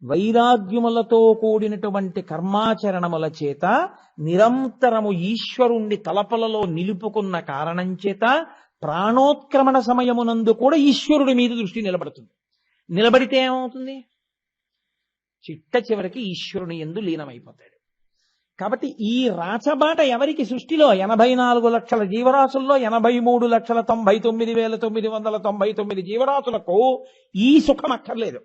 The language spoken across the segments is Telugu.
వైరాగ్యములతో కూడినటువంటి కర్మాచరణముల చేత నిరంతరము ఈశ్వరుణ్ణి తలపలలో నిలుపుకున్న కారణం చేత ప్రాణోత్క్రమణ సమయమునందు కూడా ఈశ్వరుడి మీద దృష్టి నిలబడుతుంది. నిలబడితే ఏమవుతుంది? చిట్ట చివరికి ఈశ్వరుని యందు లీనమైపోతాడు. కాబట్టి ఈ రాచబాట ఎవరికి సృష్టిలో 84 లక్షల జీవరాశుల్లో 83,99,999 జీవరాశులకు ఈ సుఖం అక్కర్లేదు.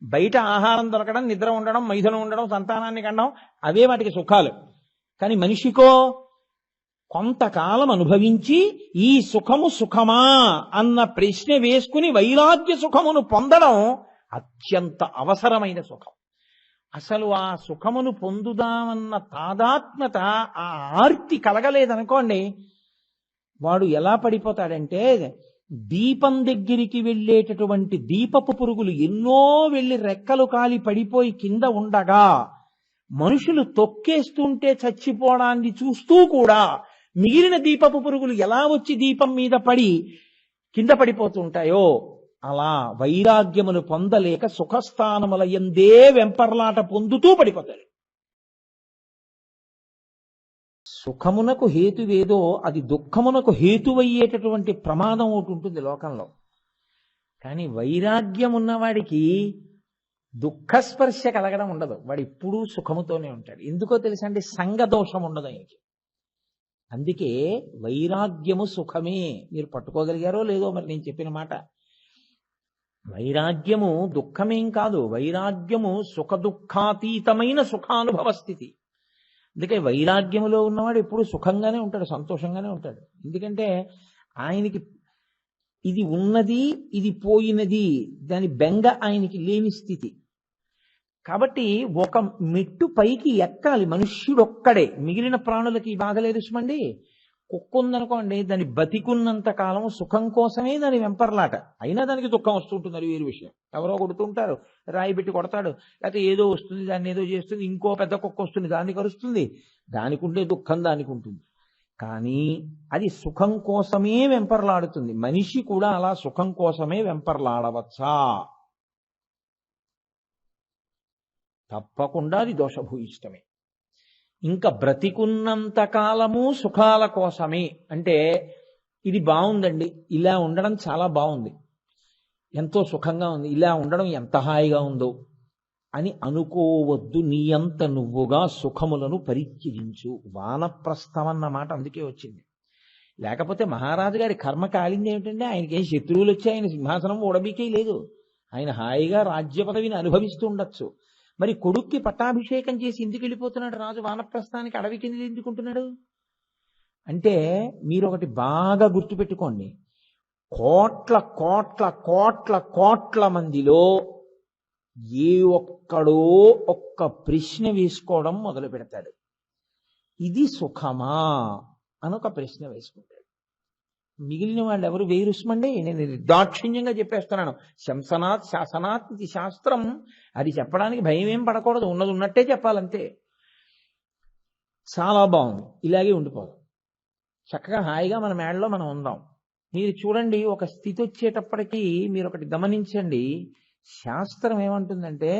బయట ఆహారం దొరకడం, నిద్ర ఉండడం, మైథునం ఉండడం, సంతానాన్ని కనడం, అవే వాటికి సుఖాలు. కానీ మనిషికో కొంతకాలం అనుభవించి ఈ సుఖము సుఖమా అన్న ప్రశ్న వేసుకుని వైరాగ్య సుఖమును పొందడం అత్యంత అవసరమైన సుఖం. అసలు ఆ సుఖమును పొందుదామన్న తాదాత్మ్యత, ఆ ఆర్తి కలగలేదనుకోండి, వాడు ఎలా పడిపోతాడంటే, దీపం దగ్గరికి వెళ్ళేటటువంటి దీపపు పురుగులు ఎన్నో వెళ్ళి రెక్కలు కాలి పడిపోయి కింద ఉండగా మనుషులు తొక్కేస్తుంటే చచ్చిపోవడాన్ని చూస్తూ కూడా మిగిలిన దీపపు పురుగులు ఎలా వచ్చి దీపం మీద పడి కింద పడిపోతుంటాయో, అలా వైరాగ్యమును పొందలేక సుఖస్థానముల యందే వెంపర్లాట పొందుతూ పడిపోతాడు. సుఖమునకు హేతువేదో అది దుఃఖమునకు హేతువయ్యేటటువంటి ప్రమాదం ఒకటి ఉంటుంది లోకంలో. కానీ వైరాగ్యం ఉన్నవాడికి దుఃఖస్పర్శ కలగడం ఉండదు. వాడు ఎప్పుడూ సుఖముతోనే ఉంటాడు. ఎందుకో తెలుసా అండి? సంగదోషం ఉండదు ఆయనకి. అందుకే వైరాగ్యము సుఖమే. మీరు పట్టుకోగలిగారో లేదో మరి నేను చెప్పిన మాట. వైరాగ్యము దుఃఖమేం కాదు. వైరాగ్యము సుఖ దుఃఖాతీతమైన సుఖానుభవ స్థితి. అందుకే వైరాగ్యములో ఉన్నవాడు ఎప్పుడు సుఖంగానే ఉంటాడు, సంతోషంగానే ఉంటాడు. ఎందుకంటే ఆయనకి ఇది ఉన్నది, ఇది పోయినది, దాని బెంగ ఆయనకి లేని స్థితి. కాబట్టి ఒక మెట్టు పైకి ఎక్కాలి మనుష్యుడొక్కడే. మిగిలిన ప్రాణులకి బాధ లేదు సుమండి. కుక్క ఉందనుకోండి, దాన్ని బతికున్నంత కాలం సుఖం కోసమే దాని వెంపర్లాట. అయినా దానికి దుఃఖం వస్తుంటుంది, అది వేరు విషయం. ఎవరో కొడుతుంటారు, రాయి పెట్టి కొడతాడు, లేకపోతే ఏదో వస్తుంది, దాన్ని ఏదో చేస్తుంది, ఇంకో పెద్ద కుక్క వస్తుంది, దాన్ని కరుస్తుంది. దానికి ఉండే దుఃఖం దానికి ఉంటుంది. కానీ అది సుఖం కోసమే వెంపర్లాడుతుంది. మనిషి కూడా అలా సుఖం కోసమే వెంపర్లాడవచ్చా? తప్పకుండా అది దోషభూయిష్టమే. ఇంకా బ్రతికున్నంత కాలము సుఖాల కోసమే అంటే, ఇది బాగుందండి, ఇలా ఉండడం చాలా బాగుంది, ఎంతో సుఖంగా ఉంది, ఇలా ఉండడం ఎంత హాయిగా ఉందో అని అనుకోవద్దు. నీ అంత నువ్వుగా సుఖములను పరిత్యజించు. వానప్రస్థం అన్న మాట అందుకే వచ్చింది. లేకపోతే మహారాజు గారి కర్మ కాలింది ఏమిటంటే, ఆయనకేం శత్రువులు వచ్చి ఆయన సింహాసనం ఓడబీకే లేదు. ఆయన హాయిగా రాజ్య పదవిని అనుభవిస్తూ ఉండొచ్చు. మరి కొడుక్కి పట్టాభిషేకం చేసి ఎందుకు వెళ్ళిపోతున్నాడు రాజు వానప్రస్థానికి? అడవికి ఎందుకుంటున్నాడు అంటే, మీరు ఒకటి బాగా గుర్తుపెట్టుకోండి. కోట్ల కోట్ల కోట్ల కోట్ల మందిలో ఏ ఒక్కడో ఒక్క ప్రశ్న వేసుకోవడం మొదలు పెడతాడు. ఇది సుఖమా అని ఒక ప్రశ్న వేసుకుంటాడు. మిగిలిన వాళ్ళు ఎవరు వేరుస్మండి. నేను నిర్దాక్షిణ్యంగా చెప్పేస్తున్నాను. శంసనాత్ శాసనాత్ ఇది శాస్త్రం. అది చెప్పడానికి భయం ఏం పడకూడదు, ఉన్నది ఉన్నట్టే చెప్పాలంతే. చాలా బాగుంది, ఇలాగే ఉండిపోదాం, చక్కగా హాయిగా మన మేడలో మనం ఉందాం. మీరు చూడండి, ఒక స్థితి వచ్చేటప్పటికీ మీరు ఒకటి గమనించండి. శాస్త్రం ఏమంటుందంటే,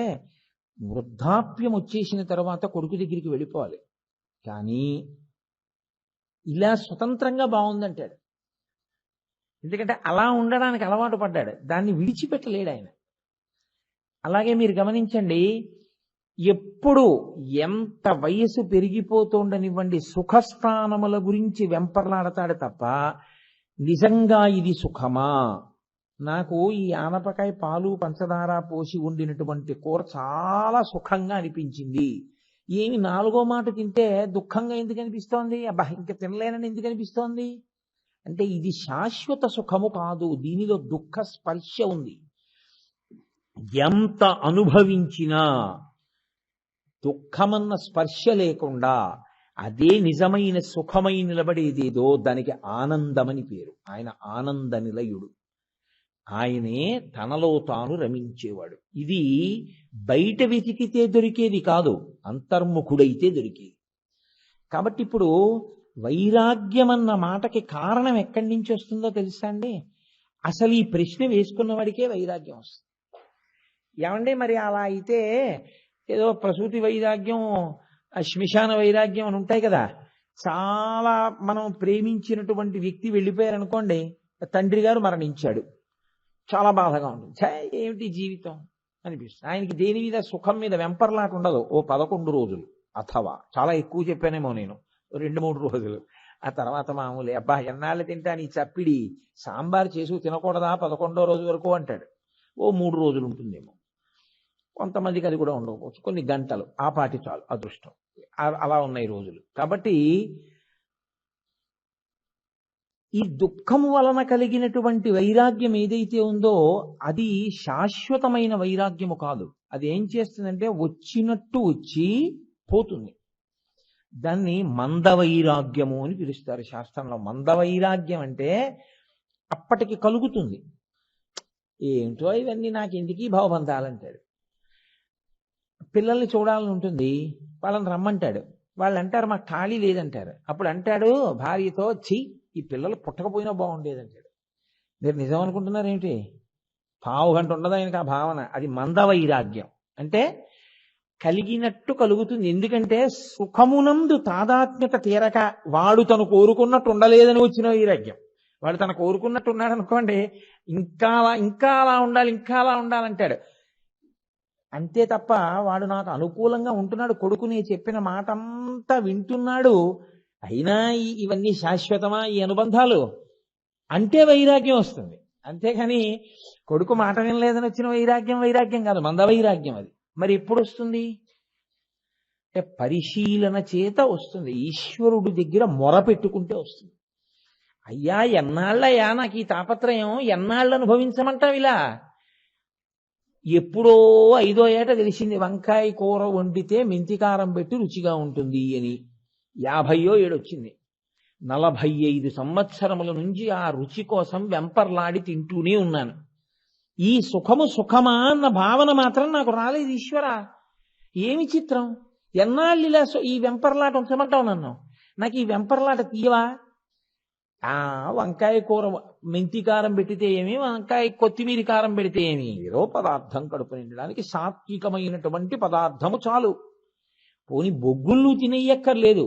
వృద్ధాప్యం వచ్చేసిన తర్వాత కొడుకు దగ్గరికి వెళ్ళిపోవాలి. కానీ ఇలా స్వతంత్రంగా బాగుందంటాడు. ఎందుకంటే అలా ఉండడానికి అలవాటు పడ్డాడు, దాన్ని విడిచిపెట్టలేడు ఆయన. అలాగే మీరు గమనించండి, ఎప్పుడు ఎంత వయసు పెరిగిపోతుండనివ్వండి, సుఖస్థానముల గురించి వెంపర్లాడతాడు తప్ప నిజంగా ఇది సుఖమా, నాకు ఈ ఆనపకాయ పాలు పంచదార పోసి ఉండినటువంటి కూర చాలా సుఖంగా అనిపించింది, ఏమి నాలుగో మాట తింటే దుఃఖంగా ఎందుకు అనిపిస్తోంది, అబ్బా ఇంకా తినలేనని ఎందుకు అనిపిస్తోంది అంటే, ఇది శాశ్వత సుఖము కాదు, దీనిలో దుఃఖ స్పర్శ ఉంది. ఎంత అనుభవించినా దుఃఖమన్న స్పర్శ లేకుండా అదే నిజమైన సుఖమై నిలబడేదేదో దానికి ఆనందమని పేరు. ఆయన ఆనంద నిలయుడు, ఆయనే తనలో తాను రమించేవాడు. ఇది బయట వెతికితే దొరికేది కాదు, అంతర్ముఖుడైతే దొరికేది. కాబట్టి ఇప్పుడు వైరాగ్యం అన్న మాటకి కారణం ఎక్కడి నుంచి వస్తుందో తెలుసా అండి? అసలు ఈ ప్రశ్న వేసుకున్న వాడికే వైరాగ్యం వస్తుంది. ఏమండి మరి అలా అయితే ఏదో ప్రసూతి వైరాగ్యం, శ్మశాన వైరాగ్యం అని ఉంటాయి కదా. చాలా మనం ప్రేమించినటువంటి వ్యక్తి వెళ్ళిపోయారనుకోండి, తండ్రి గారు మరణించాడు, చాలా బాధగా ఉంటుంది. ఛే, ఏమిటి జీవితం అనిపిస్తుంది. ఆయనకి దేని మీద సుఖం మీద వెంపర్లాట ఉండదు. ఓ 11 రోజులు, అథవా చాలా ఎక్కువ చెప్పానేమో నేను, 2-3 రోజులు. ఆ తర్వాత మామూలే, అబ్బా ఎన్నాళ్ళు తింటాను ఈ చప్పిడి, సాంబార్ చేసి తినకూడదా 11వ రోజు వరకు అంటాడు. ఓ 3 రోజులు ఉంటుందేమో, కొంతమందికి అది కూడా ఉండకపోవచ్చు, కొన్ని గంటలు, ఆ పాటి చాలు, అదృష్టం. అలా ఉన్నాయి రోజులు. కాబట్టి ఈ దుఃఖము వలన కలిగినటువంటి వైరాగ్యం ఏదైతే ఉందో అది శాశ్వతమైన వైరాగ్యము కాదు. అది ఏం చేస్తుందంటే వచ్చినట్టు వచ్చి పోతుంది. దాన్ని మందవైరాగ్యము అని పిలుస్తారు శాస్త్రంలో. మందవైరాగ్యం అంటే అప్పటికి కలుగుతుంది. ఏంటో ఇవన్నీ నాకు ఎందుకీ భావబంధాలంటాడు. పిల్లల్ని చూడాలని ఉంటుంది, వాళ్ళని రమ్మంటాడు, వాళ్ళు అంటారు మాకు ఖాళీ లేదంటారు. అప్పుడు అంటాడు భార్యతో, ఛీ ఈ పిల్లలు పుట్టకపోయినా బాగుండేదంటాడు. మీరు నిజం అనుకుంటున్నారేంటి? పావు గంట ఉండదు ఆయనకు ఆ భావన. అది మందవైరాగ్యం అంటే కలిగినట్టు కలుగుతుంది. ఎందుకంటే సుఖమునందు తాదాత్మ్యత తీరక వాడు తను కోరుకున్నట్టు ఉండలేదని వచ్చిన వైరాగ్యం. వాడు తను కోరుకున్నట్టు ఉన్నాడు అనుకోండి, ఇంకా అలా ఉండాలి, ఇంకా అలా ఉండాలంటాడు. అంతే తప్ప వాడు నాకు అనుకూలంగా ఉంటున్నాడు, కొడుకుని చెప్పిన మాట అంతా వింటున్నాడు, అయినా ఇవన్నీ శాశ్వతమా ఈ అనుబంధాలు అంటే వైరాగ్యం వస్తుంది. అంతేగాని కొడుకు మాట వినలేదని వచ్చిన వైరాగ్యం కాదు, మందవైరాగ్యం అది. మరి ఎప్పుడు వస్తుంది అంటే పరిశీలన చేత వస్తుంది. ఈశ్వరుడి దగ్గర మొర పెట్టుకుంటే వస్తుంది. అయ్యా ఎన్నాళ్ళయ్యా నాకు ఈ తాపత్రయం, ఎన్నాళ్ళు అనుభవించమంటావు ఇలా? ఎప్పుడో 5వ ఏట తెలిసింది వంకాయ కూర వండితే మెంతికారం పెట్టి రుచిగా ఉంటుంది అని. 50వ ఏడు వచ్చింది. 45 సంవత్సరముల నుంచి ఆ రుచి కోసం వెంపర్లాడి తింటూనే ఉన్నాను. ఈ సుఖము సుఖమా అన్న భావన మాత్రం నాకు రాలేదు. ఈశ్వరా ఏమి చిత్రం, ఎన్నాళ్ళు ఇలా ఈ వెంపర్లాట ఉంచమంటావు నన్ను? నాకు ఈ వెంపర్లాట తీయవా? వంకాయ కూర మెంతి కారం పెడితే ఏమి, వంకాయ కొత్తిమీర కారం పెడితే ఏమి, ఏదో పదార్థం కడుపు నిండడానికి సాత్వికమైనటువంటి పదార్థము చాలు. పోని బొగ్గుళ్ళు తినేయక్కర్లేదు.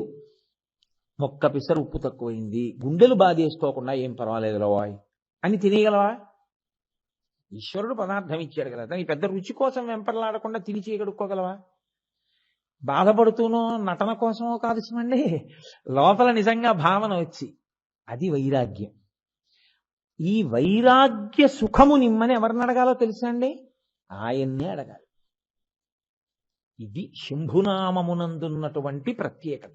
మొక్క పిసరు ఉప్పు తక్కువైంది, గుండెలు బాధేసుకోకుండా ఏం పర్వాలేదు లోవాయ్ అని తినేయగలవా? ఈశ్వరుడు పదార్థం ఇచ్చాడు కదా, దాని పెద్ద రుచి కోసం వెంపర్లాడకుండా తిని చేయగడుక్కోగలవా? బాధపడుతూనో నటన కోసమో కాదు సుమండి, లోపల నిజంగా భావన వచ్చి, అది వైరాగ్యం. ఈ వైరాగ్య సుఖము నిమ్మని ఎవరిని అడగాలో తెలుసా అండి? ఆయన్నే అడగాలి. ఇది శంభునామమునందున్నటువంటి ప్రత్యేకత.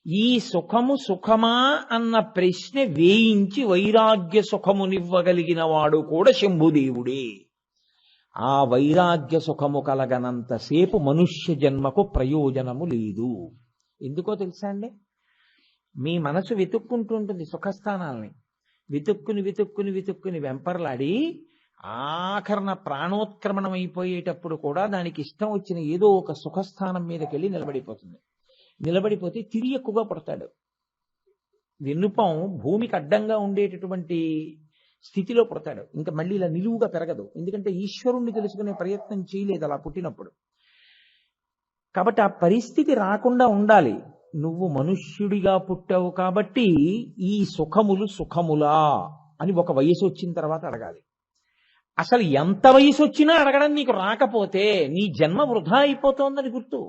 ఈ సుఖము సుఖమా అన్న ప్రశ్న వేయించి వైరాగ్య సుఖమునివ్వగలిగిన వాడు కూడా శంభుదేవుడే. ఆ వైరాగ్య సుఖము కలగనంతసేపు మనుష్య జన్మకు ప్రయోజనము లేదు. ఎందుకో తెలుసా అండి? మీ మనసు వెతుక్కుంటూ ఉంటుంది సుఖస్థానాల్ని, వెతుక్కుని వెంపర్లాడి ఆఖరణ ప్రాణోత్క్రమణం అయిపోయేటప్పుడు కూడా దానికి ఇష్టం వచ్చిన ఏదో ఒక సుఖస్థానం మీదకి వెళ్ళి నిలబడిపోతుంది. నిలబడిపోతే తిరిగి ఎక్కువగా పడతాడు. వెన్నుపం భూమికి అడ్డంగా ఉండేటటువంటి స్థితిలో పుడతాడు. ఇంకా మళ్ళీ ఇలా నిలువుగా పెరగదు. ఎందుకంటే ఈశ్వరుణ్ణి తెలుసుకునే ప్రయత్నం చేయలేదు అలా పుట్టినప్పుడు. కాబట్టి ఆ పరిస్థితి రాకుండా ఉండాలి. నువ్వు మనుష్యుడిగా పుట్టావు కాబట్టి ఈ సుఖములు సుఖములా అని ఒక వయసు వచ్చిన తర్వాత అడగాలి. అసలు ఎంత వయసు వచ్చినా అడగడం నీకు రాకపోతే నీ జన్మ వృధా అయిపోతోందని గుర్తు.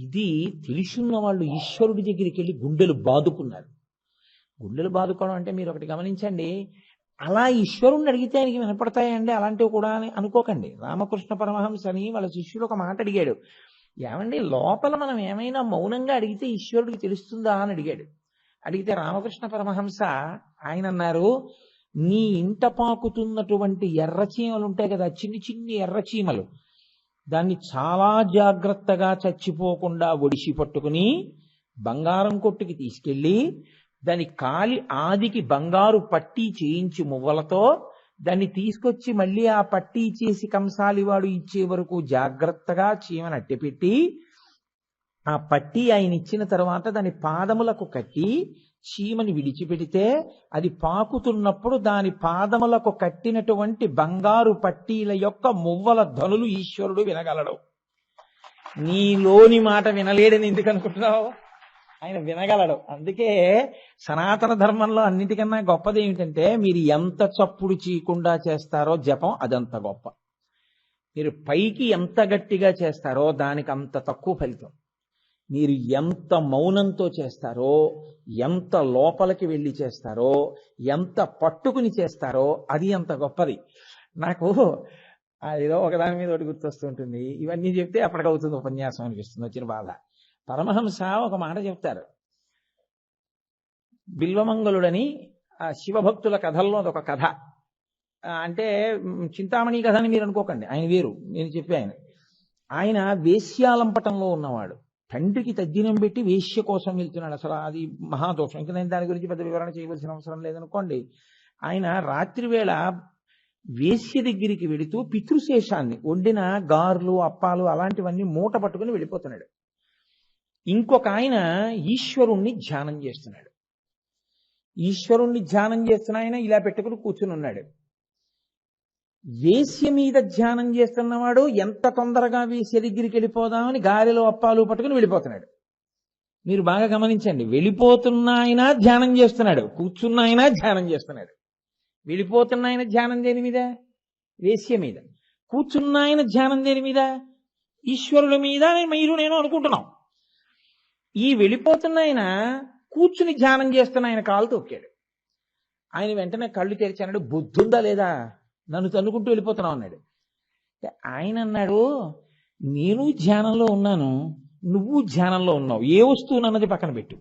ఇది తెలుసున్న వాళ్ళు ఈశ్వరుడి దగ్గరికి వెళ్ళి గుండెలు బాదుకున్నారు. గుండెలు బాదుకోవడం అంటే మీరు ఒకటి గమనించండి, అలా ఈశ్వరుణ్ణి అడిగితే ఆయనకి వినపడతాయండి అలాంటివి కూడా అని అనుకోకండి. రామకృష్ణ పరమహంస అని వాళ్ళ శిష్యుడు ఒక మాట అడిగాడు, ఏమండి లోపల మనం ఏమైనా మౌనంగా అడిగితే ఈశ్వరుడికి తెలుస్తుందా అని అడిగాడు. అడిగితే రామకృష్ణ పరమహంస ఆయన అన్నారు, నీ ఇంట పాకుతున్నటువంటి ఎర్రచీమలు ఉంటాయి కదా, చిన్ని చిన్ని ఎర్రచీమలు, దాన్ని చాలా జాగ్రత్తగా చచ్చిపోకుండా ఒడిసి పట్టుకుని బంగారం కొట్టుకి తీసుకెళ్ళి దాని కాలి ఆదికి బంగారు పట్టీ చేయించి మువ్వలతో దాన్ని తీసుకొచ్చి మళ్ళీ ఆ పట్టీ చేసి కంసాలివాడు ఇచ్చే వరకు జాగ్రత్తగా చీమను అట్టెపెట్టి ఆ పట్టీ ఆయన ఇచ్చిన తర్వాత దాని పాదములకు కట్టి చీమని విడిచిపెడితే అది పాకుతున్నప్పుడు దాని పాదములకు కట్టినటువంటి బంగారు పట్టీల యొక్క మువ్వల ధనులు ఈశ్వరుడు వినగలడు. నీలోని మాట వినలేడని ఎందుకు అనుకుంటున్నావు? ఆయన వినగలడు. అందుకే సనాతన ధర్మంలో అన్నిటికన్నా గొప్పది ఏమిటంటే మీరు ఎంత చప్పుడు చేయకుండా చేస్తారో జపం అదంత గొప్ప. మీరు పైకి ఎంత గట్టిగా చేస్తారో దానికి అంత తక్కువ ఫలితం. మీరు ఎంత మౌనంతో చేస్తారో, ఎంత లోపలికి వెళ్ళి చేస్తారో, ఎంత పట్టుకుని చేస్తారో అది అంత గొప్పది. నాకు ఏదో ఒకదాని మీద ఒకటి గుర్తొస్తుంటుంది. ఇవన్నీ చెప్తే అప్పటికవుతుంది ఉపన్యాసం అనిపిస్తుంది, వచ్చిన బాధ. పరమహంస ఒక మాట చెప్తారు. బిల్వమంగళుడని శివభక్తుల కథల్లో అదొక కథ. అంటే చింతామణి కథ అని మీరు అనుకోకండి, ఆయన వేరు, నేను చెప్పి ఆయన వేశ్యాలంపటంలో ఉన్నవాడు. తండ్రికి తద్దినం పెట్టి వేశ్య కోసం వెళ్తున్నాడు. అసలు అది మహాదోషం. ఇంకా నేను దాని గురించి పెద్ద వివరణ చేయవలసిన అవసరం లేదనుకోండి. ఆయన రాత్రి వేళ వేశ్య దగ్గరికి వెళుతూ పితృశేషాన్ని, వండిన గార్లు అప్పాలు అలాంటివన్నీ మూట పట్టుకుని వెళ్ళిపోతున్నాడు. ఇంకొక ఆయన ఈశ్వరుణ్ణి ధ్యానం చేస్తున్నాడు. ఈశ్వరుణ్ణి ధ్యానం చేస్తున్న ఆయన ఇలా పెట్టుకుని కూర్చుని ఉన్నాడు. వేశ్య మీద ధ్యానం చేస్తున్నవాడు ఎంత తొందరగా వేశ్య దగ్గరికి వెళ్ళిపోదామని గారెలో అప్పాలు పట్టుకుని వెళ్ళిపోతున్నాడు. మీరు బాగా గమనించండి, వెళ్ళిపోతున్న ఆయన ధ్యానం చేస్తున్నాడు, కూర్చున్న ఆయన ధ్యానం చేస్తున్నాడు. వెళ్ళిపోతున్న ఆయన ధ్యానం దేని మీద? వేశ్య మీద. కూర్చున్న ఆయన ధ్యానం దేని మీద? ఈశ్వరుల మీద. మీరు నేను అనుకుంటున్నాం. ఈ వెళ్ళిపోతున్న ఆయన కూర్చుని ధ్యానం చేస్తున్న ఆయన కాలు తొక్కాడు. ఆయన వెంటనే కళ్ళు తెరిచాడు. బుద్ధుందా లేదా, నన్ను తన్నుకుంటూ వెళ్ళిపోతున్నావు అన్నాడు. ఆయన అన్నాడు, నేను ధ్యానంలో ఉన్నాను, నువ్వు ధ్యానంలో ఉన్నావు, ఏ వస్తువు అన్నది పక్కన పెట్టు.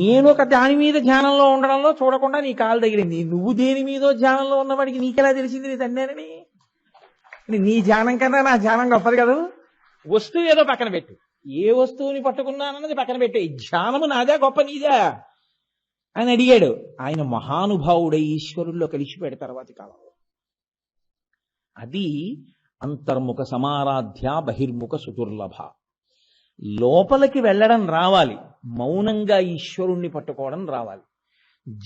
నేను ఒక దాని మీద ధ్యానంలో ఉండడంలో చూడకుండా నీ కాలు తగిలింది. నువ్వు దేని మీదో ధ్యానంలో ఉన్నవాడికి నీకెలా తెలిసింది నీ తండ్రిని? నీ ధ్యానం కన్నా నా ధ్యానం గొప్పది కదా. వస్తువు ఏదో పక్కన పెట్టు, ఏ వస్తువుని పట్టుకున్నానన్నది పక్కన పెట్టే. ధ్యానము నాదా గొప్ప నీదా అని అడిగాడు. ఆయన మహానుభావుడై ఈశ్వరుల్లో కలిసిపోయాడు తర్వాతి కాలంలో. అది అంతర్ముఖ సమారాధ్య బహిర్ముఖ సుదుర్లభ. లోపలికి వెళ్ళడం రావాలి, మౌనంగా ఈశ్వరుణ్ణి పట్టుకోవడం రావాలి,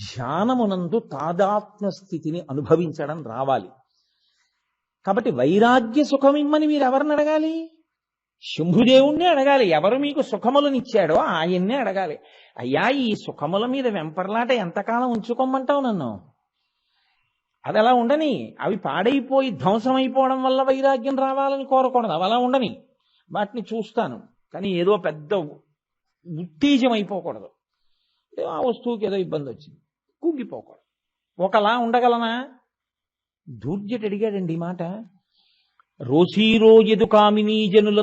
ధ్యానమునందు తాదాత్మ స్థితిని అనుభవించడం రావాలి. కాబట్టి వైరాగ్య సుఖమిమ్మని మీరు ఎవరిని అడగాలి? శంభుదేవుణ్ణి అడగాలి. ఎవరు మీకు సుఖములనిచ్చాడో ఆయన్నే అడగాలి. అయ్యా, ఈ సుఖముల మీద వెంపర్లాట ఎంతకాలం ఉంచుకోమంటావు నన్ను? అది అలా ఉండని. అవి పాడైపోయి ధ్వంసమైపోవడం వల్ల వైరాగ్యం రావాలని కోరకూడదు. అవి అలా ఉండని, వాటిని చూస్తాను, కానీ ఏదో పెద్ద ఉత్తేజం అయిపోకూడదు. ఆ వస్తువుకి ఏదో ఇబ్బంది వచ్చింది, కుంగిపోకూడదు. ఒకలా ఉండగలనా? దూర్జటి అడిగాడండి ఈ మాట. రోసీరోయదు కామినీ జనుల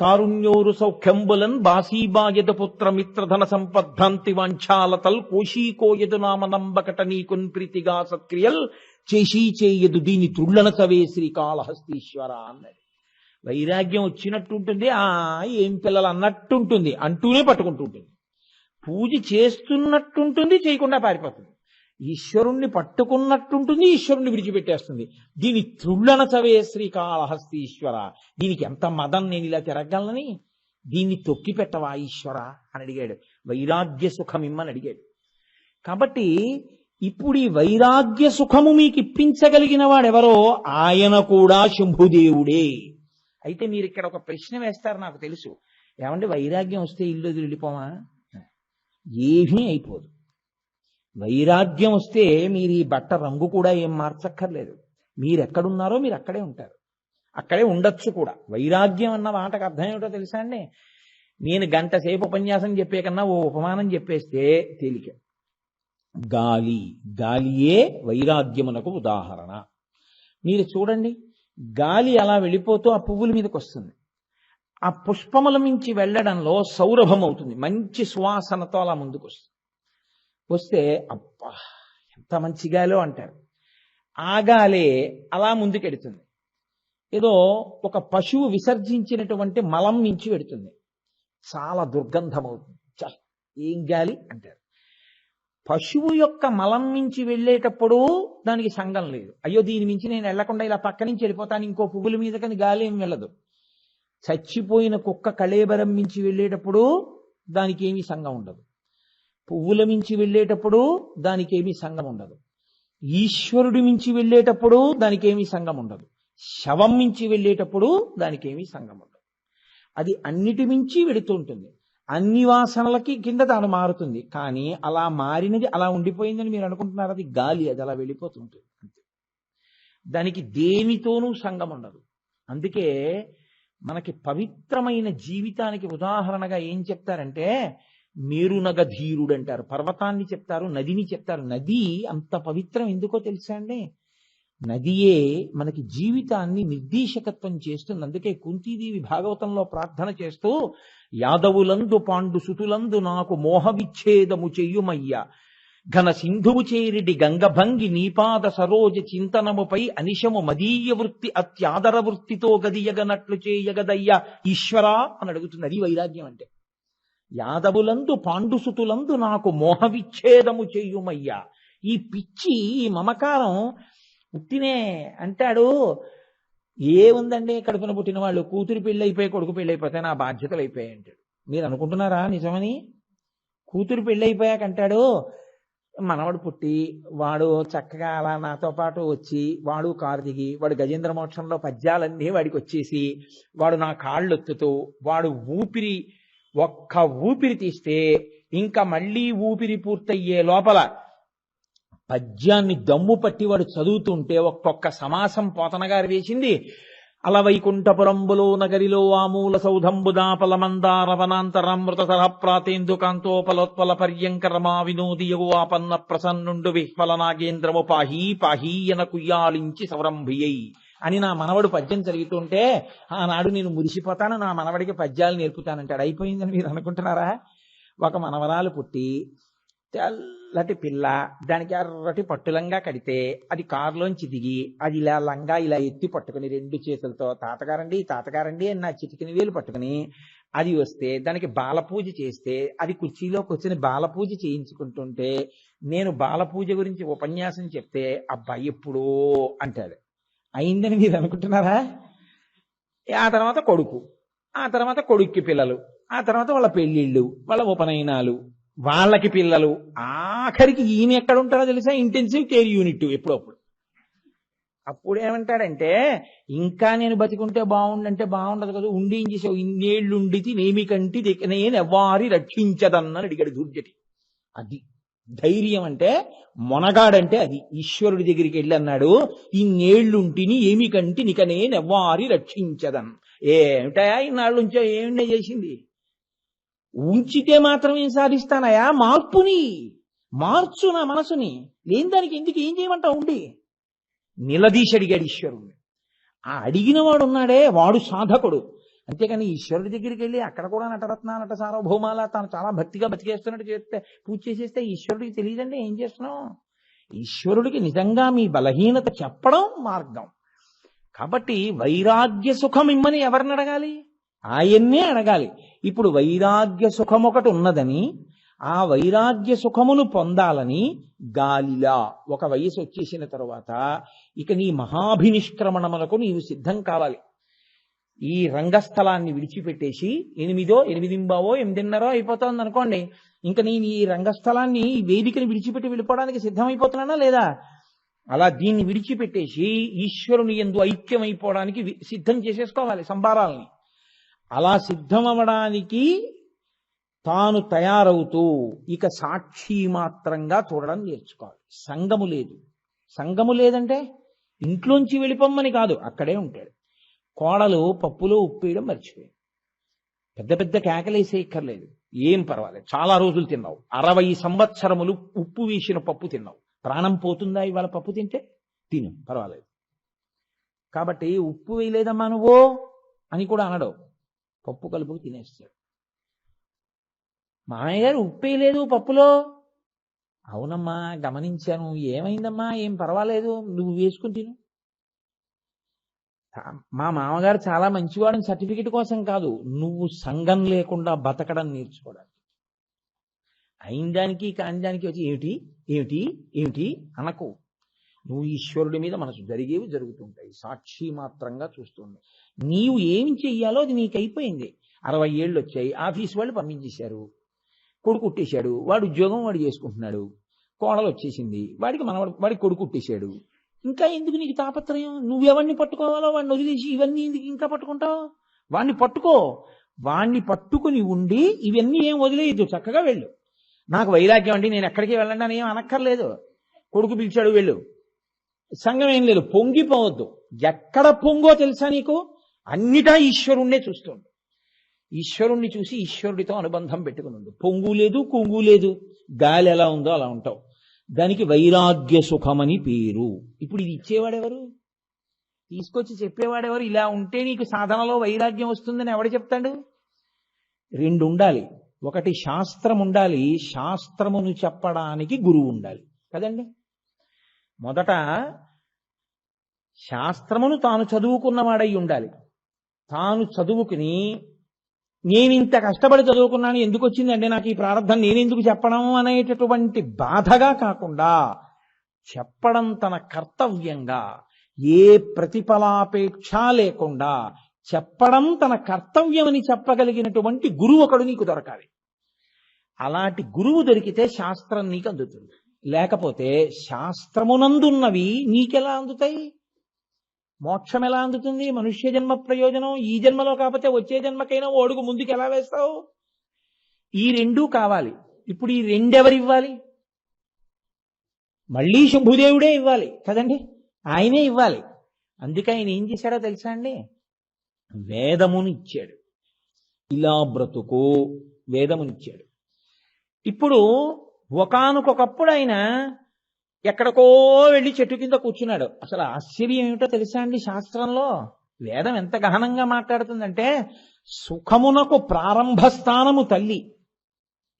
తారుణ్యోరు సౌఖ్యంబులన్ బాసీబాయద పుత్ర మిత్రధన సంపద్ధాంతి వాంఛాలతల్ కోశీకోయదు నామ నంబకట నీకున్ ప్రీతిగా సత్క్రియల్ చేసీ చేయదు దీని తుళ్ళన చవే శ్రీకాళహస్తీశ్వర అన్నాడు. వైరాగ్యం వచ్చినట్టుంటుంది, ఏం పిల్లలు అన్నట్టుంటుంది, అంటూనే పట్టుకుంటుంటుంది. పూజ చేస్తున్నట్టుంటుంది, చేయకుండా పారిపోతుంది. ఈశ్వరుణ్ణి పట్టుకున్నట్టుంటుంది, ఈశ్వరుణ్ణి విడిచిపెట్టేస్తుంది. దీని త్రుళ్ళన చవే శ్రీకాళహస్తీశ్వర, దీనికి ఎంత మదం, నేను ఇలా తిరగలనని, దీన్ని తొక్కి పెట్టవా ఈశ్వర అని అడిగాడు. వైరాగ్య సుఖమిమ్మని అడిగాడు. కాబట్టి ఇప్పుడు ఈ వైరాగ్య సుఖము మీకు ఇప్పించగలిగిన వాడెవరో ఆయన కూడా శంభుదేవుడే. అయితే మీరు ఇక్కడ ఒక ప్రశ్న వేస్తారు, నాకు తెలుసు. ఏమంటే వైరాగ్యం వస్తే ఇల్లు వదిలి వెళ్ళిపోమా? ఏమీ అయిపోదు. వైరాగ్యం వస్తే మీరు ఈ బట్ట రంగు కూడా ఏం మార్చక్కర్లేదు. మీరు ఎక్కడున్నారో మీరు అక్కడే ఉంటారు, అక్కడే ఉండొచ్చు కూడా. వైరాగ్యం అన్న మాటకు అర్థం ఏమిటో తెలుసా అండి? నేను గంట సేపు ఉపన్యాసం చెప్పే కన్నా ఓ ఉపమానం చెప్పేస్తే తేలిక. గాలియే వైరాగ్యమునకు ఉదాహరణ. మీరు చూడండి, గాలి అలా వెళ్ళిపోతూ ఆ పువ్వుల మీదకి వస్తుంది. ఆ పుష్పముల మించి వెళ్ళడంలో సౌరభం అవుతుంది, మంచి సువాసనతో అలా ముందుకు వస్తుంది. వస్తే అబ్బా ఎంత మంచి గాలో అంటారు. ఆ గాలే అలా ముందుకెడుతుంది. ఏదో ఒక పశువు విసర్జించినటువంటి మలం మించి పెడుతుంది, చాలా దుర్గంధం అవుతుంది. ఏం గాలి అంటారు. పశువు యొక్క మలం మించి వెళ్ళేటప్పుడు దానికి సంగం లేదు. అయ్యో దీని మించి నేను వెళ్లకుండా ఇలా పక్క నుంచి వెళ్ళిపోతాను ఇంకో పువ్వుల మీద, కానీ గాలి ఏం వెళ్ళదు. చచ్చిపోయిన కుక్క కళేబరం మించి వెళ్ళేటప్పుడు దానికి ఏమీ సంగం ఉండదు. పువ్వుల మించి వెళ్ళేటప్పుడు దానికేమీ సంగం ఉండదు. ఈశ్వరుడి మించి వెళ్ళేటప్పుడు దానికేమీ సంగం ఉండదు. శవం మించి వెళ్ళేటప్పుడు దానికేమీ సంగం ఉండదు. అది అన్నిటి మించి వెళుతూ ఉంటుంది. అన్ని వాసనలకి కింద తాను మారుతుంది. కానీ అలా మారినది అలా ఉండిపోయిందని మీరు అనుకుంటున్నారు. అది గాలి, అది అలా వెళ్ళిపోతుంటుంది అంతే. దానికి దేనితోనూ సంగం ఉండదు. అందుకే మనకి పవిత్రమైన జీవితానికి ఉదాహరణగా ఏం చెప్తారంటే మేరునగ ధీరుడు అంటారు. పర్వతాన్ని చెప్తారు, నదిని చెప్తారు. నది అంత పవిత్రం ఎందుకో తెలుసా అండి? నదియే మనకి జీవితాన్ని నిర్దేశకత్వం చేస్తుంది. అందుకే కుంతీదేవి భాగవతంలో ప్రార్థన చేస్తూ యాదవులందు పాండు సుతులందు నాకు మోహ విచ్ఛేదము చెయ్యుమయ్య ఘన సింధువు చేరిడి గంగభంగి నీపాద సరోజ చింతనముపై అనిశము మదీయ వృత్తి అత్యాదర వృత్తితో గదియగనట్లు చేయగదయ్యా ఈశ్వరా అని అడుగుతుంది. అది వైరాగ్యం అంటే. యాదవులందు పాండుసుతులందు నాకు మోహ విచ్ఛేదము చెయ్యుమయ్యా. ఈ పిచ్చి, ఈ మమకారం పుట్టినే అంటాడు. ఏముందండి, కడుపున పుట్టిన వాళ్ళు కూతురు పెళ్ళైపోయి కొడుకు పెళ్ళైపోతే నా బాధ్యతలు అయిపోయాయి అంటాడు. మీరు అనుకుంటున్నారా నిజమని? కూతురు పెళ్ళైపోయాక అంటాడు మనవడు పుట్టి వాడు చక్కగా అలా నాతో పాటు వచ్చి వాడు కారు దిగి వాడు గజేంద్ర మోక్షంలో పద్యాలన్నీ వాడికి వచ్చేసి వాడు నా కాళ్ళు ఎత్తుతూ వాడు ఒక్క ఊపిరి తీస్తే ఇంకా మళ్ళీ ఊపిరి పూర్తయ్యే లోపల పద్యాన్ని దమ్ము పట్టి వాడు చదువుతుంటే ఒక్కొక్క సమాసం పోతన గారు వేసింది. అల వైకుంఠపురంబులో నగరిలో ఆమూల సౌధంబుదాపల మందార వనాంతరామృత సరహ ప్రాతేందు కాంతోపలోత్పల పర్యంకరమా వినోదియగు ఆపన్న ప్రసన్నుండు విహ్వల నాగేంద్రము పాహీ పాహీయన కుయ్యాలించి సవరంభియ్యై అని నా మనవడు పద్యం చదువుతుంటే ఆనాడు నేను మురిసిపోతాను, నా మనవడికి పద్యాలు నేర్పుతానంటాడు. అయిపోయిందని మీరు అనుకుంటున్నారా? ఒక మనవరాలు పుట్టి తెల్లటి పిల్ల, దానికి ఎర్రటి పట్టులంగా కడితే అది కారులోంచి దిగి అది ఇలా లంగా ఇలా ఎత్తి పట్టుకుని రెండు చేతులతో తాతగారండి తాతగారండి అని నా చిటికిన వేలు పట్టుకుని అది వస్తే దానికి బాలపూజ చేస్తే అది కుర్చీలో కూర్చొని బాలపూజ చేయించుకుంటుంటే నేను బాలపూజ గురించి ఉపన్యాసం చెప్తే అబ్బాయి ఎప్పుడో అంటాడు. అయిందని మీరు అనుకుంటున్నారా? ఆ తర్వాత కొడుకు, ఆ తర్వాత కొడుక్కి పిల్లలు, ఆ తర్వాత వాళ్ళ పెళ్లిళ్ళు, వాళ్ళ ఉపనయనాలు, వాళ్ళకి పిల్లలు, ఆఖరికి ఈయన ఎక్కడ ఉంటాడో తెలుసా? ఇంటెన్సివ్ కేర్ యూనిట్ ఎప్పుడప్పుడు. అప్పుడు ఏమంటాడంటే ఇంకా నేను బతికుంటే బాగుండంటే బాగుండదు కదా, ఉండి ఏం చేసావు, ఇన్నేళ్లుండితి నేమి కంటి నేను ఎవ్వారి రక్షించదన్నని అడిగాడు దుర్జటి. అది ధైర్యం అంటే, మొనగాడంటే అది. ఈశ్వరుడి దగ్గరికి వెళ్ళి అన్నాడు ఇన్నేళ్లుంటిని ఏమి కంటి నిక నేను ఎవ్వారి రక్షించదన్. ఏమిటయా ఇన్నాళ్ళు ఉంచో, ఏమిటే చేసింది? ఉంచితే మాత్రం ఏం సాధిస్తానయా? మార్చు నా మనసుని. లేని దానికి ఎందుకు ఏం చేయమంటావు? ఉండి నిలదీసి అడిగాడు ఈశ్వరుణ్ణి. ఆ అడిగిన వాడు ఉన్నాడే వాడు సాధకుడు. అంతేకాని ఈశ్వరుడి దగ్గరికి వెళ్ళి అక్కడ కూడా నటరత్న నట సార్వభౌమాల తాను చాలా భక్తిగా బతికేస్తున్నట్టు చేస్తే పూజ చేసేస్తే ఈశ్వరుడికి తెలియదండి ఏం చేస్తున్నాం. ఈశ్వరుడికి నిజంగా మీ బలహీనత చెప్పడం మార్గం. కాబట్టి వైరాగ్య సుఖం ఇమ్మని ఎవరిని అడగాలి? ఆయన్నే అడగాలి. ఇప్పుడు వైరాగ్య సుఖం ఒకటి ఉన్నదని, ఆ వైరాగ్య సుఖమును పొందాలని గాలిలా ఒక వయసు వచ్చేసిన తరువాత ఇక నీ మహాభినిష్క్రమణములకు నీవు సిద్ధం కావాలి. ఈ రంగస్థలాన్ని విడిచిపెట్టేసి 8:30 అయిపోతుంది అనుకోండి, ఇంకా నేను ఈ రంగస్థలాన్ని ఈ వేదికని విడిచిపెట్టి వెళ్ళిపోవడానికి సిద్ధమైపోతున్నానా లేదా? అలా దీన్ని విడిచిపెట్టేసి ఈశ్వరుని యందు ఐక్యమైపోవడానికి సిద్ధం చేసేసుకోవాలి సంబారాలని. అలా సిద్ధమవడానికి తాను తయారవుతూ ఇక సాక్షి మాత్రంగా చూడడం నేర్చుకోవాలి. సంగము లేదంటే ఇంట్లోంచి వెళ్ళిపోమ్మని కాదు, అక్కడే ఉంటాడు. కోడలు పప్పులో ఉప్పేయడం మర్చిపోయింది, పెద్ద పెద్ద కేకలేసేయక్కర్లేదు, ఏం పర్వాలేదు, చాలా రోజులు తిన్నావు, 60 సంవత్సరములు ఉప్పు వేసిన పప్పు తిన్నావు, ప్రాణం పోతుందా ఇవాళ పప్పు తింటే? తిను, పర్వాలేదు. కాబట్టి ఉప్పు వేయలేదమ్మా నువ్వు అని కూడా అనడవు, పప్పు కలుపుకు తినేస్తాడు. మామయ్య గారు ఉప్పు వేయలేదు పప్పులో. అవునమ్మా గమనించాను, ఏమైందమ్మా? ఏం పర్వాలేదు, నువ్వు వేసుకుని తిను. మా మామగారు చాలా మంచివాడని సర్టిఫికెట్ కోసం కాదు, నువ్వు సంఘం లేకుండా బతకడం నేర్చుకోవడానికి. అయిన దానికి కాని దానికి వచ్చి ఏమిటి ఏమిటి ఏమిటి అనకు. నువ్వు ఈశ్వరుడి మీద మనసు జరిగేవి జరుగుతుంటాయి, సాక్షి మాత్రంగా చూస్తుంది. నీవు ఏమి చెయ్యాలో అది నీకు అయిపోయింది. 60 ఏళ్ళు వచ్చాయి, ఆఫీస్ వాళ్ళు పంపించేశారు, కొడుకు పుట్టేశాడు, వాడు ఉద్యోగం వాడు చేసుకుంటున్నాడు, కోడలు వచ్చేసింది, వాడికి కొడుకు పుట్టేశాడు. ఇంకా ఎందుకు నీకు తాపత్రయం? నువ్వెవరిని పట్టుకోవాలో వాడిని వదిలేసి ఇవన్నీ ఎందుకు ఇంకా పట్టుకుంటావు? వాడిని పట్టుకో. వాణ్ణి పట్టుకుని ఉండి ఇవన్నీ ఏం వదిలేయద్దు, చక్కగా వెళ్ళు. నాకు వైరాగ్యం అండి, నేను ఎక్కడికి వెళ్ళండి అని ఏం అనక్కర్లేదు. కొడుకు పిలిచాడు వెళ్ళు, సంఘం ఏం లేదు, పొంగిపోవద్దు. ఎక్కడ పొంగో తెలుసా నీకు? అన్నిటా ఈశ్వరుణ్ణే చూస్తుంది. ఈశ్వరుణ్ణి చూసి ఈశ్వరుడితో అనుబంధం పెట్టుకుని ఉండు. పొంగు లేదు, కుంగు లేదు, గాలి ఎలా ఉందో అలా ఉంటావు. దానికి వైరాగ్య సుఖమని పేరు. ఇప్పుడు ఇది ఇచ్చేవాడెవరు? తీసుకొచ్చి చెప్పేవాడెవరు? ఇలా ఉంటే నీకు సాధనలో వైరాగ్యం వస్తుందని ఎవడు చెప్తాడు? రెండు ఉండాలి. ఒకటి శాస్త్రం ఉండాలి, శాస్త్రమును చెప్పడానికి గురువు ఉండాలి కదండి. మొదట శాస్త్రమును తాను చదువుకున్నవాడై ఉండాలి. తాను చదువుకుని నేను ఇంత కష్టపడి చదువుకున్నాను, ఎందుకు వచ్చిందంటే నాకు ఈ ప్రారంభం, నేనెందుకు చెప్పడం అనేటటువంటి బాధగా కాకుండా చెప్పడం తన కర్తవ్యంగా, ఏ ప్రతిఫలాపేక్ష లేకుండా చెప్పడం తన కర్తవ్యమని చెప్పగలిగినటువంటి గురువు ఒకడు నీకు దొరకాలి. అలాంటి గురువు దొరికితే శాస్త్రం నీకు అందుతుంది. లేకపోతే శాస్త్రమునందున్నవి నీకెలా అందుతాయి? మోక్షం ఎలా అందుతుంది? మనుష్య జన్మ ప్రయోజనం ఈ జన్మలో కాకపోతే వచ్చే జన్మకైనా ఓ అడుగు ముందుకు ఎలా వేస్తావు? ఈ రెండూ కావాలి. ఇప్పుడు ఈ రెండెవరు ఇవ్వాలి? మళ్ళీ శంభుదేవుడే ఇవ్వాలి కదండి, ఆయనే ఇవ్వాలి. అందుకే ఆయన ఏం చేశాడో తెలుసా అండి? వేదమును ఇచ్చాడు. ఇలా బ్రతుకు వేదమునిచ్చాడు. ఇప్పుడు ఒకానొకప్పుడు ఆయన ఎక్కడికో వెళ్ళి చెట్టు కింద కూర్చున్నాడు. అసలు ఆశ్చర్యం ఏమిటో తెలుసా అండి? శాస్త్రంలో వేదం ఎంత గహనంగా మాట్లాడుతుందంటే, సుఖమునకు ప్రారంభ స్థానము తల్లి.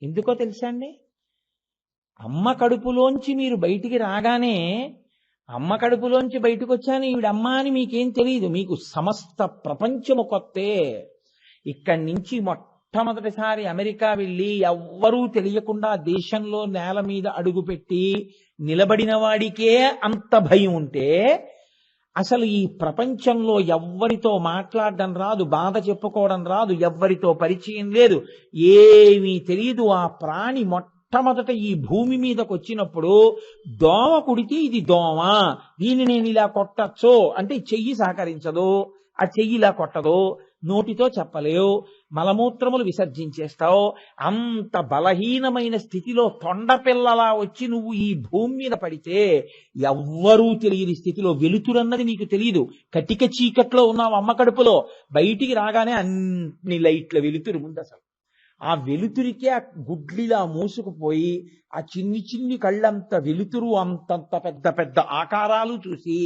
ఎందుకో తెలుసా అండి? అమ్మ కడుపులోంచి మీరు బయటికి రాగానే, అమ్మ కడుపులోంచి బయటకు వచ్చాను ఈవిడమ్మ అని మీకేం తెలియదు. మీకు సమస్త ప్రపంచము కొత్తే. ఇక్కడి నుంచి మొట్టమొదటిసారి అమెరికా వెళ్ళి ఎవ్వరూ తెలియకుండా దేశంలో నేల మీద అడుగుపెట్టి నిలబడిన వాడికే అంత భయం ఉంటే, అసలు ఈ ప్రపంచంలో ఎవ్వరితో మాట్లాడడం రాదు, బాధ చెప్పుకోవడం రాదు, ఎవ్వరితో పరిచయం లేదు, ఏమీ తెలియదు. ఆ ప్రాణి మొట్టమొదట ఈ భూమి మీదకి వచ్చినప్పుడు దోమ కుడితే ఇది దోమ, దీన్ని నేను ఇలా కొట్టచ్చో అంటే చెయ్యి సహకరించదు, ఆ చెయ్యి ఇలా కొట్టదు, నోటితో చెప్పలేవు, మలమూత్రములు విసర్జించేస్తావు. అంత బలహీనమైన స్థితిలో తొండపిల్లలా వచ్చి నువ్వు ఈ భూమి మీద పడితే ఎవ్వరూ తెలియని స్థితిలో, వెలుతురన్నది నీకు తెలియదు, కటిక చీకట్లో ఉన్నావు అమ్మ కడుపులో. బయటికి రాగానే అన్ని లైట్ల వెలుతురు ముందు. అసలు ఆ వెలుతురికే ఆ గుడ్లిలా మూసుకుపోయి ఆ చిన్ని చిన్ని కళ్ళంత వెలుతురు, అంతంత పెద్ద పెద్ద ఆకారాలు చూసి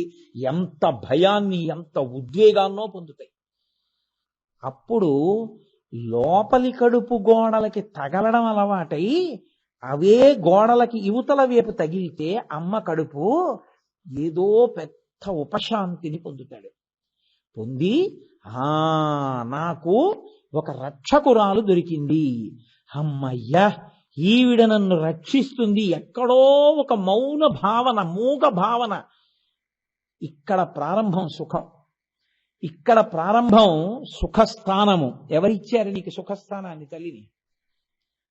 ఎంత భయాన్ని ఎంత ఉద్వేగాన్నో పొందుతాయి. అప్పుడు లోపలి కడుపు గోడలకి తగలడం అలవాటై అవే గోడలకి యువతల వైపు తగిలితే అమ్మ కడుపు ఏదో పెద్ద ఉపశాంతిని పొందుతాడు. పొంది నాకు ఒక రక్షకురాలు దొరికింది, అమ్మయ్యా ఈవిడ నన్ను రక్షిస్తుంది, ఎక్కడో ఒక మౌన భావన, మూగ భావన. ఇక్కడ ప్రారంభం సుఖం, ఇక్కడ ప్రారంభం సుఖస్థానము. ఎవరిచ్చారు నీకు సుఖస్థానాన్ని? తల్లిని.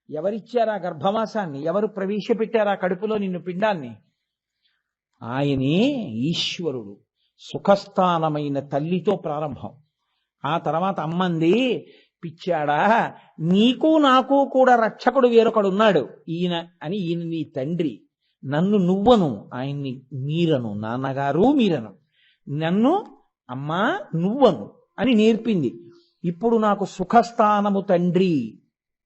ఎవరిచ్చారు ఆ గర్భవాసాన్ని? ఎవరు ప్రవేశపెట్టారు ఆ కడుపులో నిన్ను పిండాన్ని? ఆయనే ఈశ్వరుడు. సుఖస్థానమైన తల్లితో ప్రారంభం. ఆ తర్వాత అమ్మంది, పిచ్చాడా, నీకు నాకు కూడా రక్షకుడు వేరొకడున్నాడు, ఈయన అని. ఈయన నీ తండ్రి, నన్ను నువ్వను, ఆయన్ని మీరను, నాన్నగారు మీరను, నన్ను అమ్మా నువ్వను అని నేర్పింది. ఇప్పుడు నాకు సుఖస్థానము తండ్రి.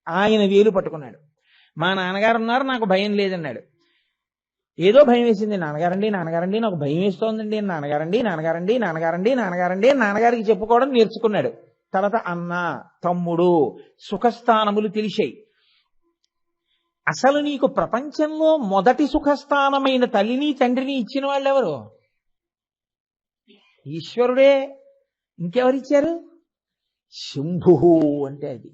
ఆయన వేలు పట్టుకున్నాడు. మా నాన్నగారు ఉన్నారు, నాకు భయం లేదన్నాడు. ఏదో భయం వేసింది, నాన్నగారండి నాన్నగారండి నాకు భయం వేస్తోందండి, నాన్నగారండి నాన్నగారండి నాన్నగారండి నాన్నగారండి నాన్నగారికి చెప్పుకోవడం నేర్చుకున్నాడు. తర్వాత అన్న, తమ్ముడు, సుఖస్థానములు తెలిసాయి. అసలు నీకు ప్రపంచంలో మొదటి సుఖస్థానమైన తల్లిని తండ్రిని ఇచ్చిన వాళ్ళు ఎవరు? ఈశ్వరుడే. ఇంకెవరిచ్చారు? శంభు అంటే అది.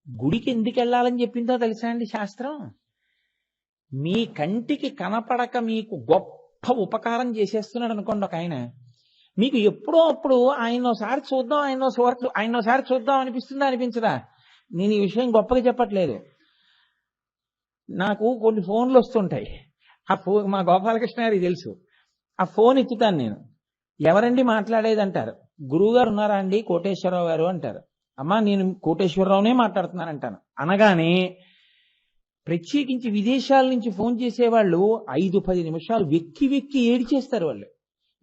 గుడికి ఎందుకు వెళ్ళాలని చెప్పిందో తెలుసా అండి శాస్త్రం? మీ కంటికి కనపడక మీకు గొప్ప ఉపకారం చేసేస్తున్నాడు అనుకోండి ఒక ఆయన, మీకు ఎప్పుడో అప్పుడు ఆయనోసారి చూద్దాం అనిపిస్తుందా అనిపించదా? నేను ఈ విషయం గొప్పగా చెప్పట్లేదు. నాకు కొన్ని ఫోన్లు వస్తుంటాయి. మా గోపాలకృష్ణ గారికి తెలుసు. ఆ ఫోన్ ఎత్తుతాను నేను. ఎవరండి మాట్లాడేది అంటారు. గురువుగారు ఉన్నారా అండి? కోటేశ్వరరావు గారు అంటారు. అమ్మా నేను కోటేశ్వరరావునే మాట్లాడుతున్నాను అంటాను. అనగానే ప్రత్యేకించి విదేశాల నుంచి ఫోన్ చేసేవాళ్ళు 5-10 నిమిషాలు వెక్కి వెక్కి ఏడిచేస్తారు వాళ్ళు.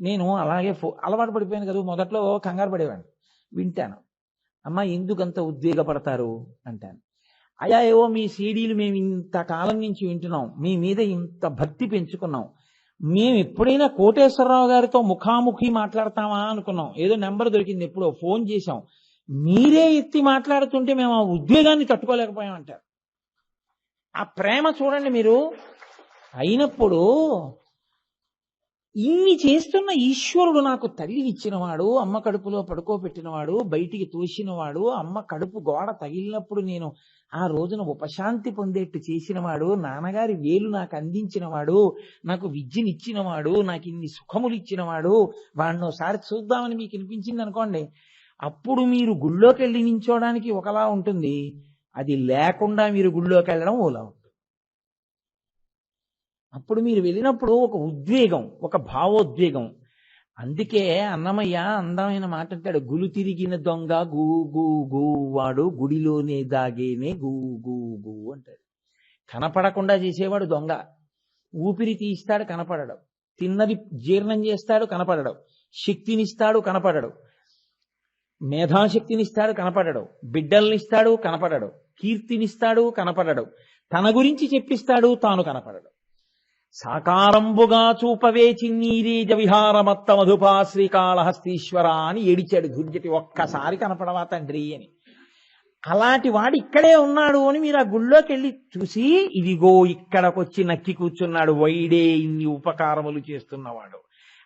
నేను అలాగే అలవాటు పడిపోయాను కదా, మొదట్లో కంగారు పడేవాడిని. వింటాను. అమ్మా ఎందుకంత ఉద్వేగపడతారు అంటాను. అయ్యా ఏవో మీ సీడీలు మేము ఇంతకాలం నుంచి వింటున్నాం, మీ మీద ఇంత భక్తి పెంచుకున్నాం, మేము ఎప్పుడైనా కోటేశ్వరరావు గారితో ముఖాముఖి మాట్లాడతామా అనుకున్నాం. ఏదో నెంబర్ దొరికింది, ఎప్పుడో ఫోన్ చేశాం, మీరే ఎత్తి మాట్లాడుతుంటే మేము ఆ ఉద్వేగాన్ని తట్టుకోలేకపోయామంటారు. ఆ ప్రేమ చూడండి మీరు. అయినప్పుడు ఇన్ని చేస్తున్న ఈశ్వరుడు నాకు తల్లి ఇచ్చినవాడు, అమ్మ కడుపులో పడుకోబెట్టినవాడు, బయటికి తోసినవాడు, అమ్మ కడుపు గోడ తగిలినప్పుడు నేను ఆ రోజున ఉపశాంతి పొందేట్టు చేసినవాడు, నాన్నగారి వేలు నాకు అందించినవాడు, నాకు విద్యనిచ్చినవాడు, నాకు ఇన్ని సుఖములు ఇచ్చినవాడు, వాడిని ఒకసారి చూద్దామని మీకు అనిపించింది అనుకోండి, అప్పుడు మీరు గుళ్ళోకి వెళ్ళి నించోడానికి ఒకలా ఉంటుంది, అది లేకుండా మీరు గుళ్ళోకి వెళ్ళడం ఓలా ఉంటుంది. అప్పుడు మీరు వెళ్ళినప్పుడు ఒక ఉద్వేగం, ఒక భావోద్వేగం. అందుకే అన్నమయ్య అందమైన మాట అంటాడు, గులు తిరిగిన దొంగ గూ గూ గూ వాడు గుడిలోనే దాగేనే గూ గూ గూ అంటాడు. కనపడకుండా చేసేవాడు దొంగ. ఊపిరి తీస్తాడు కనపడడు, తిన్నది జీర్ణం చేస్తాడు కనపడడు, శక్తినిస్తాడు కనపడడు, మేధాశక్తినిస్తాడు కనపడడు, బిడ్డల్నిస్తాడు కనపడడు, కీర్తినిస్తాడు కనపడడు, తన గురించి చెప్పిస్తాడు తాను కనపడడు. సాకారంబుగా చూపవే చిన్నీరేజ విహారమత్త మధుపా శ్రీకాళహస్తీశ్వర అని ఏడిచాడు దుర్జటి. ఒక్కసారి కనపడవా తండ్రి అని. అలాంటి వాడు ఇక్కడే ఉన్నాడు అని మీరు ఆ గుళ్ళోకి వెళ్ళి చూసి, ఇదిగో ఇక్కడకొచ్చి నక్కి కూర్చున్నాడు, వైడే ఇన్ని ఉపకారములు చేస్తున్నవాడు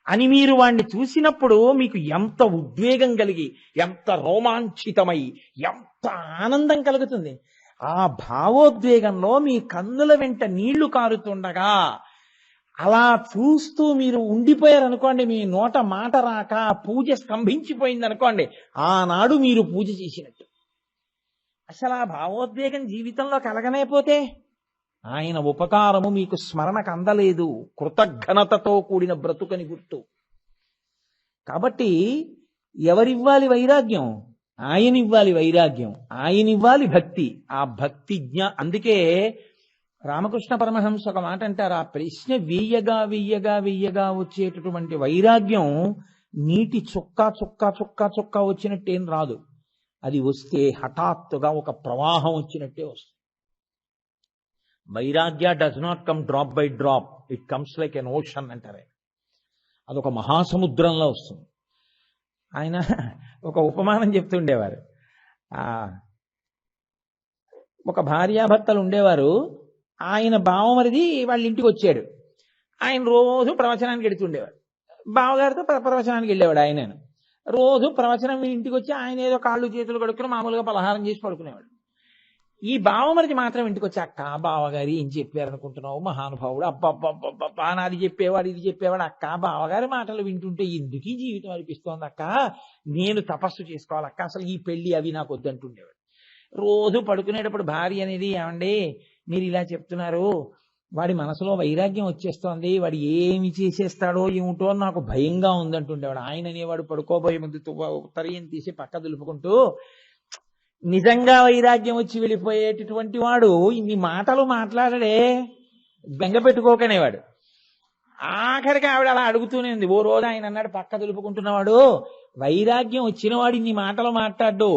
అని మీరు వాణ్ణి చూసినప్పుడు మీకు ఎంత ఉద్వేగం కలిగి, ఎంత రోమాంచితమై, ఎంత ఆనందం కలుగుతుంది. ఆ భావోద్వేగంలో మీ కన్నుల వెంట నీళ్లు కారుతుండగా అలా చూస్తూ మీరు ఉండిపోయారనుకోండి, మీ నోట మాట రాక పూజ స్తంభించిపోయింది అనుకోండి, ఆనాడు మీరు పూజ చేసినట్టు. అసలు ఆ భావోద్వేగం జీవితంలో కలగనేపోతే ఆయన ఉపకారము మీకు స్మరణకు అందలేదు, కృతజ్ఞతతో కూడిన బ్రతుకని గుర్తు. కాబట్టి ఎవరివ్వాలి వైరాగ్యం? ఆయనివ్వాలి వైరాగ్యం, ఆయనివ్వాలి భక్తి. ఆ భక్తి అందుకే రామకృష్ణ పరమహంస ఒక మాట అంటారు, ఆ ప్రశ్న వెయ్యగా వెయ్యగా వెయ్యగా వచ్చేటటువంటి వైరాగ్యం నీటి చుక్క చుక్క చుక్క చుక్క వచ్చినట్టేం రాదు. అది వస్తే హఠాత్తుగా ఒక ప్రవాహం వచ్చినట్టే వస్తుంది. వైరాగ్య does not come drop by drop, it comes like an ocean అంటారు. అదొక మహాసముద్రంలో వస్తుంది. ఆయన ఒక ఉపమానం చెప్తుండేవారు. ఒక భార్యాభర్తలు ఉండేవారు. ఆయన బావమరిది వాళ్ళ ఇంటికి వచ్చాడు. ఆయన రోజు ప్రవచనానికి వెళుతుండేవాడు. బావగారితో ప్రవచనానికి వెళ్ళేవాడు. ఆయన రోజు ప్రవచనం ఇంటికి వచ్చి ఆయన ఏదో కాళ్ళు చేతులు కడుక్కుని మామూలుగా పలహారం చేసి పడుకునేవాడు. ఈ బావమరిది మాత్రం ఇంటికి వచ్చి, అక్క బావగారు ఏం చెప్పారనుకుంటున్నావు, మహానుభావుడు, అబ్బబ్బబ్బబ్బా నాది చెప్పేవాడు ఇది చెప్పేవాడు, అక్క బావగారి మాటలు వింటుంటే ఎందుకు ఈ జీవితం అనిపిస్తోంది అక్క, నేను తపస్సు చేసుకోవాలి అక్క, అసలు ఈ పెళ్లి అవి నాకు వద్దంటుండేవాడు. రోజు పడుకునేటప్పుడు భార్య అనేది, ఏమండి మీరు ఇలా చెప్తున్నారు, వాడి మనసులో వైరాగ్యం వచ్చేస్తోంది, వాడు ఏమి చేసేస్తాడో ఏమిటో నాకు భయంగా ఉందంటుండేవాడు. ఆయన అనేవాడు పడుకోబోయే ముందు ఉత్తరీయం తీసి పక్క దులుపుకుంటూ, నిజంగా వైరాగ్యం వచ్చి వెళ్ళిపోయేటటువంటి వాడు ఇన్ని మాటలు మాట్లాడడే, బెంగ పెట్టుకోకనేవాడు. ఆఖరికి ఆవిడ అలా అడుగుతూనే ఉంది. ఓ రోజు ఆయన అన్నాడు పక్క దులుపుకుంటున్నవాడు, వైరాగ్యం వచ్చిన వాడు ఇన్ని మాటలు మాట్లాడు,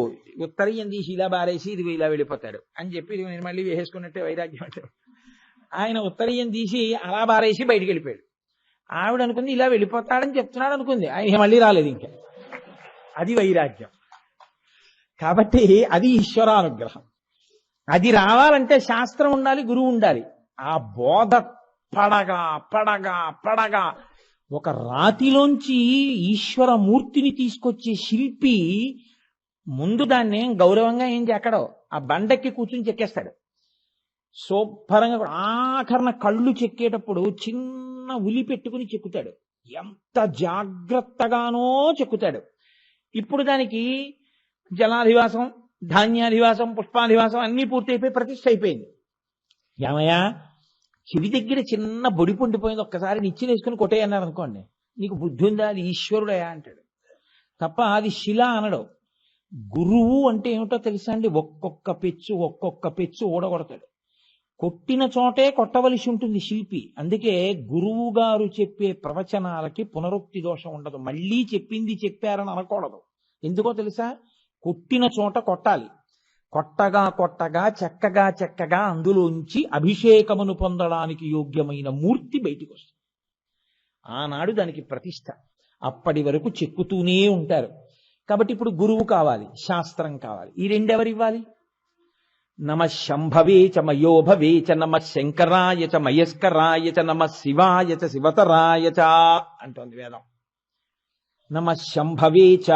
ఉత్తరీయం తీసి ఇలా బారేసి ఇది ఇలా వెళ్ళిపోతాడు అని చెప్పి నేను మళ్ళీ వేసేసుకున్నట్టే వైరాగ్యం అంటే. ఆయన ఉత్తరీయం తీసి అలా బారేసి బయటికి వెళ్ళిపోయాడు. ఆవిడ అనుకుంది ఇలా వెళ్ళిపోతాడని చెప్తున్నాడు అనుకుంది, ఆయన మళ్ళీ రాలేదు ఇంకా. అది వైరాగ్యం. కాబట్టి అది ఈశ్వరానుగ్రహం. అది రావాలంటే శాస్త్రం ఉండాలి, గురువు ఉండాలి. ఆ బోధ పడగా పడగా పడగా ఒక రాతిలోంచి ఈశ్వర మూర్తిని తీసుకొచ్చే శిల్పి ముందు దాన్ని గౌరవంగా ఏం చెక్కడో ఆ బండెక్కి కూర్చుని చెక్కేస్తాడు శుభ్రంగా. ఆఖరణ కళ్ళు చెక్కేటప్పుడు చిన్న ఉలి పెట్టుకుని చెక్కుతాడు, ఎంత జాగ్రత్తగానో చెక్కుతాడు. ఇప్పుడు దానికి జలాధివాసం, ధాన్యాధివాసం, పుష్పాధివాసం అన్నీ పూర్తి అయిపోయి ప్రతిష్ఠ అయిపోయింది. ఏమయ్యా చెవి దగ్గర చిన్న బొడి పొండిపోయింది, ఒక్కసారి నిచ్చెన వేసుకుని కొట్టేయన్నారు అనుకోండి, నీకు బుద్ధి ఉందా, అది ఈశ్వరుడయా అంటాడు తప్ప అది శిల అనడు. గురువు అంటే ఏమిటో తెలుసా అండి, ఒక్కొక్క పెచ్చు ఊడగొడతాడు. కొట్టిన చోటే కొట్టవలసి ఉంటుంది శిల్పి. అందుకే గురువు గారు చెప్పే ప్రవచనాలకి పునరుక్తి దోషం ఉండదు. మళ్ళీ చెప్పింది చెప్పారని అనకూడదు. ఎందుకో తెలుసా, కొట్టిన చోట కొట్టాలి. కొట్టగా చక్కగా అందులోంచి అభిషేకమును పొందడానికి యోగ్యమైన మూర్తి బయటికి వస్తుంది. ఆనాడు దానికి ప్రతిష్ట. అప్పటి వరకు చెక్కుతూనే ఉంటారు. కాబట్టి ఇప్పుడు గురువు కావాలి, శాస్త్రం కావాలి. ఈ రెండెవరు ఇవ్వాలి? నమ శంభవే చ మయోభవే చ నమ శంకరాయ చ మయస్కరాయ చ నమ శివాయ చ శివతరాయ చ అంటోంది వేదం. నమ శంభవే చ,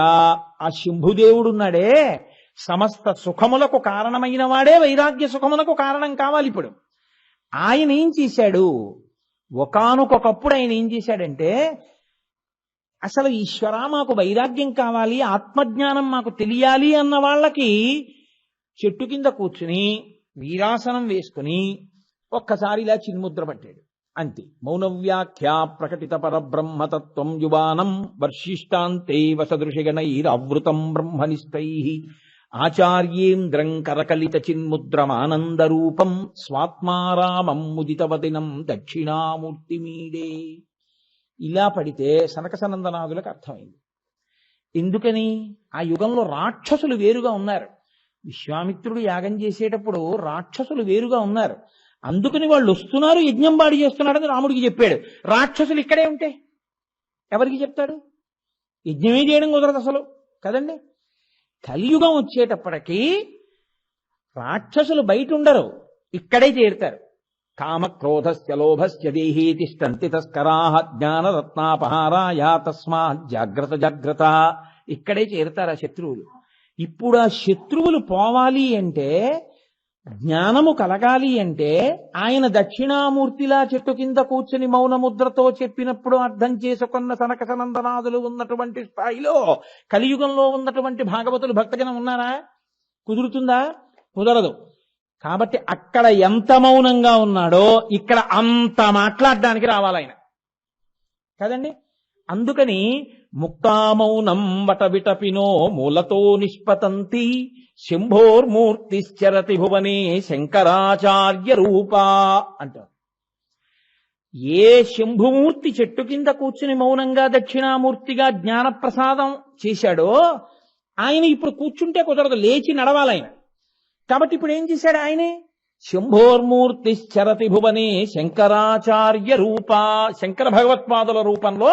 ఆ శంభుదేవుడున్నాడే సమస్త సుఖములకు కారణమైన వాడే వైరాగ్య సుఖములకు కారణం కావాలి. ఇప్పుడు ఆయన ఏం చేశాడు, ఒకానొకప్పుడు ఆయన ఏం చేశాడంటే, అసలు ఈశ్వర మాకు వైరాగ్యం కావాలి, ఆత్మజ్ఞానం మాకు తెలియాలి అన్న వాళ్ళకి చెట్టు కింద కూర్చుని వీరాసనం వేసుకుని ఒక్కసారి ఇలా చిన్ముద్ర పట్టాడు అంతే. మౌనవ్యాఖ్యా ప్రకటిత పరబ్రహ్మతత్వం యువానం వర్షిష్టాంతే వసదృశిగణైరవృతం బ్రహ్మనిష్టై ఆచార్యేంద్రం కరకలిత చిన్ముద్రమానందరూపం స్వాత్మారామం ముదితవదినం దక్షిణామూర్తిమీడే. ఇలా పడితే సనకసనందనాదులకు అర్థమైంది. ఎందుకని? ఆ యుగంలో రాక్షసులు వేరుగా ఉన్నారు. విశ్వామిత్రుడు యాగం చేసేటప్పుడు రాక్షసులు వేరుగా ఉన్నారు. అందుకని వాళ్ళు వస్తున్నారు, యజ్ఞం బాడి చేస్తున్నాడని రాముడికి చెప్పాడు. రాక్షసులు ఇక్కడే ఉంటే ఎవరికి చెప్తాడు? యజ్ఞమే చేయడం కుదరదు అసలు కదండి. కలియుగం వచ్చేటప్పటికీ రాక్షసులు బయట ఉండరు, ఇక్కడే చేరుతారు. కామక్రోధస్య లోభస్య దేహే తిష్టంతి తస్కరాః జ్ఞానరత్నాపహారాయ తస్మాత్ జాగ్రత్త. ఇక్కడే చేరుతారు ఆ శత్రువులు. ఇప్పుడు ఆ శత్రువులు పోవాలి అంటే, జ్ఞానము కలగాలి అంటే, ఆయన దక్షిణామూర్తిలా చెట్టు కింద కూర్చుని మౌనముద్రతో చెప్పినప్పుడు అర్థం చేసుకున్న సనక సనందనాదులు ఉన్నటువంటి స్థాయిలో కలియుగంలో ఉన్నటువంటి భాగవతులు భక్తజనం ఉన్నారా? కుదురుతుందా? కుదరదు. కాబట్టి అక్కడ ఎంత మౌనంగా ఉన్నాడో ఇక్కడ అంత మాట్లాడడానికి రావాలి ఆయన కదండి. అందుకని ముక్తామౌనం వటవిటపినో మూలతో నిష్పతంతి శంభోర్మూర్తిశ్చరతి భువనే శంకరాచార్య రూపా అంటారు. ఏ శంభుమూర్తి చెట్టు కింద కూర్చుని మౌనంగా దక్షిణామూర్తిగా జ్ఞానప్రసాదం చేశాడో ఆయన ఇప్పుడు కూర్చుంటే కుదరదు, లేచి నడవాలి ఆయన. కాబట్టి ఇప్పుడు ఏం చేశాడు ఆయనే? శంభోర్మూర్తిశ్చరతి భువనే శంకరాచార్య రూపా, శంకర భగవత్పాదుల రూపంలో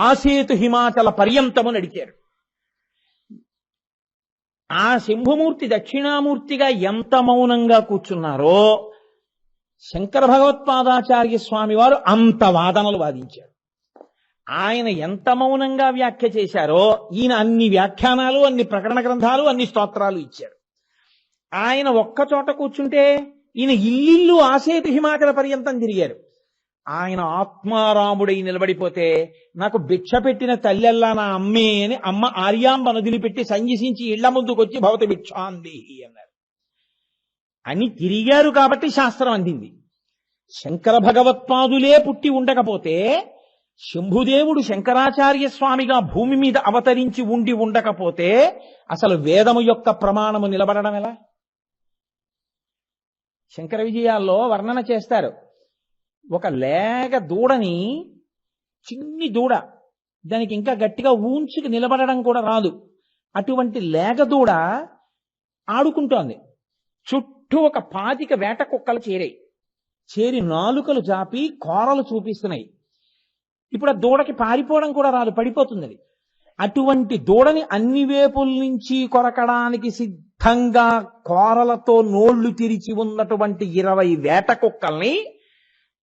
ఆసేతు హిమాచల పర్యంతము నడిచారు. ఆ శంభుమూర్తి దక్షిణామూర్తిగా ఎంత మౌనంగా కూర్చున్నారో శంకర భగవత్పాదాచార్య స్వామి వారు అంత వాదనలు వాదించారు. ఆయన ఎంత మౌనంగా వ్యాఖ్య చేశారో ఈయన అన్ని వ్యాఖ్యానాలు, అన్ని ప్రకటన గ్రంథాలు, అన్ని స్తోత్రాలు ఇచ్చారు. ఆయన ఒక్క చోట కూర్చుంటే ఈయన ఇల్లిల్లు ఆసేతు హిమాచల పర్యంతం తిరిగారు. ఆయన ఆత్మారాముడై నిలబడిపోతే నాకు భిక్ష పెట్టిన తల్లెల్లా నా అమ్మే అని అమ్మ ఆర్యాంబను వదిలిపెట్టి సంజసించి ఇళ్ల ముందుకొచ్చి భవతి భిక్షాందేహి అన్నారు. అని తిరిగారు కాబట్టి శాస్త్రం అందింది. శంకర భగవత్పాదులే పుట్టి ఉండకపోతే, శంభుదేవుడు శంకరాచార్య స్వామిగా భూమి మీద అవతరించి ఉండి ఉండకపోతే అసలు వేదము యొక్క ప్రమాణము నిలబడడం ఎలా? శంకర విజయాల్లో వర్ణన చేస్తారు. ఒక లేగ దూడని, చిన్ని దూడ, దానికి ఇంకా గట్టిగా ఊంచుకు నిలబడడం కూడా రాదు. అటువంటి లేగ దూడ ఆడుకుంటోంది. చుట్టూ ఒక 25 వేట కుక్కలు చేరి నాలుకలు జాపి కోరలు చూపిస్తున్నాయి. ఇప్పుడు ఆ దూడకి పారిపోవడం కూడా రాదు, పడిపోతుంది. అటువంటి దూడని అన్ని వేపుల నుంచి కొరకడానికి సిద్ధంగా కోరలతో నోళ్లు తెరిచి ఉన్నటువంటి 20 వేట కుక్కల్ని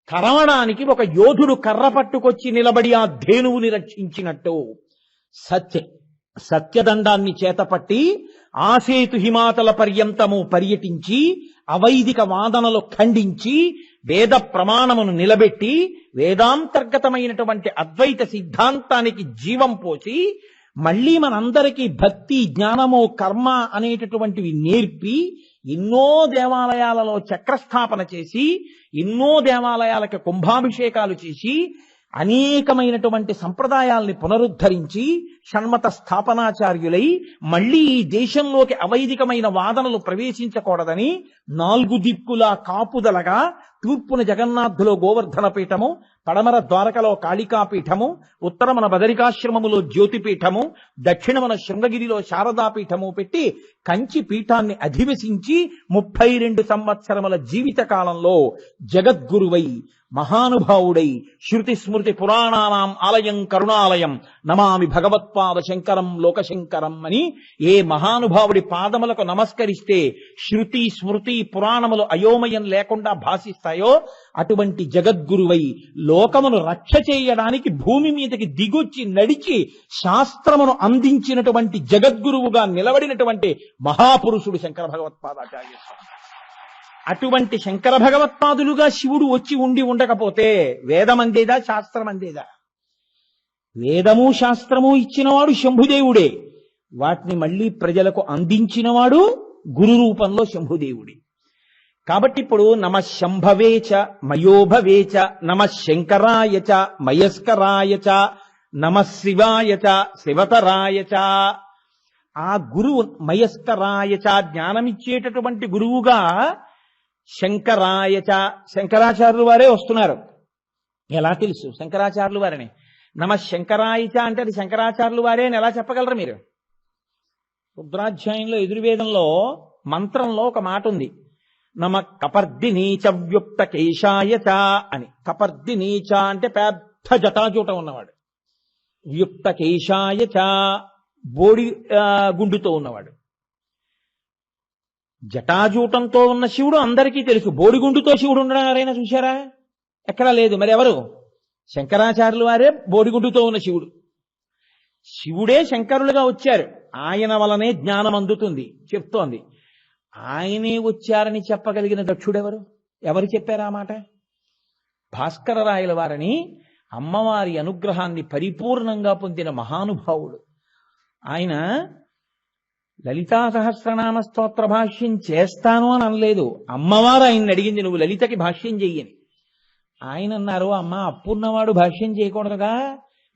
తరవడానికి ఒక యోధుడు కర్ర పట్టుకొచ్చి నిలబడి ఆ ధేనువుని రక్షించినట్టు సత్యదండాన్ని చేతపట్టి ఆసేతు హిమాచల పర్యంతము పర్యటించి అవైదిక వాదనలు ఖండించి వేద ప్రమాణమును నిలబెట్టి వేదాంతర్గతమైనటువంటి అద్వైత సిద్ధాంతానికి జీవం పోసి మళ్ళీ మనందరికీ భక్తి, జ్ఞానము, కర్మ అనేటటువంటివి నేర్పి ఎన్నో దేవాలయాలలో చక్రస్థాపన చేసి ఎన్నో దేవాలయాలకి కుంభాభిషేకాలు చేసి అనేకమైనటువంటి సంప్రదాయాల్ని పునరుద్ధరించి షణ్మత స్థాపనాచార్యులై మళ్ళీ ఈ దేశంలోకి అవైదికమైన వాదనలు ప్రవేశించకూడదని 4 దిక్కులా కాపుదలగా తూర్పున జగన్నాథులో గోవర్ధన పీఠము, పడమర ద్వారకలో కాళికాపీఠము, ఉత్తరమున బదరికాశ్రమములో జ్యోతిపీఠము, దక్షిణమున శృంగగిరిలో శారదాపీఠము పెట్టి కంచి పీఠాన్ని అధివసించి 32 సంవత్సరముల జీవిత కాలంలో జగద్గురువై మహానుభావుడై శృతి స్మృతి పురాణానాం ఆలయం కరుణాలయం నమామి భగవత్పాద శంకరం లోకశంకరం అని ఏ మహానుభావుడి పాదములకు నమస్కరిస్తే శృతి స్మృతి పురాణములు అయోమయం లేకుండా భాషిస్తాయో అటువంటి జగద్గురువై లోకమును రక్ష చేయడానికి భూమి మీదకి దిగొచ్చి నడిచి శాస్త్రమును అందించినటువంటి జగద్గురువుగా నిలబడినటువంటి మహాపురుషుడు శంకర భగవత్పాదాచార్య స్వామి. అటువంటి శంకర భగవత్పాదులుగా శివుడు వచ్చి ఉండి ఉండకపోతే వేదం అందేదా, శాస్త్రం అందేదా? వేదము శాస్త్రము ఇచ్చినవాడు శంభుదేవుడే, వాటిని మళ్ళీ ప్రజలకు అందించినవాడు గురు రూపంలో శంభుదేవుడే. కాబట్టి ఇప్పుడు నమ శంభవేచ మయోభవేచ నమ శంకరాయచ మయస్కరాయచ నమ శివాయచ శివతరాయచ. ఆ గురువు మయస్కరాయచ జ్ఞానమిచ్చేటటువంటి గురువుగా శంకరాయచ శంకరాచార్యులు వారే వస్తున్నారు. ఎలా తెలుసు శంకరాచార్యులు వారని? నమ శంకరాయచ అంటే అది శంకరాచార్యులు వారే అని ఎలా చెప్పగలరు మీరు? రుద్రాధ్యాయంలో ఎదుర్వేదంలో మంత్రంలో ఒక మాట ఉంది, నమ కపర్దినీచ వ్యుక్త కేశాయచ అని. కపర్దినీచ అంటే పెద్ద జటాజూటం ఉన్నవాడు, వ్యుక్త కేశాయచ బోడి గుండుతో ఉన్నవాడు. జటాజూటంతో ఉన్న శివుడు అందరికీ తెలుసు, బోడిగుండుతో శివుడు ఉండడం ఎవరైనా చూశారా? ఎక్కడా లేదు. మరి ఎవరు? శంకరాచార్యులు వారే బోడిగుండుతో ఉన్న శివుడు. శివుడే శంకరులుగా వచ్చారు, ఆయన వలనే జ్ఞానం అందుతుంది చెప్తోంది. ఆయనే వచ్చారని చెప్పగలిగిన దక్షుడెవరు? ఎవరు చెప్పారు ఆ మాట? భాస్కర రాయల వారని అమ్మవారి అనుగ్రహాన్ని పరిపూర్ణంగా పొందిన మహానుభావుడు ఆయన. లలితా సహస్రనామ స్తోత్ర భాష్యం చేస్తాను అని అనలేదు, అమ్మవారు ఆయన్ని అడిగింది నువ్వు లలితకి భాష్యం చెయ్యని. ఆయన అన్నారు, అమ్మ అప్పున్నవాడు భాష్యం చేయకూడదుగా,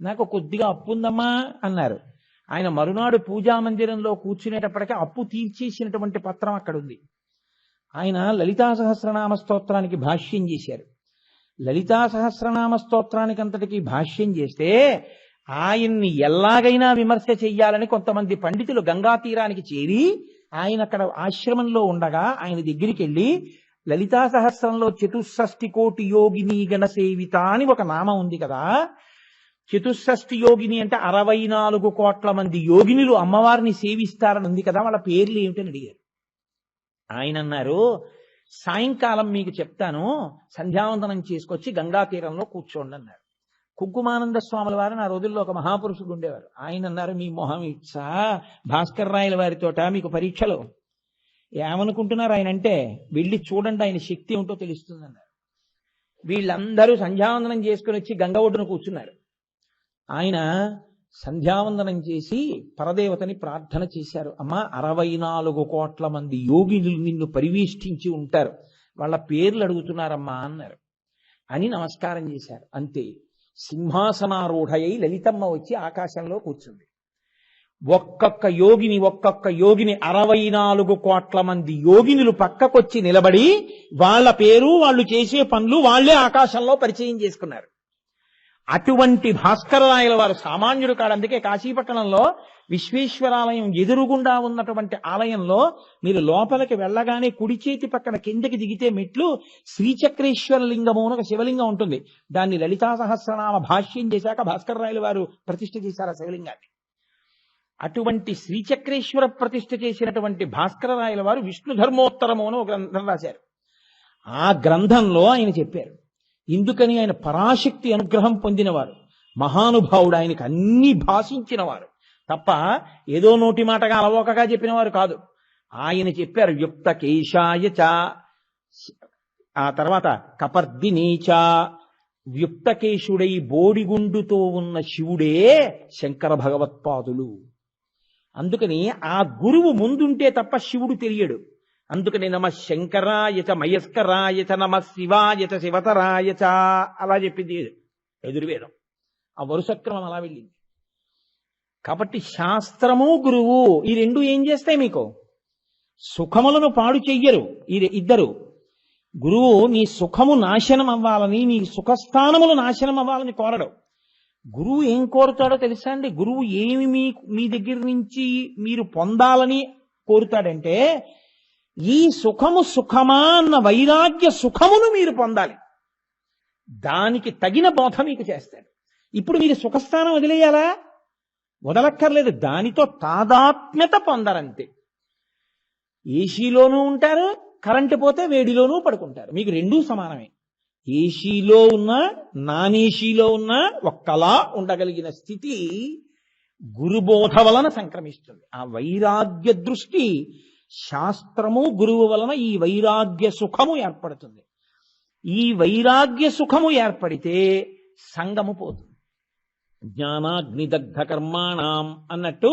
నాకు కొద్దిగా అప్పు ఉందమ్మా అన్నారు. ఆయన మరునాడు పూజా మందిరంలో కూర్చునేటప్పటికీ అప్పు తీర్చేసినటువంటి పత్రం అక్కడ ఉంది. ఆయన లలితా సహస్రనామ స్తోత్రానికి భాష్యం చేశారు. లలితా సహస్రనామ స్తోత్రానికి అంతటికీ భాష్యం చేస్తే ఆయన్ని ఎలాగైనా విమర్శ చెయ్యాలని కొంతమంది పండితులు గంగా తీరానికి చేరి ఆయన అక్కడ ఆశ్రమంలో ఉండగా ఆయన దగ్గరికి వెళ్ళి లలితా సహస్రంలో 64 కోటి యోగిని గణ సేవిత అని ఒక నామం ఉంది కదా, 64 యోగిని అంటే 64 కోట్ల మంది యోగినులు అమ్మవారిని సేవిస్తారని ఉంది కదా, వాళ్ళ పేర్లు ఏమిటని అడిగారు. ఆయన అన్నారు, సాయంకాలం మీకు చెప్తాను, సంధ్యావందనం చేసుకొచ్చి గంగా తీరంలో కూర్చోండి అన్నారు. కుంకుమానంద స్వాముల వారు ఆ రోజుల్లో ఒక మహాపురుషుడు ఉండేవారు. ఆయన అన్నారు, మీ మొహం ఇచ్చా భాస్కర్ రాయల వారితోట మీకు పరీక్షలు ఏమనుకుంటున్నారు? ఆయన అంటే వెళ్ళి చూడండి, ఆయన శక్తి ఏమిటో తెలుస్తుంది అన్నారు. వీళ్ళందరూ సంధ్యావందనం చేసుకుని వచ్చి గంగ ఒడ్డున కూర్చున్నారు. ఆయన సంధ్యావందనం చేసి పరదేవతని ప్రార్థన చేశారు. అమ్మ 64 కోట్ల మంది యోగినులు నిన్ను పరివేష్టించి ఉంటారు, వాళ్ళ పేర్లు అడుగుతున్నారమ్మా అన్నారు. అని నమస్కారం చేశారు. అంతే, సింహాసనారూఢయై లలితమ్మ వచ్చి ఆకాశంలో కూర్చుంది. ఒక్కొక్క యోగిని 64 కోట్ల మంది యోగినులు పక్కకొచ్చి నిలబడి వాళ్ళ పేరు వాళ్ళు చేసే పనులు వాళ్లే ఆకాశంలో పరిచయం చేసుకున్నారు. అటువంటి భాస్కరరాయల వారు సామాన్యుడు కాడు. అందుకే కాశీపట్టణంలో విశ్వేశ్వరాలయం ఎదురుగుండా ఉన్నటువంటి ఆలయంలో మీరు లోపలికి వెళ్ళగానే కుడి చేతి పక్కన కిందకి దిగితే మెట్లు శ్రీచక్రేశ్వర లింగము అని ఒక శివలింగం ఉంటుంది. దాన్ని లలితా సహస్రనామ భాష్యం చేశాక భాస్కరరాయల వారు ప్రతిష్ఠ చేశారు ఆ శివలింగాన్ని. అటువంటి శ్రీచక్రేశ్వర ప్రతిష్ఠ చేసినటువంటి భాస్కరరాయల వారు విష్ణు ధర్మోత్తరము అని ఒక గ్రంథం రాశారు. ఆ గ్రంథంలో ఆయన చెప్పారు, ఇందుకని ఆయన పరాశక్తి అనుగ్రహం పొందినవారు, మహానుభావుడు, ఆయనకు అన్ని భాషించినవారు తప్ప ఏదో నోటి మాటగా అలవోకగా చెప్పినవారు కాదు. ఆయన చెప్పారు యుక్త కేశాయచ, ఆ తర్వాత కపర్దినీచ, వ్యుక్తకేశుడై బోడిగుండుతో ఉన్న శివుడే శంకర భగవత్పాదులు. అందుకని ఆ గురువు ముందుంటే తప్ప శివుడు తెలియడు. అందుకని నమ శంకరాయచ మయస్కరాయచ నమ శివాయచ శివతరాయచ అలా చెప్పింది ఎదుర్వేదం. ఆ వరుసక్రమం అలా వెళ్ళింది. కాబట్టి శాస్త్రము గురువు ఈ రెండు ఏం చేస్తాయి? మీకు సుఖములను పాడు చెయ్యరు ఈ ఇద్దరు. గురువు నీ సుఖము నాశనం అవ్వాలని, నీ సుఖస్థానములు నాశనం అవ్వాలని కోరడు. గురువు ఏం కోరుతాడో తెలుసా అండి? గురువు ఏమి మీ దగ్గర నుంచి మీరు పొందాలని కోరుతాడంటే, ఈ సుఖము సుఖమా అన్న వైరాగ్య సుఖమును మీరు పొందాలి. దానికి తగిన బోధ మీకు చేస్తాడు. ఇప్పుడు మీరు సుఖస్థానం వదిలేయాలా? వదలక్కర్లేదు. దానితో తాదాత్మ్యత పొందరంతే. ఏసీలోనూ ఉంటారు, కరెంటు పోతే వేడిలోనూ పడుకుంటారు. మీకు రెండూ సమానమే. ఏసీలో ఉన్నా నాన్ ఏసీలో ఉన్నా ఒక్కలా ఉండగలిగిన స్థితి గురుబోధ వలన సంక్రమిస్తుంది. ఆ వైరాగ్య దృష్టి శాస్త్రము గురువు వలన ఈ వైరాగ్య సుఖము ఏర్పడుతుంది. ఈ వైరాగ్య సుఖము ఏర్పడితే సంగము పోతుంది. జ్ఞానాగ్నిదగ్ధ కర్మాణం అన్నట్టు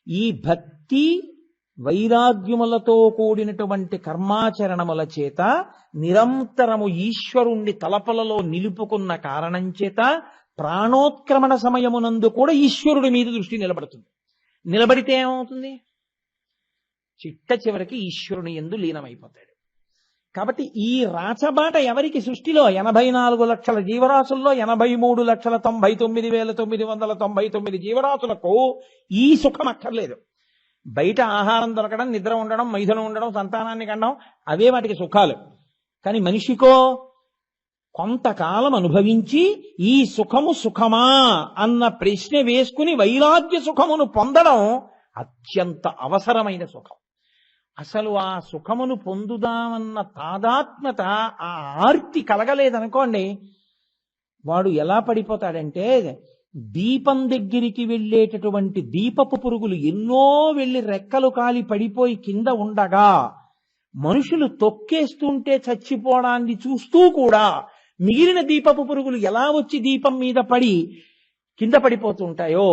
ఈ భక్తి వైరాగ్యములతో కూడినటువంటి కర్మాచరణముల చేత నిరంతరము ఈశ్వరుణ్ణి తలపలలో నిలుపుకున్న కారణం చేత ప్రాణోత్క్రమణ సమయమునందు కూడా ఈశ్వరుడి మీద దృష్టి నిలబడుతుంది. నిలబడితే ఏమవుతుంది? చిట్ట చివరికి ఈశ్వరుని యందు లీనమైపోతాడు. కాబట్టి ఈ రాచబాట ఎవరికి? సృష్టిలో 84 లక్షల జీవరాశుల్లో 83,99,999 జీవరాశులకు ఈ సుఖం అక్కర్లేదు. బయట ఆహారం దొరకడం, నిద్ర ఉండడం, మైథునం ఉండడం, సంతానాన్ని కనడం, అవే వాటికి సుఖాలు. కానీ మనిషికో కొంతకాలం అనుభవించి ఈ సుఖము సుఖమా అన్న ప్రశ్న వేసుకుని వైరాగ్య సుఖమును పొందడం అత్యంత అవసరమైన సుఖం. అసలు ఆ సుఖమును పొందుదామన్న తాదాత్మ్యత, ఆ ఆర్తి కలగలేదనుకోండి, వాడు ఎలా పడిపోతాడంటే, దీపం దగ్గరికి వెళ్ళేటటువంటి దీపపు పురుగులు ఎన్నో వెళ్ళి రెక్కలు కాలి పడిపోయి కింద ఉండగా మనుషులు తొక్కేస్తుంటే చచ్చిపోవడాన్ని చూస్తూ కూడా మిగిలిన దీపపు పురుగులు ఎలా వచ్చి దీపం మీద పడి కింద పడిపోతుంటాయో,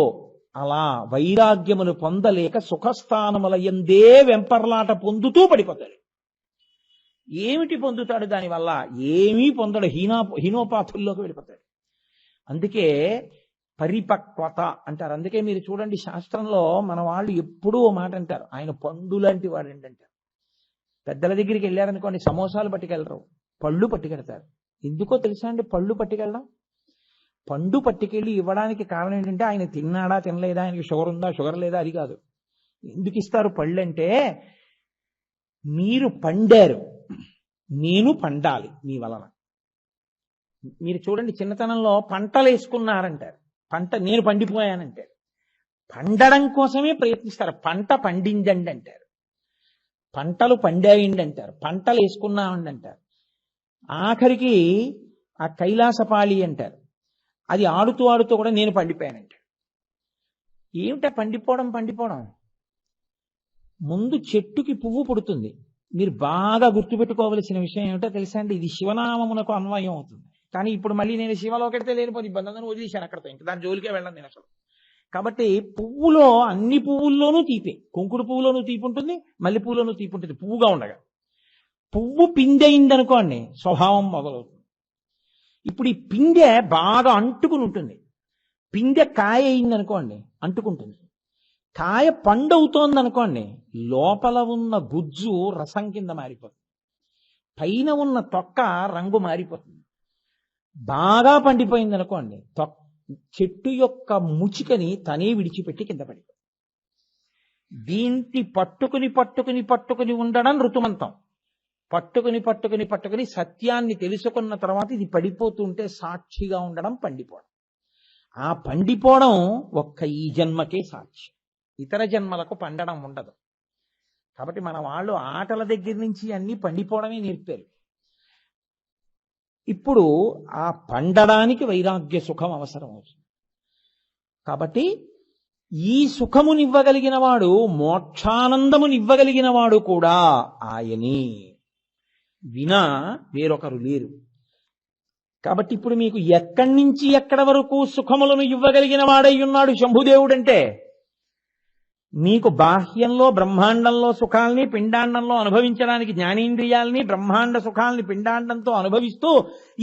అలా వైరాగ్యమును పొందలేక సుఖస్థానముల యందే వెంపర్లాట పొందుతూ పడిపోతాడు. ఏమిటి పొందుతాడు దానివల్ల? ఏమీ పొందడు. హీనోపాతుల్లోకి వెళ్ళిపోతాడు. అందుకే పరిపక్వత అంటారు. అందుకే మీరు చూడండి, శాస్త్రంలో మన వాళ్ళు ఎప్పుడూ ఓ మాట అంటారు, ఆయన పండు లాంటి వాడు అంటారు. పెద్దల దగ్గరికి వెళ్ళారనుకోండి, సమోసాలు పట్టుకెళ్ళరు, పళ్ళు పట్టుకెళ్తారు. ఎందుకో తెలుసా అండి? పళ్ళు పట్టుకెళ్ళడం, పండు పట్టుకెళ్ళి ఇవ్వడానికి కారణం ఏంటంటే, ఆయన తిన్నాడా తినలేదా, ఆయనకి షుగర్ ఉందా షుగర్ లేదా అది కాదు. ఎందుకు ఇస్తారు పళ్ళు అంటే, మీరు పండారు, నేను పండాలి మీ వలన. మీరు చూడండి, చిన్నతనంలో పంటలు వేసుకున్నారంటారు, నేను పండిపోయానంటారు. పండడం కోసమే ప్రయత్నిస్తారు. పంట పండిందండి అంటారు, పంటలు పండాయండి అంటారు, పంటలు వేసుకున్నామండి అంటారు. ఆఖరికి ఆ కైలాసపాళి అంటారు, అది ఆడుతూ ఆడుతూ కూడా నేను పండిపోయానంటాడు. ఏమిటా పండిపోవడం? ముందు చెట్టుకి పువ్వు పుడుతుంది. మీరు బాగా గుర్తుపెట్టుకోవలసిన విషయం ఏమిటో తెలుసా అండి? ఇది శివనామమునకు అన్వయం అవుతుంది. కానీ ఇప్పుడు మళ్ళీ నేను శివలోకెడితే లేనిపోతే ఇబ్బంది, వదిలేశాను అక్కడితో, ఇంకా దాని జోలికే వెళ్ళను నేను అసలు. కాబట్టి పువ్వులో అన్ని పువ్వుల్లోనూ తీపే. కుంకుడు పువ్వులోనూ తీపి ఉంటుంది, మల్లె పువ్వులోనూ తీపి ఉంటుంది పువ్వుగా ఉండగా. పువ్వు పిందెయిందనుకోండి, స్వభావం మొదలవుతుంది. ఇప్పుడు ఈ పిందె బాగా అంటుకుని ఉంటుంది. పిందె కాయ అయిందనుకోండి, అంటుకుంటుంది. కాయ పండు అవుతోంది అనుకోండి, లోపల ఉన్న గుజ్జు రసం కింద మారిపోతుంది, పైన ఉన్న తొక్క రంగు మారిపోతుంది. బాగా పండిపోయింది అనుకోండి, చెట్టు యొక్క ముచికని తనే విడిచిపెట్టి కింద పడిపోతుంది. దీన్ని పట్టుకుని ఉండడం ఋతుమంతం. పట్టుకుని సత్యాన్ని తెలుసుకున్న తర్వాత ఇది పడిపోతుంటే సాక్షిగా ఉండడం పండిపోవడం. ఆ పండిపోవడం ఒక్క ఈ జన్మకే సాక్షి, ఇతర జన్మలకు పండడం ఉండదు. కాబట్టి మన వాళ్ళు ఆటల దగ్గర నుంచి అన్ని పండిపోవడమే నేర్పారు. ఇప్పుడు ఆ పండడానికి వైరాగ్య సుఖం అవసరం అవుతుంది. కాబట్టి ఈ సుఖమునివ్వగలిగిన వాడు, మోక్షానందమునివ్వగలిగిన వాడు కూడా ఆయనే, వినా వేరొకరు లేరు. కాబట్టి ఇప్పుడు మీకు ఎక్కడి నుంచి ఎక్కడి వరకు సుఖములను ఇవ్వగలిగిన వాడై ఉన్నాడు శంభుదేవుడంటే, నీకు బాహ్యంలో బ్రహ్మాండంలో సుఖాల్ని పిండాండంలో అనుభవించడానికి జ్ఞానేంద్రియాల్ని బ్రహ్మాండ సుఖాల్ని పిండాండంతో అనుభవిస్తూ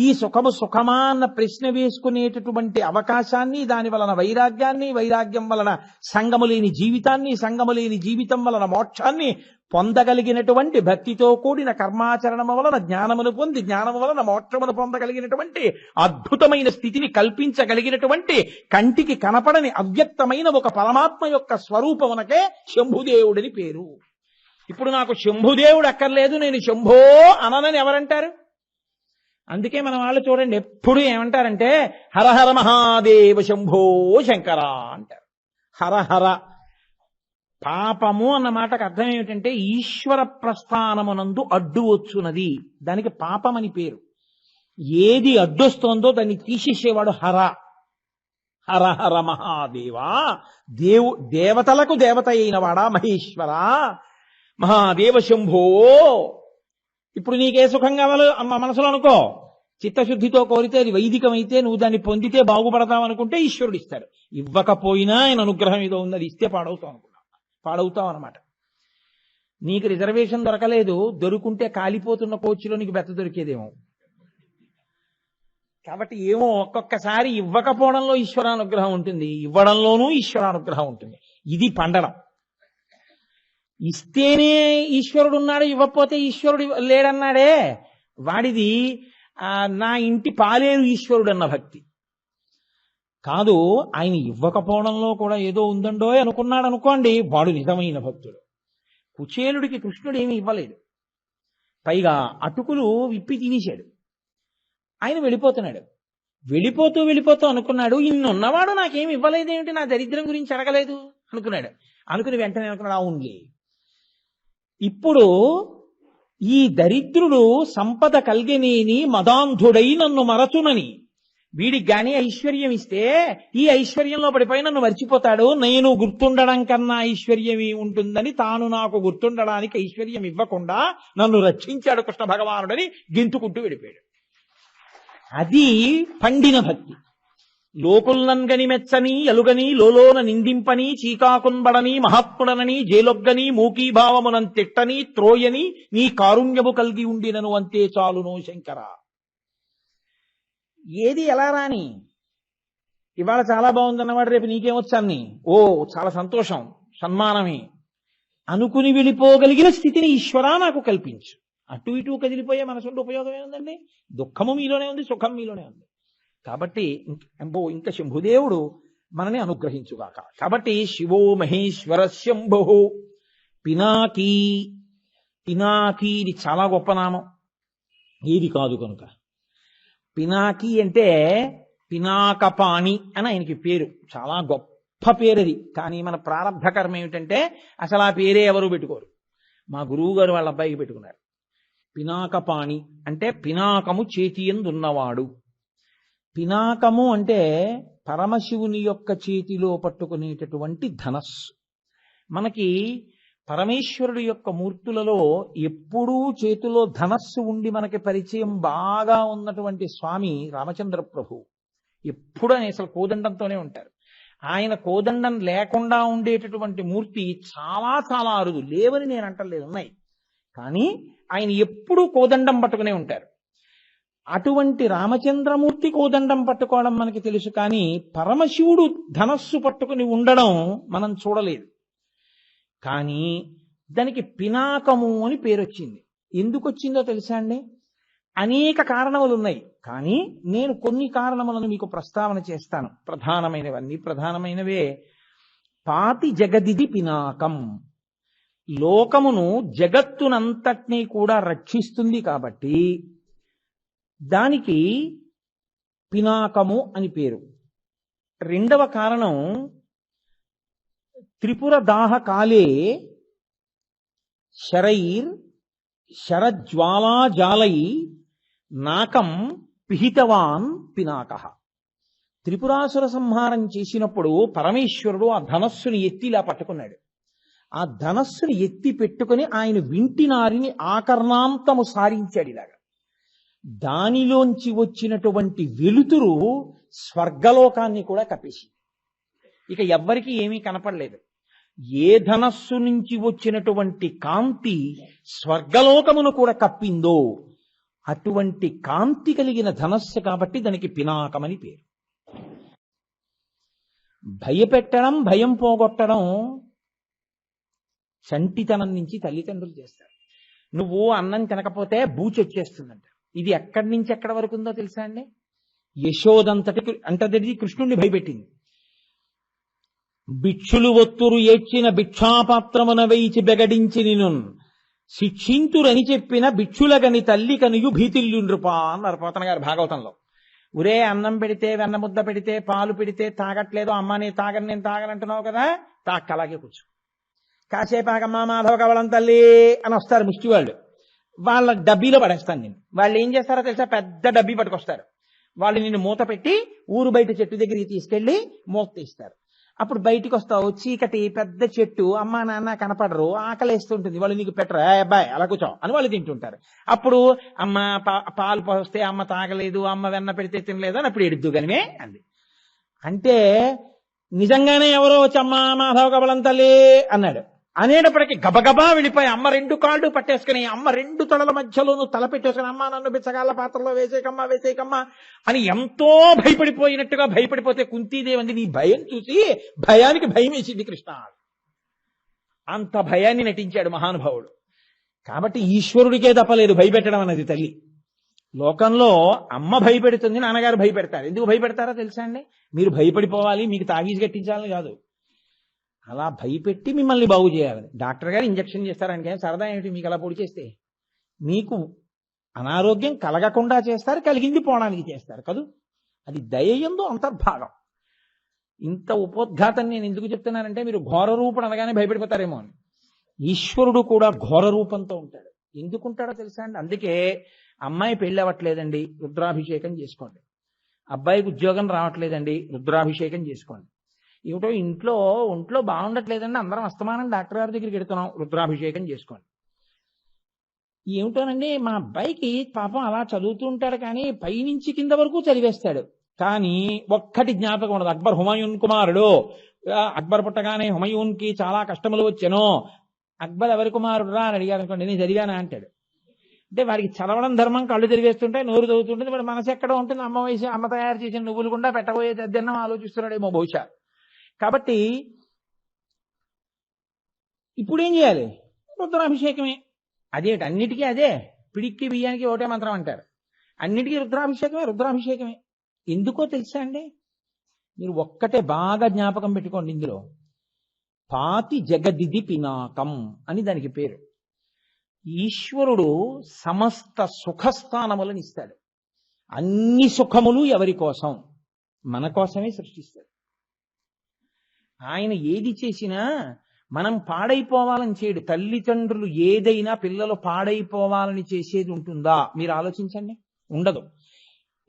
ఈ సుఖము సుఖమా అన్న ప్రశ్న వేసుకునేటటువంటి అవకాశాన్ని, దాని వలన వైరాగ్యాన్ని, వైరాగ్యం వలన సంగము లేని జీవితాన్ని, సంగము లేని జీవితం వలన మోక్షాన్ని పొందగలిగినటువంటి భక్తితో కూడిన కర్మాచరణము వలన జ్ఞానమును పొంది, జ్ఞానము వలన మోక్షమును పొందగలిగినటువంటి అద్భుతమైన స్థితిని కల్పించగలిగినటువంటి కంటికి కనపడని అవ్యక్తమైన ఒక పరమాత్మ యొక్క స్వరూపమునకే శంభుదేవుడని పేరు. ఇప్పుడు నాకు శంభుదేవుడు అక్కర్లేదు, నేను శంభో అననని ఎవరంటారు? అందుకే మన వాళ్ళు చూడండి ఎప్పుడు ఏమంటారంటే హరహర మహాదేవ శంభో శంకర అంటారు. హరహర పాపము అన్న మాటకు అర్థం ఏమిటంటే ఈశ్వర ప్రస్థానమునందు అడ్డు వచ్చున్నది, దానికి పాపమని పేరు. ఏది అడ్డొస్తోందో దాన్ని తీసేసేవాడు హర. హర హర మహాదేవా, దేవతలకు దేవత అయిన వాడా మహేశ్వర, మహాదేవ శంభో. ఇప్పుడు నీకే సుఖం కావాలో మనసులో అనుకో, చిత్తశుద్ధితో కోరితే అది వైదికమైతే నువ్వు దాన్ని పొందితే బాగుపడతావు అనుకుంటే ఈశ్వరుడు ఇస్తాడు. ఇవ్వకపోయినా ఆయన అనుగ్రహం ఏదో ఉంది, అది ఇస్తే పాడవుతావు అనమాట. నీకు రిజర్వేషన్ దొరకలేదు, దొరుకుంటే కాలిపోతున్న కోచ్లో నీకు బెత్త దొరికేదేమో. కాబట్టి ఏమో ఒక్కొక్కసారి ఇవ్వకపోవడంలో ఈశ్వరానుగ్రహం ఉంటుంది, ఇవ్వడంలోనూ ఈశ్వరానుగ్రహం ఉంటుంది. ఇది పండడం. ఇస్తేనే ఈశ్వరుడు ఉన్నాడు, ఇవ్వకపోతే ఈశ్వరుడు లేడన్నాడే వాడిది నా ఇంటి పాలేరు ఈశ్వరుడు అన్న భక్తి కాదు. ఆయన ఇవ్వకపోవడంలో కూడా ఏదో ఉందండో అనుకున్నాడు అనుకోండి, వాడు నిజమైన భక్తుడు. కుచేలుడికి కృష్ణుడు ఏమీ ఇవ్వలేదు, పైగా అటుకులు విప్పి తినేశాడు. ఆయన వెళ్ళిపోతున్నాడు. వెళ్ళిపోతూ అనుకున్నాడు, ఇన్నున్నవాడు నాకేమి ఇవ్వలేదేమిటి, నా దరిద్రం గురించి అడగలేదు అనుకున్నాడు. అనుకుని వెంటనే అనుకున్నాడు, అవునులే ఇప్పుడు ఈ దరిద్రుడు సంపద కలిగనేని మదాంధుడై నన్ను మరచునని, వీడికి గాని ఐశ్వర్యం ఇస్తే ఈ ఐశ్వర్యంలో పడిపోయి నన్ను మర్చిపోతాడు, నేను గుర్తుండడం కన్నా ఐశ్వర్యం ఉంటుందని తాను నాకు గుర్తుండడానికి ఐశ్వర్యం ఇవ్వకుండా నన్ను రక్షించాడు కృష్ణ భగవానుడని గెంతుకుంటూ వెళ్ళిపోయాడు. అది పండిన భక్తి. లోకుల్నంగని మెచ్చని ఎలుగని లోలోన నిందింపని చీకాకున్బడని మహాత్ముడనని జేలొగ్గని మూకీభావమునం తిట్టని త్రోయని నీ కారుణ్యము కలిగి ఉండినను అంతే చాలునో శంకర. ఏది ఎలా రాని, ఇవాళ చాలా బాగుందన్నవాడు రేపు నీకేమొచ్చాన్ని, ఓ చాలా సంతోషం సన్మానమే అనుకుని వెళ్ళిపోగలిగిన స్థితిని ఈశ్వరా నాకు కల్పించు. అటు ఇటు కదిలిపోయే మనసుంటే ఉపయోగం ఏముందండి? దుఃఖము మీలోనే ఉంది, సుఖం మీలోనే ఉంది. కాబట్టి ఇంకా శంభుదేవుడు మనని అనుగ్రహించుగాక. కాబట్టి శివో మహేశ్వర శంభు పినాకీ. పినాకీ ఇది చాలా గొప్ప నామం, ఏది కాదు కనుక. పినాకి అంటే పినాకపాణి అని ఆయనకి పేరు, చాలా గొప్ప పేరు అది. కానీ మన ప్రారంభ కర్మ ఏమిటంటే అసలు ఆ పేరే ఎవరు పెట్టుకోరు. మా గురువు గారు వాళ్ళ అబ్బాయికి పెట్టుకున్నారు. పినాకపాణి అంటే పినాకము చేతి యందు ఉన్నవాడు. పినాకము అంటే పరమశివుని యొక్క చేతిలో పట్టుకునేటటువంటి ధనస్సు. మనకి పరమేశ్వరుడు యొక్క మూర్తులలో ఎప్పుడూ చేతిలో ధనస్సు ఉండి మనకి పరిచయం బాగా ఉన్నటువంటి స్వామి రామచంద్ర ప్రభు. ఎప్పుడు ఆయన అసలు కోదండంతోనే ఉంటారు. ఆయన కోదండం లేకుండా ఉండేటటువంటి మూర్తి చాలా చాలా అరుదు. లేవని నేను అంటలేదు, ఉన్నాయి. కానీ ఆయన ఎప్పుడూ కోదండం పట్టుకునే ఉంటారు. అటువంటి రామచంద్రమూర్తి కోదండం పట్టుకోవడం మనకి తెలుసు, కానీ పరమశివుడు ధనస్సు పట్టుకుని ఉండడం మనం చూడలేదు. కానీ దానికి పినాకము అని పేరు వచ్చింది. ఎందుకు వచ్చిందో తెలుసా అండి? అనేక కారణములు ఉన్నాయి, కానీ నేను కొన్ని కారణములను మీకు ప్రస్తావన చేస్తాను. ప్రధానమైనవే. పాతి జగదిది పినాకం. లోకమును జగత్తునంతటినీ కూడా రక్షిస్తుంది కాబట్టి దానికి పినాకము అని పేరు. రెండవ కారణం, త్రిపుర దాహ కాలే శరైర్ శరజ్వాలాజాలై నాకం పిహితవాన్ పినాక. త్రిపురాసుర సంహారం చేసినప్పుడు పరమేశ్వరుడు ఆ ధనస్సుని ఎత్తిలా పట్టుకున్నాడు. ఆ ధనస్సుని ఎత్తి పెట్టుకుని ఆయన వింటినారిని ఆకర్ణాంతము సారించాడు ఇలాగా. దానిలోంచి వచ్చినటువంటి వెలుతురు స్వర్గలోకాన్ని కూడా కప్పేసి ఇక ఎవ్వరికి ఏమీ కనపడలేదు. ఏ ధనస్సు నుంచి వచ్చినటువంటి కాంతి స్వర్గలోకమును కూడా కప్పిందో అటువంటి కాంతి కలిగిన ధనస్సు కాబట్టి దానికి పినాకమని పేరు. భయపెట్టడం, భయం పోగొట్టడం చంటితనం నుంచి తల్లిదండ్రులు చేస్తారు. నువ్వు అన్నం తినకపోతే బూచి వచ్చేస్తుందంట. ఇది ఎక్కడి నుంచి ఎక్కడి వరకు ఉందో తెలుసా అండి? యశోదంతటి అంటది కృష్ణుణ్ణి భయపెట్టింది. భిక్షులు ఒత్తురు ఏడ్చిన భిక్షాపాత్రమున వేయిచి బెగడించి నిను శిక్షింతురని చెప్పిన భిక్షులగని తల్లి కనియు భీతిల్లు నృపా అన్నారు పోతన గారు భాగవతంలో. ఉరే అన్నం పెడితే, వెన్న ముద్ద పెడితే, పాలు పెడితే తాగట్లేదు, అమ్మ నేను తాగను నేను తాగనంటున్నావు కదా, తాక్క అలాగే కూర్చో. కాసేపు ఆగమ్మా మాధవ కవలం తల్లి అని వస్తారు ముష్టి వాళ్ళు. వాళ్ళ డబ్బీలో పడేస్తాను నేను. వాళ్ళు ఏం చేస్తారో తెలుసా? పెద్ద డబ్బీ పట్టుకొస్తారు. వాళ్ళు నిన్ను మూత పెట్టి ఊరు బయట చెట్టు దగ్గరికి తీసుకెళ్లి మూత తీస్తారు. అప్పుడు బయటికి వస్తావు, చీకటి, పెద్ద చెట్టు, అమ్మా నాన్న కనపడరు, ఆకలేస్తుంటుంది, వాళ్ళు నీకు పెట్టరు, అబ్బాయి అలా కూర్చో అని వాళ్ళు తింటుంటారు. అప్పుడు అమ్మ పాలు పోస్తే అమ్మ తాగలేదు, అమ్మ వెన్న పెడితే తినలేదు అని అప్పుడు ఎడుద్దు గనిమే అంది. అంటే నిజంగానే ఎవరో వచ్చి అమ్మ మాధవ కబలం తల్లి అన్నాడు. అనేటప్పటికీ గబగబా వెళ్ళిపోయి అమ్మ 2 కాళ్ళు పట్టేసుకుని, అమ్మ 2 తలల మధ్యలోనూ తల పెట్టేసుకుని, అమ్మ నన్ను బిచ్చగాళ్ళ పాత్రలో వేసేకమ్మా అని ఎంతో భయపడిపోయినట్టుగా భయపడిపోతే కుంతీదేవి అంది, నీ భయం చూసి భయానికి భయం వేసింది కృష్ణ. అంత భయాన్ని నటించాడు మహానుభావుడు. కాబట్టి ఈశ్వరుడికే తప్పలేదు భయపెట్టడం అన్నది తల్లి. లోకంలో అమ్మ భయపెడుతుంది, నాన్నగారు భయపెడతారు. ఎందుకు భయపెడతారో తెలుసా అండి? మీరు భయపడిపోవాలి, మీకు తాగీసి కట్టించాలని కాదు, అలా భయపెట్టి మిమ్మల్ని బాగు చేయాలని. డాక్టర్ గారు ఇంజక్షన్ చేస్తారు, ఆయనకేం సరదా ఏమిటి మీకు అలా పొడి చేస్తే? మీకు అనారోగ్యం కలగకుండా చేస్తారు, కలిగింది పోవడానికి చేస్తారు కదూ. అది దయయందు అంతర్భాగం. ఇంత ఉపోద్ఘాతం నేను ఎందుకు చెప్తున్నానంటే మీరు ఘోర రూపుడు అనగానే భయపడిపోతారేమో అని. ఈశ్వరుడు కూడా ఘోర రూపంతో ఉంటాడు. ఎందుకుంటాడో తెలుసా అండి? అందుకే అమ్మాయి పెళ్ళి అవ్వట్లేదండి, రుద్రాభిషేకం చేసుకోండి. అబ్బాయికి ఉద్యోగం రావట్లేదండి, రుద్రాభిషేకం చేసుకోండి. ఏమిటో ఒంట్లో బాగుండట్లేదండి, అందరం అస్తమానం డాక్టర్ గారి దగ్గరికి వెడుతున్నాం, రుద్రాభిషేకం చేసుకోండి. ఏమిటోనండి మా అబ్బాయికి పాపం అలా చదువుతూ ఉంటాడు కానీ పైనుంచి కింద వరకు చదివేస్తాడు, కానీ ఒక్కటి జ్ఞాపకం ఉండదు. అక్బర్ హుమాయూన్ కుమారుడు, అక్బర్ పుట్టగానే హుమాయూన్కి చాలా కష్టములు వచ్చాను. అక్బర్ ఎవరి కుమారుడు రా అని అడిగారు అనుకోండి, నేను చదివానా అంటాడు. అంటే వాడికి చదవడం ధర్మం, కళ్ళు తిరిగేస్తుంటాయి, నోరు చదువుతుంటుంది, వాడి మనసు ఎక్కడ ఉంటుంది? అమ్మ వయసు, అమ్మ తయారు చేసిన నువ్వులు గుండా పెట్టబోయే దద్దన్నం ఆలోచిస్తున్నాడేమో బహుశా. కాబట్టి ఇప్పుడు ఏం చేయాలి? రుద్రాభిషేకమే. అదేమిటి అన్నిటికీ అదే, పిడిక్కి బియ్యానికి ఒకటే మంత్రం అంటారు. అన్నిటికీ రుద్రాభిషేకమే. ఎందుకో తెలుసా అండి? మీరు ఒక్కటే బాగా జ్ఞాపకం పెట్టుకోండి, ఇందులో పాతి జగదిది పినాకం అని దానికి పేరు. ఈశ్వరుడు సమస్త సుఖస్థానములను ఇస్తాడు. అన్ని సుఖములు ఎవరి కోసం? మన కోసమే సృష్టిస్తాడు. ఆయన ఏది చేసినా మనం పాడైపోవాలని చేయడు. తల్లిదండ్రులు ఏదైనా పిల్లలు పాడైపోవాలని చేసేది ఉంటుందా? మీరు ఆలోచించండి, ఉండదు.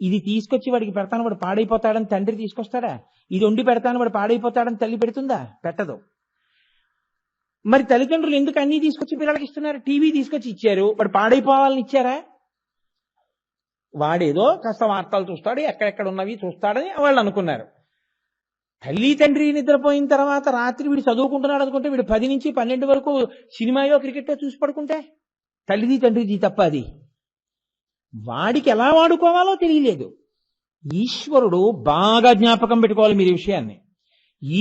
ఇది తీసుకొచ్చి వాడికి పెడతాను వాడు పాడైపోతాడని తండ్రి తీసుకొస్తాడా? ఇది వండి పెడతాను వాడు పాడైపోతాడని తల్లి పెడుతుందా? పెట్టదు. మరి తల్లిదండ్రులు ఎందుకు అన్ని తీసుకొచ్చి పిల్లలకి ఇస్తున్నారు? టీవీ తీసుకొచ్చి ఇచ్చారు, వాడు పాడైపోవాలని ఇచ్చారా? వాడేదో కాస్త వార్తలు చూస్తాడు, ఎక్కడెక్కడ ఉన్నవి చూస్తాడని వాళ్ళు అనుకున్నారు. తల్లి తండ్రి నిద్రపోయిన తర్వాత రాత్రి వీడు చదువుకుంటున్నాడు అనుకుంటే వీడు 10 నుంచి 12 వరకు సినిమాయో క్రికెటో చూసి పడుకుంటే తల్లిది తండ్రిది తప్ప అది. వాడికి ఎలా వాడుకోవాలో తెలియలేదు. ఈశ్వరుడు బాగా జ్ఞాపకం పెట్టుకోవాలి మీరు ఈ విషయాన్ని.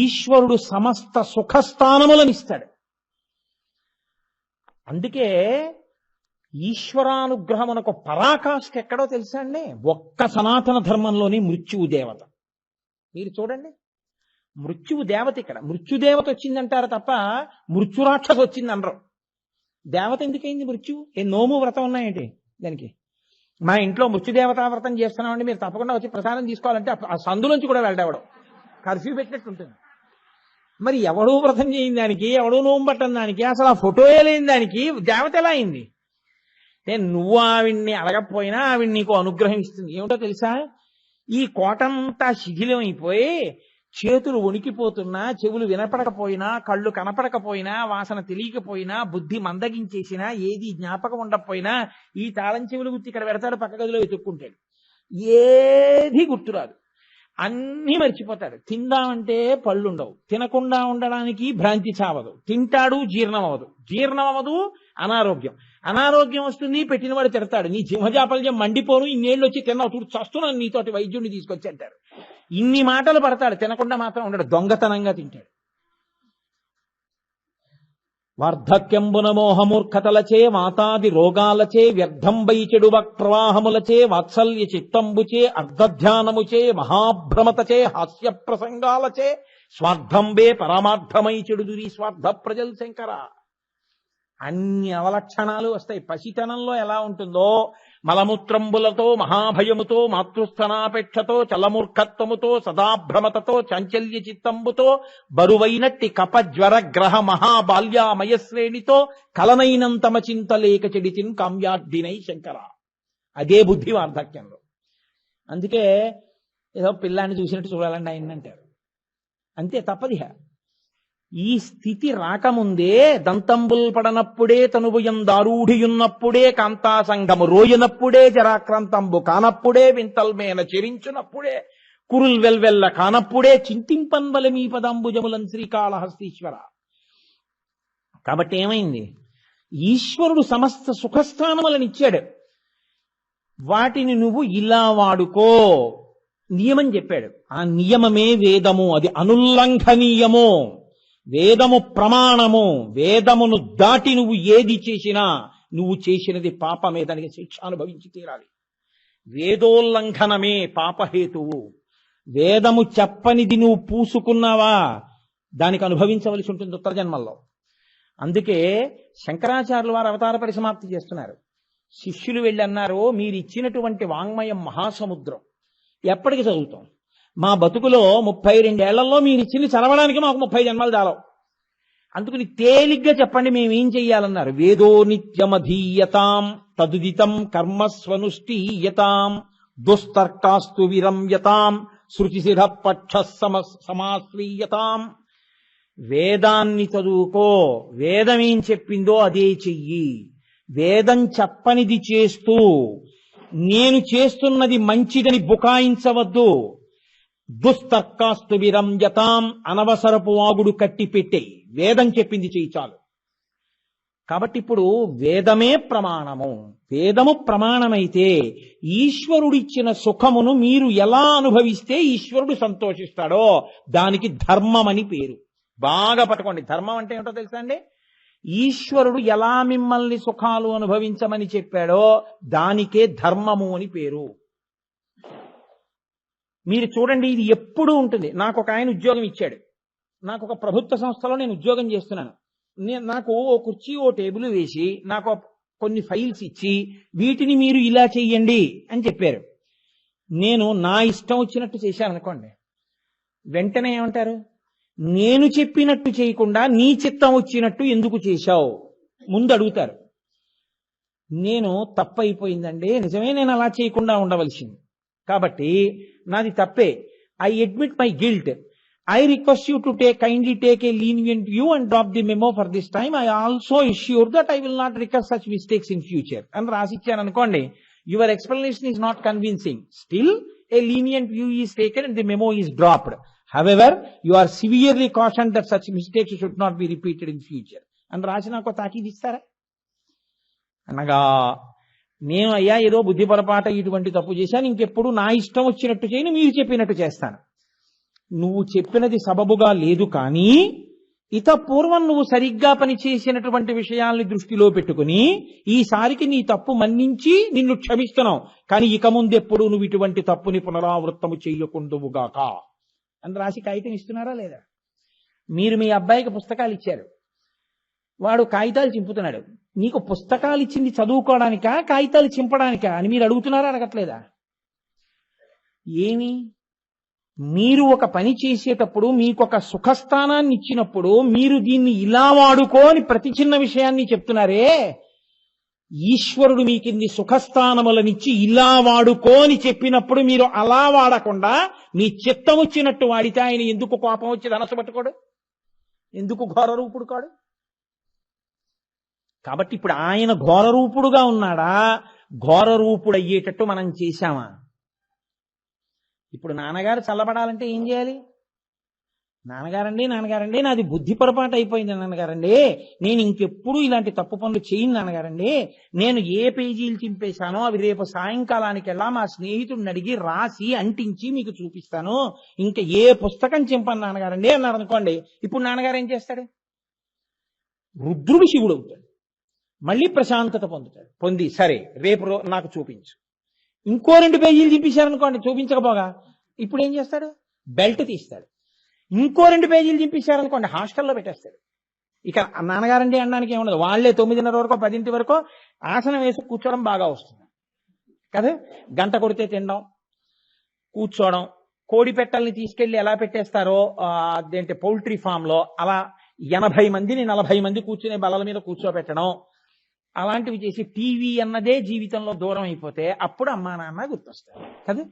ఈశ్వరుడు సమస్త సుఖస్థానములను ఇస్తాడు. అందుకే ఈశ్వరానుగ్రహమునకు పరాకాష్ఠ ఎక్కడో తెలుసా అండి? ఒక్క సనాతన ధర్మంలోని మృత్యువు దేవత. మీరు చూడండి, మృత్యువు దేవత ఇక్కడ. మృత్యుదేవత వచ్చిందంటారు తప్ప మృత్యురాక్షసు వచ్చింది అనరు. దేవత ఎందుకైంది మృత్యువు? నోము వ్రతం ఉన్నాయేంటి దానికి? మా ఇంట్లో మృత్యుదేవతా వ్రతం చేస్తున్నామండి, మీరు తప్పకుండా వచ్చి ప్రసాదం తీసుకోవాలంటే ఆ సందులోంచి కూడా వెళ్ళావడం కర్ఫ్యూ పెట్టినట్టు ఉంటుంది. మరి ఎవడూ వ్రతం చేయని దానికి, ఎవడూ నోము పట్టని దానికి, అసలు ఆ ఫోటోయే లేని దానికి దేవత ఎలా అయింది? నువ్వు ఆవిడ్ని అడగకపోయినా ఆవిడ నీకు అనుగ్రహం ఇస్తుంది. ఏమిటో తెలుసా? ఈ కోటంతా శిథిలం అయిపోయి చేతులు వణికిపోతున్నా, చెవులు వినపడకపోయినా, కళ్ళు కనపడకపోయినా, వాసన తెలియకపోయినా, బుద్ధి మందగించేసినా, ఏది జ్ఞాపకం ఉండకపోయినా ఈ తాళం చెవులు గుర్తి ఇక్కడ పెడతాడు, పక్క గదిలో వెతుక్కుంటాడు, ఏది గుర్తురాదు. అన్నీ మర్చిపోతాడు. తిందామంటే పళ్ళుండవు, తినకుండా ఉండడానికి భ్రాంతి చావదు, తింటాడు జీర్ణం అవ్వదు, జీర్ణం అవ్వదు అనారోగ్యం, అనారోగ్యం వస్తుంది పెట్టినవాడు తిడతాడు, నీ సింహజాపల్యం మండిపోను, ఇన్నేళ్ళు వచ్చి తిన్నావు చూడు చస్తున్నాను నీతోటి వైద్యుడిని తీసుకొచ్చి అంటారు. ఇన్ని మాటలు పడతాడు, తినకుండా మాత్రం ఉండడు, దొంగతనంగా తింటాడు. వార్ధక్యంబున మోహమూర్ఖతలచే మాతాది రోగాలచే వ్యర్థంబై చెడు ప్రవాహములచే వాత్సల్య చిత్తంబుచే అర్ధధ్యానముచే మహాభ్రమతచే హాస్య ప్రసంగాలచే స్వార్థంబే పరమార్థమై చెడుదురి స్వార్థ ప్రజల్ శంకర. అన్ని అవలక్షణాలు వస్తాయి. పసితనంలో ఎలా ఉంటుందో మలమూత్రంబులతో మహాభయముతో మాతృస్థనాపేక్షతో చలమూర్ఖత్వముతో సదాభ్రమతతో చాంచల్య చిత్తంబుతో బరువైనట్టి కప జ్వర గ్రహ మహాబాల్యామయశ్రేణితో కలనైనంతమ చింతలేక చెడితిన్ కామ్యార్థినై శంకర. అదే బుద్ధి వార్ధక్యంలో. అందుకే ఏదో పిల్లాన్ని చూసినట్టు చూడాలండి ఆయన అంటారు, అంతే తప్పదిహ. ఈ స్థితి రాకముందే దంతంబుల్ పడనప్పుడే తనువుయం దారూఢియున్నప్పుడే కాంతాసంగము రోయనప్పుడే జరాక్రాంతంబు కానప్పుడే వింతల్మేన చెరించునప్పుడే కురుల్ వెల్వెల్ల కానప్పుడే చింతింపన్వల మీ పదంబుజములన్ శ్రీకాళహస్తీశ్వర. కాబట్టి ఏమైంది? ఈశ్వరుడు సమస్త సుఖస్థానములను ఇచ్చాడు, వాటిని నువ్వు ఇలా వాడుకో నియమం చెప్పాడు. ఆ నియమమే వేదము, అది అనుల్లంఘనీయము, వేదము ప్రమాణము. వేదమును దాటి నువ్వు ఏది చేసినా నువ్వు చేసినది పాపమే, దానికి శిక్ష అనుభవించి తీరాలి. వేదోల్లంఘనమే పాపహేతువు. వేదము చెప్పనిది నువ్వు పూసుకున్నావా దానికి అనుభవించవలసి ఉంటుంది ఉత్తర జన్మల్లో. అందుకే శంకరాచార్యుల వారు అవతార పరిసమాప్తి చేస్తున్నారు. శిష్యులు వెళ్ళి అన్నారు, మీరు ఇచ్చినటువంటి వాంగ్మయం మహాసముద్రం, ఎప్పటికి చదువుతాం? మా బతుకులో 32 ఏళ్లలో మీరు ఇచ్చింది చదవడానికి మాకు 30 జన్మలు చాలవు. అందుకని తేలిగ్గా చెప్పండి మేమేం చెయ్యాలన్నారు. వేదో నిత్యమధీయతాం తదుదితం కర్మస్వనుష్ఠీయతాం దుస్తర్కాస్తు విరమ్యతాం శృతిశిర పక్ష సమాశ్రీయతాం. వేదాన్ని చదువుకో, వేదమేం చెప్పిందో అదే చెయ్యి. వేదం చెప్పనిది చేస్తూ నేను చేస్తున్నది మంచిదని బుకాయించవద్దు. దుస్తర్కాస్తు విరంజతాం, అనవసరపు వాగుడు కట్టి పెట్టే, వేదం చెప్పింది చెయ్యి చాలు. కాబట్టి ఇప్పుడు వేదమే ప్రమాణము. వేదము ప్రమాణమైతే ఈశ్వరుడిచ్చిన సుఖమును మీరు ఎలా అనుభవిస్తే ఈశ్వరుడు సంతోషిస్తాడో దానికి ధర్మం అని పేరు. బాగా పట్టుకోండి, ధర్మం అంటే ఏమిటో తెలుసా అండి? ఈశ్వరుడు ఎలా మిమ్మల్ని సుఖాలు అనుభవించమని చెప్పాడో దానికే ధర్మము అని పేరు. మీరు చూడండి, ఇది ఎప్పుడూ ఉంటుంది. నాకు ఒక ఆయన ఉద్యోగం ఇచ్చాడు, నాకు ఒక ప్రభుత్వ సంస్థలో నేను ఉద్యోగం చేస్తున్నాను. నాకు ఓ కుర్చీ ఓ టేబుల్ వేసి నాకు కొన్ని ఫైల్స్ ఇచ్చి వీటిని మీరు ఇలా చెయ్యండి అని చెప్పారు. నేను నా ఇష్టం వచ్చినట్టు చేశాను అనుకోండి, వెంటనే ఏమంటారు? నేను చెప్పినట్టు చేయకుండా నీ చిత్తం వచ్చినట్టు ఎందుకు చేశావు ముందు అడుగుతారు. నేను తప్పైపోయిందండి, నిజమే, నేను అలా చేయకుండా ఉండవలసింది, కాబట్టి నాది తప్పే, I admit my guilt, I request you to kindly take a lenient view and drop the memo for this time. I also assure that I will not recur such mistakes in future అని రాసిచ్చాను అనుకోండి. Your explanation is not convincing. Still a lenient view is taken and the memo is dropped. However, you are severely cautioned that such mistakes should not be repeated in future అని రాసి నాకు తాకీదు ఇస్తారా? అనగా నేను అయ్యా ఏదో బుద్ధి పొరపాట ఇటువంటి తప్పు చేశాను, ఇంకెప్పుడు నా ఇష్టం వచ్చినట్టు చేయను, మీరు చెప్పినట్టు చేస్తాను. నువ్వు చెప్పినది సబబుగా లేదు, కానీ ఇత పూర్వం నువ్వు సరిగ్గా పనిచేసినటువంటి విషయాల్ని దృష్టిలో పెట్టుకుని ఈసారికి నీ తప్పు మన్నించి నిన్ను క్షమిస్తున్నావు, కానీ ఇక ముందెప్పుడు నువ్వు ఇటువంటి తప్పుని పునరావృత్తము చేయకుందువుగాక అని రాసి కాగితం ఇస్తున్నారా లేదా? మీరు మీ అబ్బాయికి పుస్తకాలు ఇచ్చారు, వాడు కాగితాలు చింపుతున్నాడు. నీకు పుస్తకాలు ఇచ్చింది చదువుకోవడానికా కాగితాలు చింపడానికా అని మీరు అడుగుతున్నారా అడగట్లేదా? ఏమి మీరు ఒక పని చేసేటప్పుడు మీకు ఒక సుఖస్థానాన్ని ఇచ్చినప్పుడు మీరు దీన్ని ఇలా వాడుకో అని ప్రతి చిన్న విషయాన్ని చెప్తున్నారే, ఈశ్వరుడు మీకు ఇన్ని సుఖస్థానములనిచ్చి ఇలా వాడుకో అని చెప్పినప్పుడు మీరు అలా వాడకుండా మీ చిత్తం వచ్చినట్టు వాడితే ఆయన ఎందుకు కోపం వచ్చి ధనస్సు పట్టుకోడు? ఎందుకు ఘోరరూపుడు కాడు? కాబట్టి ఇప్పుడు ఆయన ఘోరరూపుడుగా ఉన్నాడా? ఘోరరూపుడు అయ్యేటట్టు మనం చేశామా? ఇప్పుడు నాన్నగారు చల్లబడాలంటే ఏం చేయాలి? నాన్నగారండి నాది బుద్ధి పొరపాటు అయిపోయింది నాన్నగారండి, నేను ఇంకెప్పుడు ఇలాంటి తప్పు పనులు చేయను నాన్నగారండి, నేను ఏ పేజీలు చింపేశానో అవి రేపు సాయంకాలానికెల్లా మా స్నేహితుడిని అడిగి రాసి అంటించి మీకు చూపిస్తాను, ఇంకా ఏ పుస్తకం చింపను నాన్నగారండి అన్నారు అనుకోండి. ఇప్పుడు నాన్నగారు ఏం చేస్తాడు? రుద్రుడు శివుడు అవుతాడు, మళ్ళీ ప్రశాంతత పొందుతాడు. పొంది సరే రేపు నాకు చూపించు. ఇంకో 2 పేజీలు చింపేశారనుకోండి, చూపించకపోగా ఇప్పుడు ఏం చేస్తాడు? బెల్ట్ తీస్తాడు. ఇంకో 2 పేజీలు చింపేశారనుకోండి, హాస్టల్లో పెట్టేస్తాడు. ఇక నాన్నగారండి అనడానికి ఏముండదు. వాళ్ళే 9:30 వరకు 10 వరకు ఆసనం వేసి కూర్చోవడం బాగా వస్తుంది కదా. గంట కొడితే తినడం, కూర్చోవడం, కోడి పెట్టల్ని తీసుకెళ్లి ఎలా పెట్టేస్తారో అదేంటి పౌల్ట్రీ ఫామ్ లో అలా 80 మందిని 40 మంది కూర్చునే బల్లల మీద కూర్చోబెట్టడం, అలాంటివి చేసి టీవీ అన్నదే జీవితంలో దూరం అయిపోతే అప్పుడు అమ్మా నాన్న గుర్తొస్తారు కదా.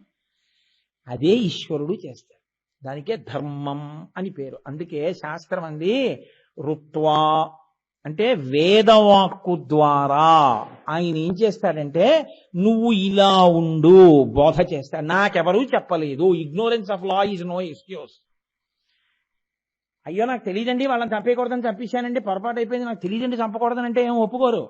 అదే ఈశ్వరుడు చేస్తాడు. దానికే ధర్మం అని పేరు. అందుకే శాస్త్రం అంది రుత్వా అంటే వేదవాక్కు ద్వారా ఆయన ఏం చేస్తాడంటే నువ్వు ఇలా ఉండు బోధ చేస్తాడు. నాకెవరూ చెప్పలేదు. Ignorance of law is no excuse. అయ్యో నాకు తెలియదండి వాళ్ళని చంపేయకూడదని చంపేశానండి, పొరపాటు అయిపోయింది, నాకు తెలియదండి చంపకూడదని అంటే ఏం ఒప్పుకోరు.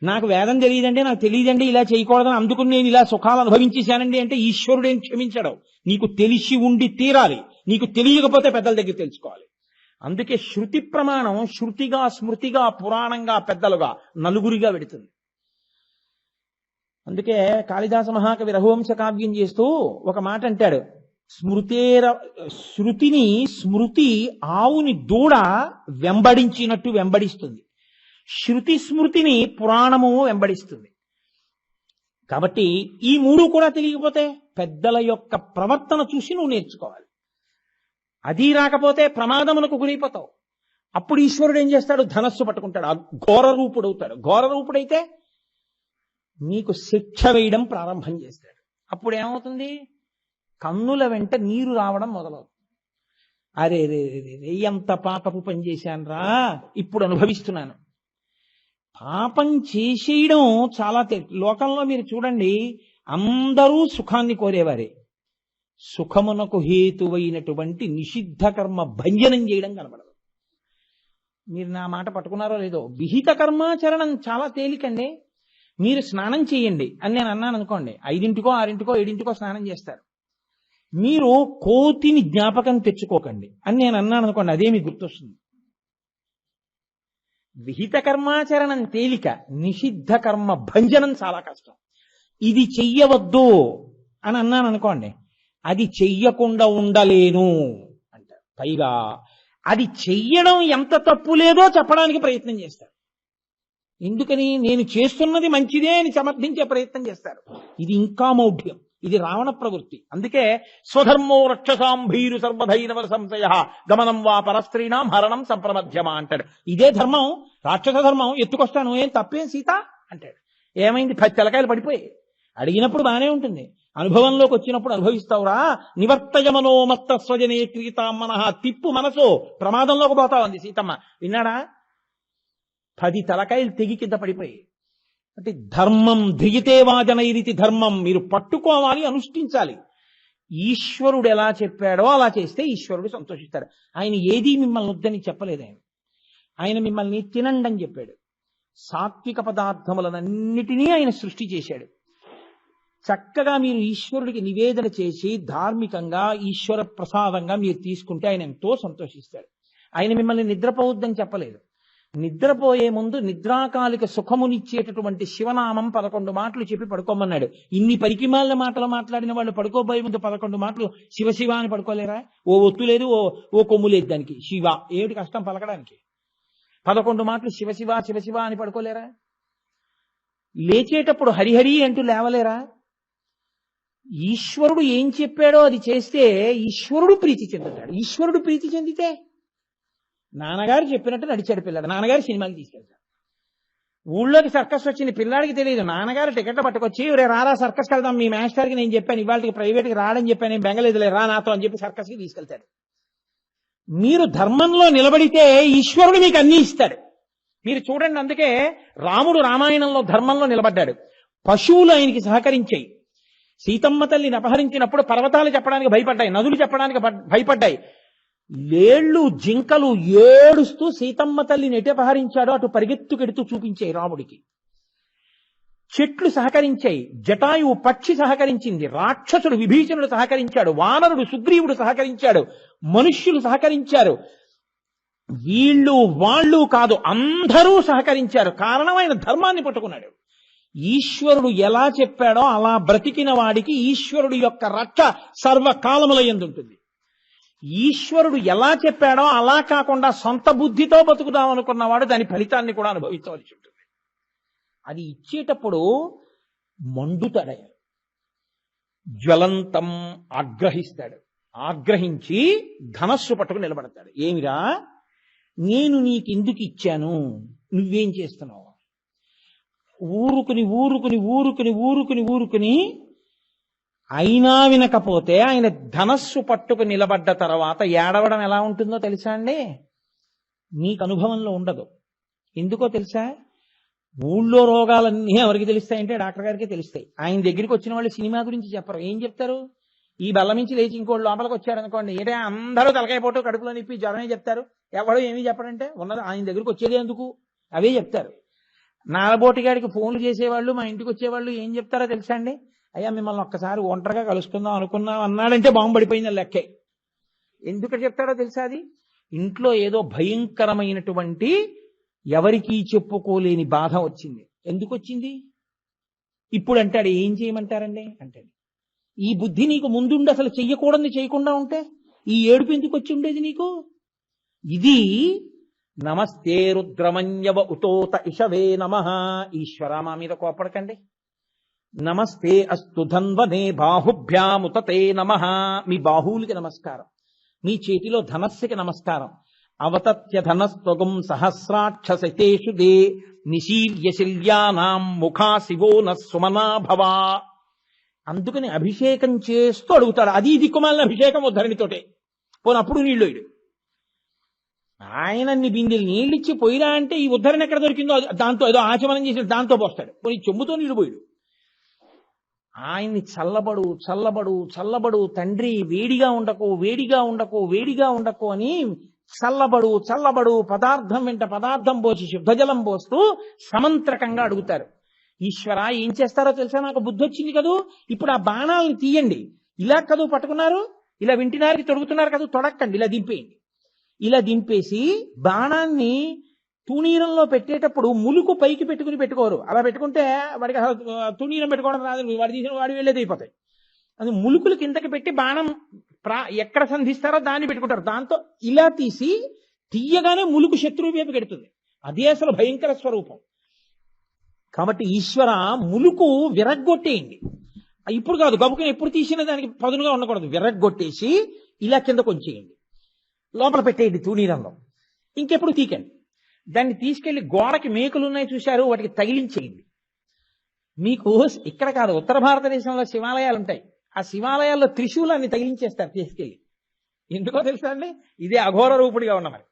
నాకు వేదం తెలియదండి, నాకు తెలియదండి ఇలా చేయకూడదని, అందుకు నేను ఇలా సుఖాలు అనుభవించేశానండి అంటే ఈశ్వరుడేం క్షమించడు. నీకు తెలిసి ఉండి తీరాలి, నీకు తెలియకపోతే పెద్దల దగ్గర తెలుసుకోవాలి. అందుకే శృతి ప్రమాణం శృతిగా స్మృతిగా పురాణంగా పెద్దలుగా నలుగురిగా వెడుతుంది. అందుకే కాళిదాస మహాకవి రఘువంశ కావ్యం చేస్తూ ఒక మాట అంటాడు, శృతిని స్మృతి ఆవుని దూడ వెంబడించినట్టు వెంబడిస్తుంది, శృతి స్మృతిని పురాణము వెంబడిస్తుంది. కాబట్టి ఈ 3 కూడా తెలియకపోతే పెద్దల యొక్క ప్రవర్తన చూసి నువ్వు నేర్చుకోవాలి. అది రాకపోతే ప్రమాదములకు గురైపోతావు. అప్పుడు ఈశ్వరుడు ఏం చేస్తాడు? ధనస్సు పట్టుకుంటాడు, ఘోర రూపుడవుతాడు. ఘోర రూపుడైతే నీకు శిక్ష వేయడం ప్రారంభం చేస్తాడు. అప్పుడు ఏమవుతుంది? కన్నుల వెంట నీరు రావడం మొదలవుతుంది. అరే రే రే ఎంత పాపపు పని చేశాను రా, ఇప్పుడు అనుభవిస్తున్నాను. పాపం చేసేయడం చాలా లోకంలో మీరు చూడండి, అందరూ సుఖాన్ని కోరేవారే. సుఖమునకు హేతువైనటువంటి నిషిద్ధ కర్మ భంజనం చేయడం కనబడదు. మీరు నా మాట పట్టుకున్నారో లేదో, విహిత కర్మాచరణం చాలా తేలికండి. మీరు స్నానం చేయండి అని నేను అన్నాను అనుకోండి, 5కో 6కో 7కో స్నానం చేస్తారు. మీరు కోతిని జ్ఞాపకం తెచ్చుకోకండి అని నేను అన్నాను అనుకోండి, అదే మీకు గుర్తొస్తుంది. విహిత కర్మాచరణం తేలిక, నిషిద్ధ కర్మ భంజనం చాలా కష్టం. ఇది చెయ్యవద్దు అని అన్నాను అనుకోండి, అది చెయ్యకుండా ఉండలేను అంటారు. పైగా అది చెయ్యడం ఎంత తప్పు లేదో చెప్పడానికి ప్రయత్నం చేస్తారు. ఎందుకని? నేను చేస్తున్నది మంచిదే అని సమర్థించే ప్రయత్నం చేస్తారు. ఇది ఇంకా మౌఢ్యం, ఇది రావణ ప్రవృత్తి. అందుకే స్వధర్మో రక్షసాం భీరు సర్వధైనవ సంశయ గమనం వా పరస్త్రీణాం హరణం సంప్రమధ్యమా అంటాడు. ఇదే ధర్మం, రాక్షస ధర్మం. ఎత్తుకొస్తాను, ఏం తప్పేం సీత అంటాడు. ఏమైంది? 10 తెలకాయలు పడిపోయి. అడిగినప్పుడు బానే ఉంటుంది, అనుభవంలోకి వచ్చినప్పుడు అనుభవిస్తావురా. నివర్తయమనో మత్త స్వజనే క్రీతా మనః, తిప్పు మనసు, ప్రమాదంలోకి పోతావుంది సీతమ్మ. విన్నాడా? 10 తలకాయలు తెగి కింద పడిపోయి. అంటే ధర్మం ధ్రియతే వాజనైరితి ధర్మం, మీరు పట్టుకోవాలి, అనుష్ఠించాలి. ఈశ్వరుడు ఎలా చెప్పాడో అలా చేస్తే ఈశ్వరుడు సంతోషిస్తాడు. ఆయన ఏదీ మిమ్మల్ని వద్దని చెప్పలేదు. ఆయన మిమ్మల్ని తినండి అని చెప్పాడు. సాత్విక పదార్థములనన్నిటినీ ఆయన సృష్టి చేశాడు. చక్కగా మీరు ఈశ్వరుడికి నివేదన చేసి ధార్మికంగా ఈశ్వర ప్రసాదంగా మీరు తీసుకుంటే ఆయన ఎంతో సంతోషిస్తాడు. ఆయన మిమ్మల్ని నిద్రపోవద్దని చెప్పలేదు. నిద్రపోయే ముందు నిద్రాకాలిక సుఖమునిచ్చేటటువంటి శివనామం 11 మాటలు చెప్పి పడుకోమన్నాడు. ఇన్ని పరికిమాల మాటలు మాట్లాడిన వాళ్ళు పడుకోబోయే ముందు 11 మాటలు శివ శివ అని పడుకోలేరా? ఓ ఒత్తు లేదు, ఓ కొమ్ము లేదు దానికి. శివ ఏమిటి కష్టం పలకడానికి? 11 మాటలు శివ శివ శివ శివ అని పడుకోలేరా? లేచేటప్పుడు హరిహరి అంటూ లేవలేరా? ఈశ్వరుడు ఏం చెప్పాడో అది చేస్తే ఈశ్వరుడు ప్రీతి చెందుతాడు. ఈశ్వరుడు ప్రీతి చెందితే నాన్నగారు చెప్పినట్టు నడిచాడు పిల్లాడు. నాన్నగారు సినిమాకి తీసుకెళ్తాడు. ఊళ్ళోకి సర్కస్ వచ్చింది, పిల్లాడికి తెలియదు. నాన్నగారు టికెట్లు పట్టుకొచ్చి రే రారా సర్కస్కి వెళ్దాం, మీ మాస్టర్కి నేను చెప్పాను ఇవాళకి ప్రైవేట్కి రాడని చెప్పాను, నేను బెంగలేదులే రా నాతో అని చెప్పి సర్కస్కి తీసుకెళ్తాడు. మీరు ధర్మంలో నిలబడితే ఈశ్వరుడు మీకు అన్ని ఇస్తాడు. మీరు చూడండి, అందుకే రాముడు రామాయణంలో ధర్మంలో నిలబడ్డాడు. పశువులు ఆయనకి సహకరించాయి. సీతమ్మ తల్లిని అపహరించినప్పుడు పర్వతాలు చెప్పడానికి భయపడ్డాయి, నదులు చెప్పడానికి భయపడ్డాయి. లేళ్లు జింకలు ఏడుస్తూ సీతమ్మ తల్లిని ఎటు అపహరించాడో అటు పరిగెత్తుకెడుతూ చూపించాయి రాముడికి. చెట్లు సహకరించాయి, జటాయువు పక్షి సహకరించింది, రాక్షసుడు విభీషణుడు సహకరించాడు, వానరుడు సుగ్రీవుడు సహకరించాడు, మనుష్యులు సహకరించారు. వీళ్ళు వాళ్ళు కాదు, అందరూ సహకరించారు. కారణం ఆయన ధర్మాన్ని పట్టుకున్నాడు. ఈశ్వరుడు ఎలా చెప్పాడో అలా బ్రతికిన వాడికి ఈశ్వరుడు యొక్క రక్ష సర్వకాలముల యందు ఉంటుంది. ఈశ్వరుడు ఎలా చెప్పాడో అలా కాకుండా సొంత బుద్ధితో బతుకుదాం అనుకున్నవాడు దాని ఫలితాన్ని కూడా అనుభవించవలసి ఉంటుంది. అది ఇచ్చేటప్పుడు మండుతాడు, జ్వలంతం ఆగ్రహిస్తాడు. ఆగ్రహించి ధనస్సు పట్టుకు నిలబడతాడు. ఏమిరా, నేను నీకెందుకు ఇచ్చాను, నువ్వేం చేస్తున్నావు? ఊరుకుని ఊరుకుని ఊరుకుని ఊరుకుని ఊరుకుని అయినా వినకపోతే ఆయన ధనస్సు పట్టుకు నిలబడ్డ తర్వాత ఏడవడం ఎలా ఉంటుందో తెలుసా అండి? నీకు అనుభవంలో ఉండదు. ఎందుకో తెలుసా? ఊళ్ళో రోగాలన్నీ ఎవరికి తెలుస్తాయంటే డాక్టర్ గారికి తెలుస్తాయి. ఆయన దగ్గరికి వచ్చిన వాళ్ళు సినిమా గురించి చెప్పరు. ఏం చెప్తారు? ఈ బల్ల నుంచి లేచి ఇంకోటి లోపలికి వచ్చారనుకోండి, ఏదే అందరూ తలకాయ పోటు కడుపులో నిప్పి జ్వరమే చెప్తారు. ఎవడో ఏమీ చెప్పడంటే ఉన్నది ఆయన దగ్గరికి వచ్చేది ఎందుకు, అవే చెప్తారు. నాలబోటిగాడికి ఫోన్లు చేసేవాళ్ళు, మా ఇంటికి వచ్చేవాళ్ళు ఏం చెప్తారో తెలుసా అండి? అయ్యా మిమ్మల్ని ఒక్కసారి ఒంటరిగా కలుసుకుందాం అనుకున్నాం అన్నాడంటే బాంబు పడిపోయింది లెక్కే. ఎందుకు చెప్తాడో తెలుసా? అది ఇంట్లో ఏదో భయంకరమైనటువంటి ఎవరికీ చెప్పుకోలేని బాధ వచ్చింది. ఎందుకు వచ్చింది? ఇప్పుడు అంటాడు, ఏం చేయమంటారండి అంటాడు. ఈ బుద్ధి నీకు ముందుండి అసలు చెయ్యకూడదు చేయకుండా ఉంటే ఈ ఏడుపు ఎందుకు వచ్చి ఉండేది నీకు? ఇది నమస్తే రుద్రమన్యవ ఉతోత ఇషవే నమః. ఈశ్వర మా మీద కోపడకండి. నమస్తే అస్తు ధన్వనే బాహుభ్యాముతతే నమః. మీ బాహువులకి నమస్కారం, మీ చేతిలో ధనస్సుకి నమస్కారం. అవతత్య ధనస్త్వగం సహస్రాక్షసేషు దే నిశీర్యశల్యానాం ముఖా శివో నసుమనా భవా. అందుకని అభిషేకం చేస్తూ అడుగుతాడు. అది దిక్కుమాలిన అభిషేకం ధరణితోటే. పోనప్పుడు నీళ్ళు ఇడు. ఆయన బిందెలు నీళ్ళిచ్చి పోయిరా అంటే ఈ ఉద్ధరణ ఎక్కడ దొరికిందో దాంతో ఏదో ఆచమనం చేసి దాంతో పోస్తాడు. పోయి చెంబుతో నీళ్లు పోయిడు. ఆయన్ని చల్లబడు చల్లబడు చల్లబడు తండ్రి, వేడిగా ఉండకు వేడిగా ఉండకు వేడిగా ఉండకు అని చల్లబడు చల్లబడు పదార్థం వెంట పదార్థం పోసి శుద్ధజలం పోస్తూ సమంత్రకంగా అడుగుతారు. ఈశ్వర ఏం చేస్తారో తెలుసా? నాకు బుద్ధి వచ్చింది కదూ, ఇప్పుడు ఆ బాణాలను తీయండి. ఇలా కదూ పట్టుకున్నారు, ఇలా వింటినారికి తొడుగుతున్నారు కదా, తొడక్కండి, ఇలా దింపేయండి. ఇలా దింపేసి బాణాన్ని తూణీరంలో పెట్టేటప్పుడు ములుకు పైకి పెట్టుకుని పెట్టుకోరు. అలా పెట్టుకుంటే వాడికి తూణీరం పెట్టుకోవడం రాదు, వాడి తీసిన వాడి వెళ్ళేది అయిపోతాయి. అది ములుకులు కిందకి పెట్టి బాణం ఎక్కడ సంధిస్తారో దాన్ని పెట్టుకుంటారు. దాంతో ఇలా తీసి తీయగానే ములుకు శత్రువు వైపు పెడుతుంది. అదే అసలు భయంకర స్వరూపం. కాబట్టి ఈశ్వర ములుకు విరగ్గొట్టేయండి. ఇప్పుడు కాదు, గబుకుని ఎప్పుడు తీసిన దానికి పదునుగా ఉండకూడదు. విరగ్గొట్టేసి ఇలా కింద కొంచేయండి, లోపల పెట్టేయండి తూణీరంలో. ఇంకెప్పుడు తీకండి. దాన్ని తీసుకెళ్లి గోడకి మేకులు ఉన్నాయి చూశారు, వాటికి తగిలించేయండి. మీకు ఇక్కడ కాదు, ఉత్తర భారతదేశంలో శివాలయాలు ఉంటాయి. ఆ శివాలయాల్లో త్రిశూలాన్ని తగిలించేస్తారు తీసుకెళ్లి. ఎందుకో తెలుసా అండి? ఇదే అఘోర రూపుడిగా ఉన్న మరి.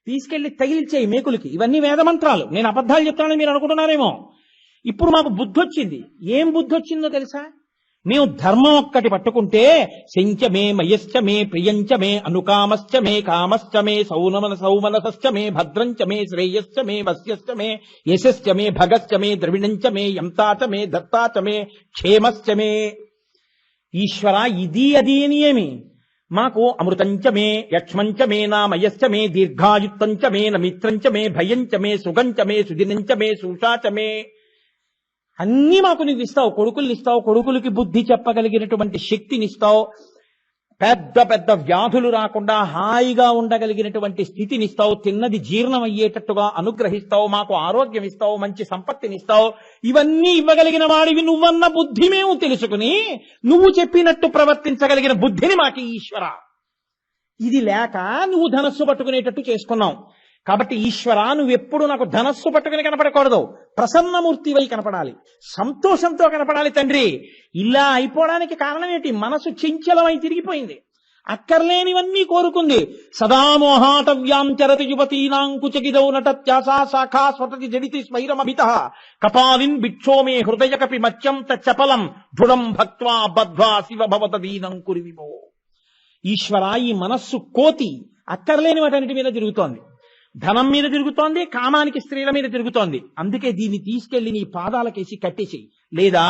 తీసుకెళ్లి తగిలించేయి మేకులకి. ఇవన్నీ వేదమంత్రాలు. నేను అబద్ధాలు చెప్తానని మీరు అనుకుంటున్నారేమో. ఇప్పుడు మాకు బుద్ధి వచ్చింది. ఏం బుద్ధి వచ్చిందో తెలుసా? మేము ధర్మం ఒక్కటి పట్టుకుంటే శంచమే మయశ్చమే ప్రియంచమే అనుకామశ్చమే కామశ్చమే సౌమనసశ్చమే భద్రంచమే శ్రేయశ్చమే వస్యశ్చమే యశశ్చమే భగశ్చమే ద్రవిణంచమే యంతాచమే దత్తాచమే క్షేమశ్చమే. ఈశ్వర ఇది అది అని ఏమి? మాకు అమృతంచమే యక్ష్మంచమే నామయశ్చమే దీర్ఘాయుత్తంచమే నమిత్రంచమే భయంచమే సుగంచమే సుదినంచమే సూషాచమే. అన్నీ మాకు నువ్వు ఇస్తావు. కొడుకుల్ని ఇస్తావు, కొడుకులకి బుద్ధి చెప్పగలిగినటువంటి శక్తినిస్తావు, పెద్ద పెద్ద వ్యాధులు రాకుండా హాయిగా ఉండగలిగినటువంటి స్థితినిస్తావు, తిన్నది జీర్ణం అయ్యేటట్టుగా అనుగ్రహిస్తావు, మాకు ఆరోగ్యం ఇస్తావు, మంచి సంపత్తినిస్తావు. ఇవన్నీ ఇవ్వగలిగిన వాడివి నువ్వన్న బుద్ధి మేము తెలుసుకుని నువ్వు చెప్పినట్టు ప్రవర్తించగలిగిన బుద్ధిని మాకు ఈశ్వర. ఇది లేక నువ్వు ధనస్సు పట్టుకునేటట్టు చేసుకున్నావు. కాబట్టి ఈశ్వర నువ్వెప్పుడు నాకు ధనస్సు పట్టుకుని కనపడకూడదు, ప్రసన్నమూర్తివై కనపడాలి, సంతోషంతో కనపడాలి తండ్రి. ఇలా అయిపోవడానికి కారణం ఏంటి? మనసు చంచలమై తిరిగిపోయింది. అక్కర్లేనివన్నీ కోరుకుంది. సదా మోహాటవ్యాం చరతి యువతీనాం కుచకిదౌ నటత్యాసా శాఖా స్వతతి జడితి స్వైరమభిత కపాలిన్ బిక్షో మే హృదయ కపి మత్యం తచ్చపలం దృఢం భక్త్వా బద్ధ్వా శివ భవత దీనం కురి విభో. ఈశ్వర, ఈ మనస్సు కోతి అక్కర్లేని వాటన్నిటి మీద తిరుగుతోంది. ధనం మీద తిరుగుతోంది, కామానికి స్త్రీల మీద తిరుగుతోంది. అందుకే దీన్ని తీసుకెళ్లి నీ పాదాలకేసి కట్టేసేయి. లేదా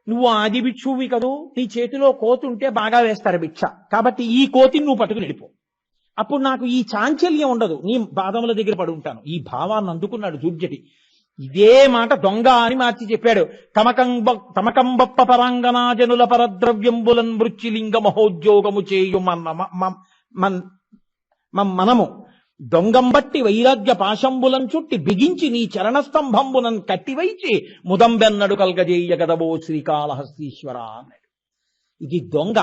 నువ్వు ఆది భిక్షువి కదూ, నీ చేతిలో కోతి ఉంటే బాగా వేస్తారు భిక్ష, కాబట్టి ఈ కోతిని నువ్వు పట్టుకుని వెళ్ళిపో. అప్పుడు నాకు ఈ చాంచల్యం ఉండదు, నీ పాదముల దగ్గర పడి ఉంటాను. ఈ భావాన్ని అందుకున్నాడు దుర్జటి. ఇదే మాట దొంగ అని మార్చి చెప్పాడు. తమకంబప్ప పరాంగనాజనుల పరద్రవ్యంబులన్ మృత్యులింగ మహోద్యోగము చేయు మనము దొంగంబట్టి వైరాగ్య పాశంబులం చుట్టి బిగించి నీ చరణస్తంభంబునం కట్టివైచి ముదంబెన్నడు కల్గజేయ గదవో శ్రీకాళహస్తీశ్వర అన్నాడు. ఇది దొంగ.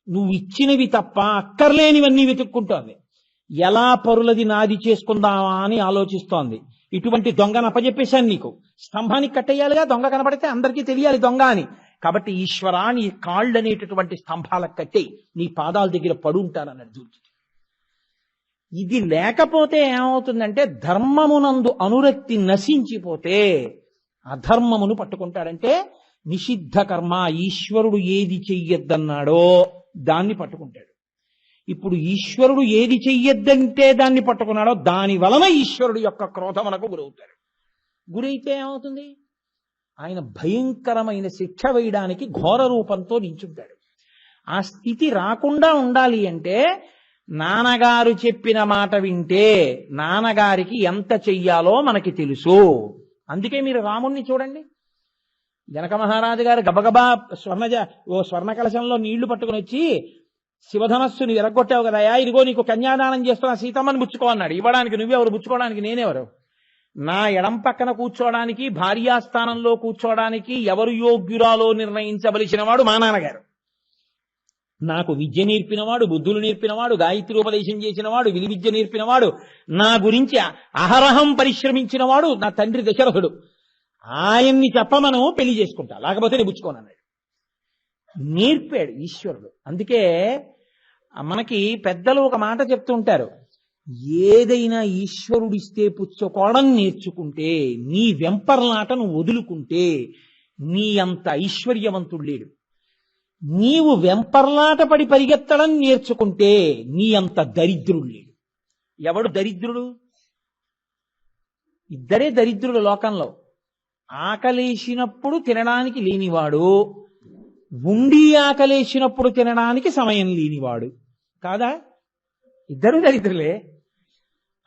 నువ్వు ఇచ్చినవి తప్ప అక్కర్లేనివన్నీ వెతుక్కుంటోంది. ఎలా పరులది నాది చేసుకుందామా అని ఆలోచిస్తోంది. ఇటువంటి దొంగను అప్పచెప్పేశాను నీకు. స్తంభానికి కట్టేయాలిగా, దొంగ కనపడితే అందరికీ తెలియాలి దొంగ అని. కాబట్టి ఈశ్వరా, నీ కాళ్ళు అనేటటువంటి స్తంభాలకు కట్టేయి, నీ పాదాల దగ్గర పడుంటానన్నాడు దుర్జటి. ఇది లేకపోతే ఏమవుతుందంటే ధర్మమునందు అనురక్తి నశించిపోతే అధర్మమును పట్టుకుంటాడంటే నిషిద్ధ కర్మ. ఈశ్వరుడు ఏది చెయ్యొద్దన్నాడో దాన్ని పట్టుకుంటాడు. ఇప్పుడు ఈశ్వరుడు ఏది చెయ్యొద్దంటే దాన్ని పట్టుకున్నాడో దాని వలన ఈశ్వరుడు యొక్క క్రోధమునకు గురవుతాడు. గురైతే ఏమవుతుంది? ఆయన భయంకరమైన శిక్ష వేయడానికి ఘోర రూపంతో నించుంటాడు. ఆ స్థితి రాకుండా ఉండాలి అంటే నాన్నగారు చెప్పిన మాట వింటే నాన్నగారికి ఎంత చెయ్యాలో మనకి తెలుసు. అందుకే మీరు రాముణ్ణి చూడండి. జనక మహారాజు గారు గబగబా స్వర్ణ కలశంలో నీళ్లు పట్టుకుని వచ్చి, శివధనస్సుని ఎరగొట్టావు కదయా, ఇదిగో నీకు కన్యాదానం చేస్తున్నా, సీతమ్మని బుచ్చుకో అన్నాడు. ఇవ్వడానికి నువ్వెవరు, బుచ్చుకోవడానికి నేనెవరు? నా ఎడం పక్కన కూర్చోవడానికి, భార్యాస్థానంలో కూర్చోవడానికి ఎవరు యోగ్యురాలో నిర్ణయించవలసిన వాడు మా నాన్నగారు. నాకు విద్య నేర్పినవాడు, బుద్ధులు నేర్పినవాడు, గాయత్రోపదేశం చేసినవాడు, విలువిద్య నేర్పినవాడు, నా గురించి అహరహం పరిశ్రమించినవాడు నా తండ్రి దశరథుడు. ఆయన్ని చెప్పమను పెళ్లి చేసుకుంటా, లేకపోతే నేను పుచ్చుకోనన్నాడు. నేర్పాడు ఈశ్వరుడు. అందుకే మనకి పెద్దలు ఒక మాట చెప్తుంటారు, ఏదైనా ఈశ్వరుడిస్తే పుచ్చుకోవడం నేర్చుకుంటే, నీ వెంపర్లాటను వదులుకుంటే నీ అంత ఐశ్వర్యవంతుడు లేడు. నీవు వెంపర్లాట పడి పరిగెత్తడం నేర్చుకుంటే నీ అంత దరిద్రుడు లేడు. ఎవడు దరిద్రుడు? ఇద్దరే దరిద్రుడు లోకంలో. ఆకలేసినప్పుడు తినడానికి లేనివాడు, ఉండి ఆకలేసినప్పుడు తినడానికి సమయం లేనివాడు. కాదా? ఇద్దరు దరిద్రులే.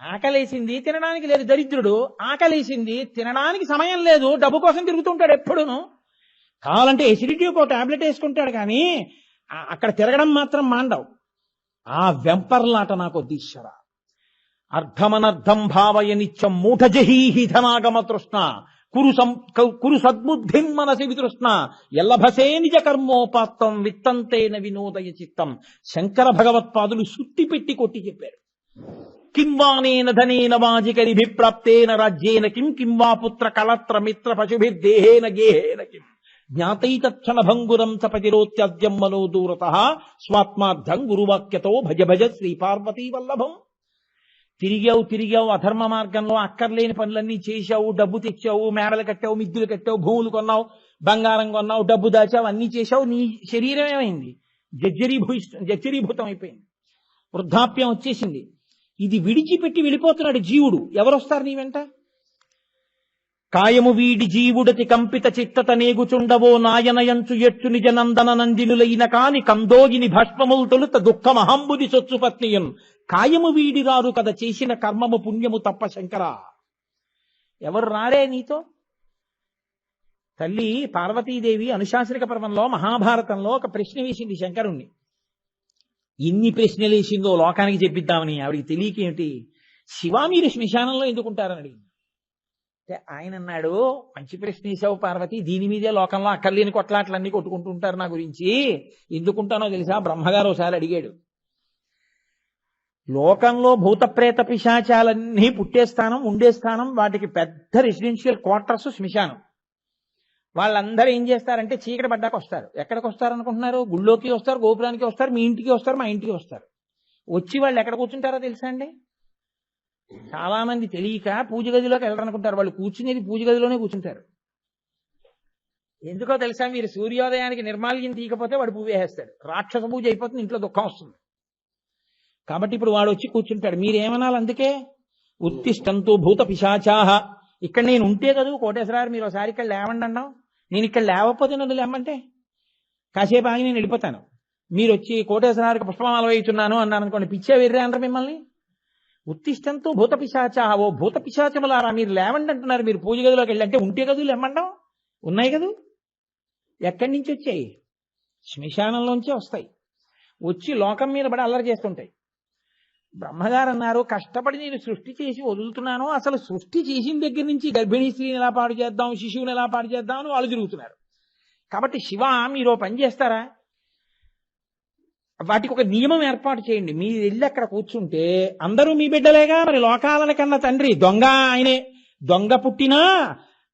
ఆకలేసింది తినడానికి లేదు దరిద్రుడు, ఆకలేసింది తినడానికి సమయం లేదు, డబ్బు కోసం తిరుగుతుంటాడు ఎప్పుడును. కావాలంటే ఎసిడిటీకి ఒక టాబ్లెట్ వేసుకుంటాడు, కానీ అక్కడ తిరగడం మాత్రం మాండవు. ఆ వెంపర్లాట నాకు ఈశ్వర. అర్ధమనర్థం భావయ నిత్యం మూఢజహీహి ధనాగమ తృష్ణ కురు సద్బుద్ధిం మనసి వితృష్ణ ఎల్లభసే నిజ కర్మోపాత్తం విత్తంతేన వినోదయ చిత్తం. శంకర భగవత్పాదులు సుత్తి పెట్టి కొట్టి చెప్పారు. కింవానేన ధనేన వాజికరిభిప్రాప్తేన రాజ్యేన కిం కింవా పుత్ర కళత్ర మిత్ర పశుభిర్దేహేన గేహేన కిం జ్ఞాతైతక్షణ భంగురం సపతిరోత్యద్యం మనో దూరత స్వాత్మార్థం గురువాక్యతో భజ భజ శ్రీ పార్వతీ వల్లభం. తిరిగావు అధర్మ మార్గంలో, అక్కర్లేని పనులన్నీ చేశావు, డబ్బు తెచ్చావు, మేడలు కట్టావు, మిద్దులు కట్టావు, భూములు కొన్నావు, బంగారం కొన్నావు, డబ్బు దాచావు, అన్నీ చేశావు. నీ శరీరం ఏమైంది? జర్జరీభూతం అయిపోయింది, వృద్ధాప్యం వచ్చేసింది. ఇది విడిచిపెట్టి వెళ్ళిపోతున్నాడు జీవుడు. ఎవరొస్తారు నీ వెంట? కాయము వీడి జీవుడతి కంపిత చిత్తత నేగుచుండవో నాయనయంచు ఎచ్చు నిజ నందన నందినులైన కాని కందోగిని భస్మములు తొలుత దుఃఖమహంబుది సొచ్చు పత్నియున్ కాయము వీడి రారు కదా చేసిన కర్మము పుణ్యము తప్ప శంకరా. ఎవరు రారే నీతో? తల్లి పార్వతీదేవి అనుశాసనిక పర్వంలో మహాభారతంలో ఒక ప్రశ్న వేసింది శంకరుణ్ణి. ఎన్ని ప్రశ్నలు వేసిందో లోకానికి చెప్పిద్దామని ఆవిడికి తెలియకేమిటి, శివా మీరు శ్మశానంలో ఎందుకుంటారని అడిగింది. అంటే ఆయన అన్నాడు, మంచి ప్రశ్న వేసావు పార్వతి, దీని మీదే లోకంలో అక్కర్లేని కొట్లాట్లన్నీ కొట్టుకుంటూ ఉంటారు నా గురించి. ఎందుకుంటానో తెలుసా? బ్రహ్మగారు ఒకసారి అడిగాడు. లోకంలో భూత ప్రేత పిశాచాలన్నీ పుట్టే స్థానం, ఉండే స్థానం, వాటికి పెద్ద రెసిడెన్షియల్ క్వార్టర్స్ శ్మశానం. వాళ్ళందరూ ఏం చేస్తారంటే చీకటి పడ్డాక వస్తారు. ఎక్కడికి వస్తారు అనుకుంటున్నారు? గుళ్ళోకి వస్తారు, గోపురానికి వస్తారు, మీ ఇంటికి వస్తారు, మా ఇంటికి వస్తారు. వచ్చి వాళ్ళు ఎక్కడ కూర్చుంటారో తెలుసా అండి? చాలా మంది తెలియక పూజ గదిలోకి వెళ్ళరనుకుంటారు. వాళ్ళు కూర్చునేది పూజ గదిలోనే కూర్చుంటారు. ఎందుకో తెలుసా? మీరు సూర్యోదయానికి నిర్మాల్యం తీయకపోతే వాడు పువ్వు వేసేస్తాడు. రాక్షస పూజ అయిపోతుంది, ఇంట్లో దుఃఖం వస్తుంది. కాబట్టి ఇప్పుడు వాడు వచ్చి కూర్చుంటాడు. మీరేమనాలి? అందుకే ఉత్తిష్టంతు భూత పిశాచాహ. ఇక్కడ నేను ఉంటే కదా కోటేశ్వరారు మీరు ఒకసారి ఇక్కడ లేవండి అన్నాం. నేను ఇక్కడ లేవకపోతే నన్ను లేమంటే కాసేపు ఆగి నేను వెళ్ళిపోతాను. మీరు వచ్చి కోటేశ్వరారికి పుష్పమాల వేయుచున్నాను అన్నాను అనుకోండి, పిచ్చే వెర్రే అంటారు మిమ్మల్ని. ఉత్తిష్టంతో భూత పిశాచాహ, ఓ భూత పిశాచములారా మీరు లేవండి అంటున్నారు. మీరు పూజ గదిలోకి వెళ్ళి అంటే ఉంటే కదూ లేమండం. ఉన్నాయి కదూ. ఎక్కడి నుంచి వచ్చాయి? శ్మశానంలోంచే వస్తాయి. వచ్చి లోకం మీద పడి అల్లరి చేస్తుంటాయి. బ్రహ్మగారు అన్నారు, కష్టపడి నేను సృష్టి చేసి వదులుతున్నాను. అసలు సృష్టి చేసిన దగ్గర నుంచి గర్భిణీ స్త్రీని ఎలా పాడు చేద్దాం, శిశువుని ఎలా పాడు చేద్దాం అని వాళ్ళు తిరుగుతున్నారు. కాబట్టి శివ మీరు పని చేస్తారా? వాటికి ఒక నియమం ఏర్పాటు చేయండి. మీరు వెళ్ళి అక్కడ కూర్చుంటే అందరూ మీ బిడ్డలేగా. మరి లోకాల కన్నా తండ్రి దొంగ ఆయనే. దొంగ పుట్టినా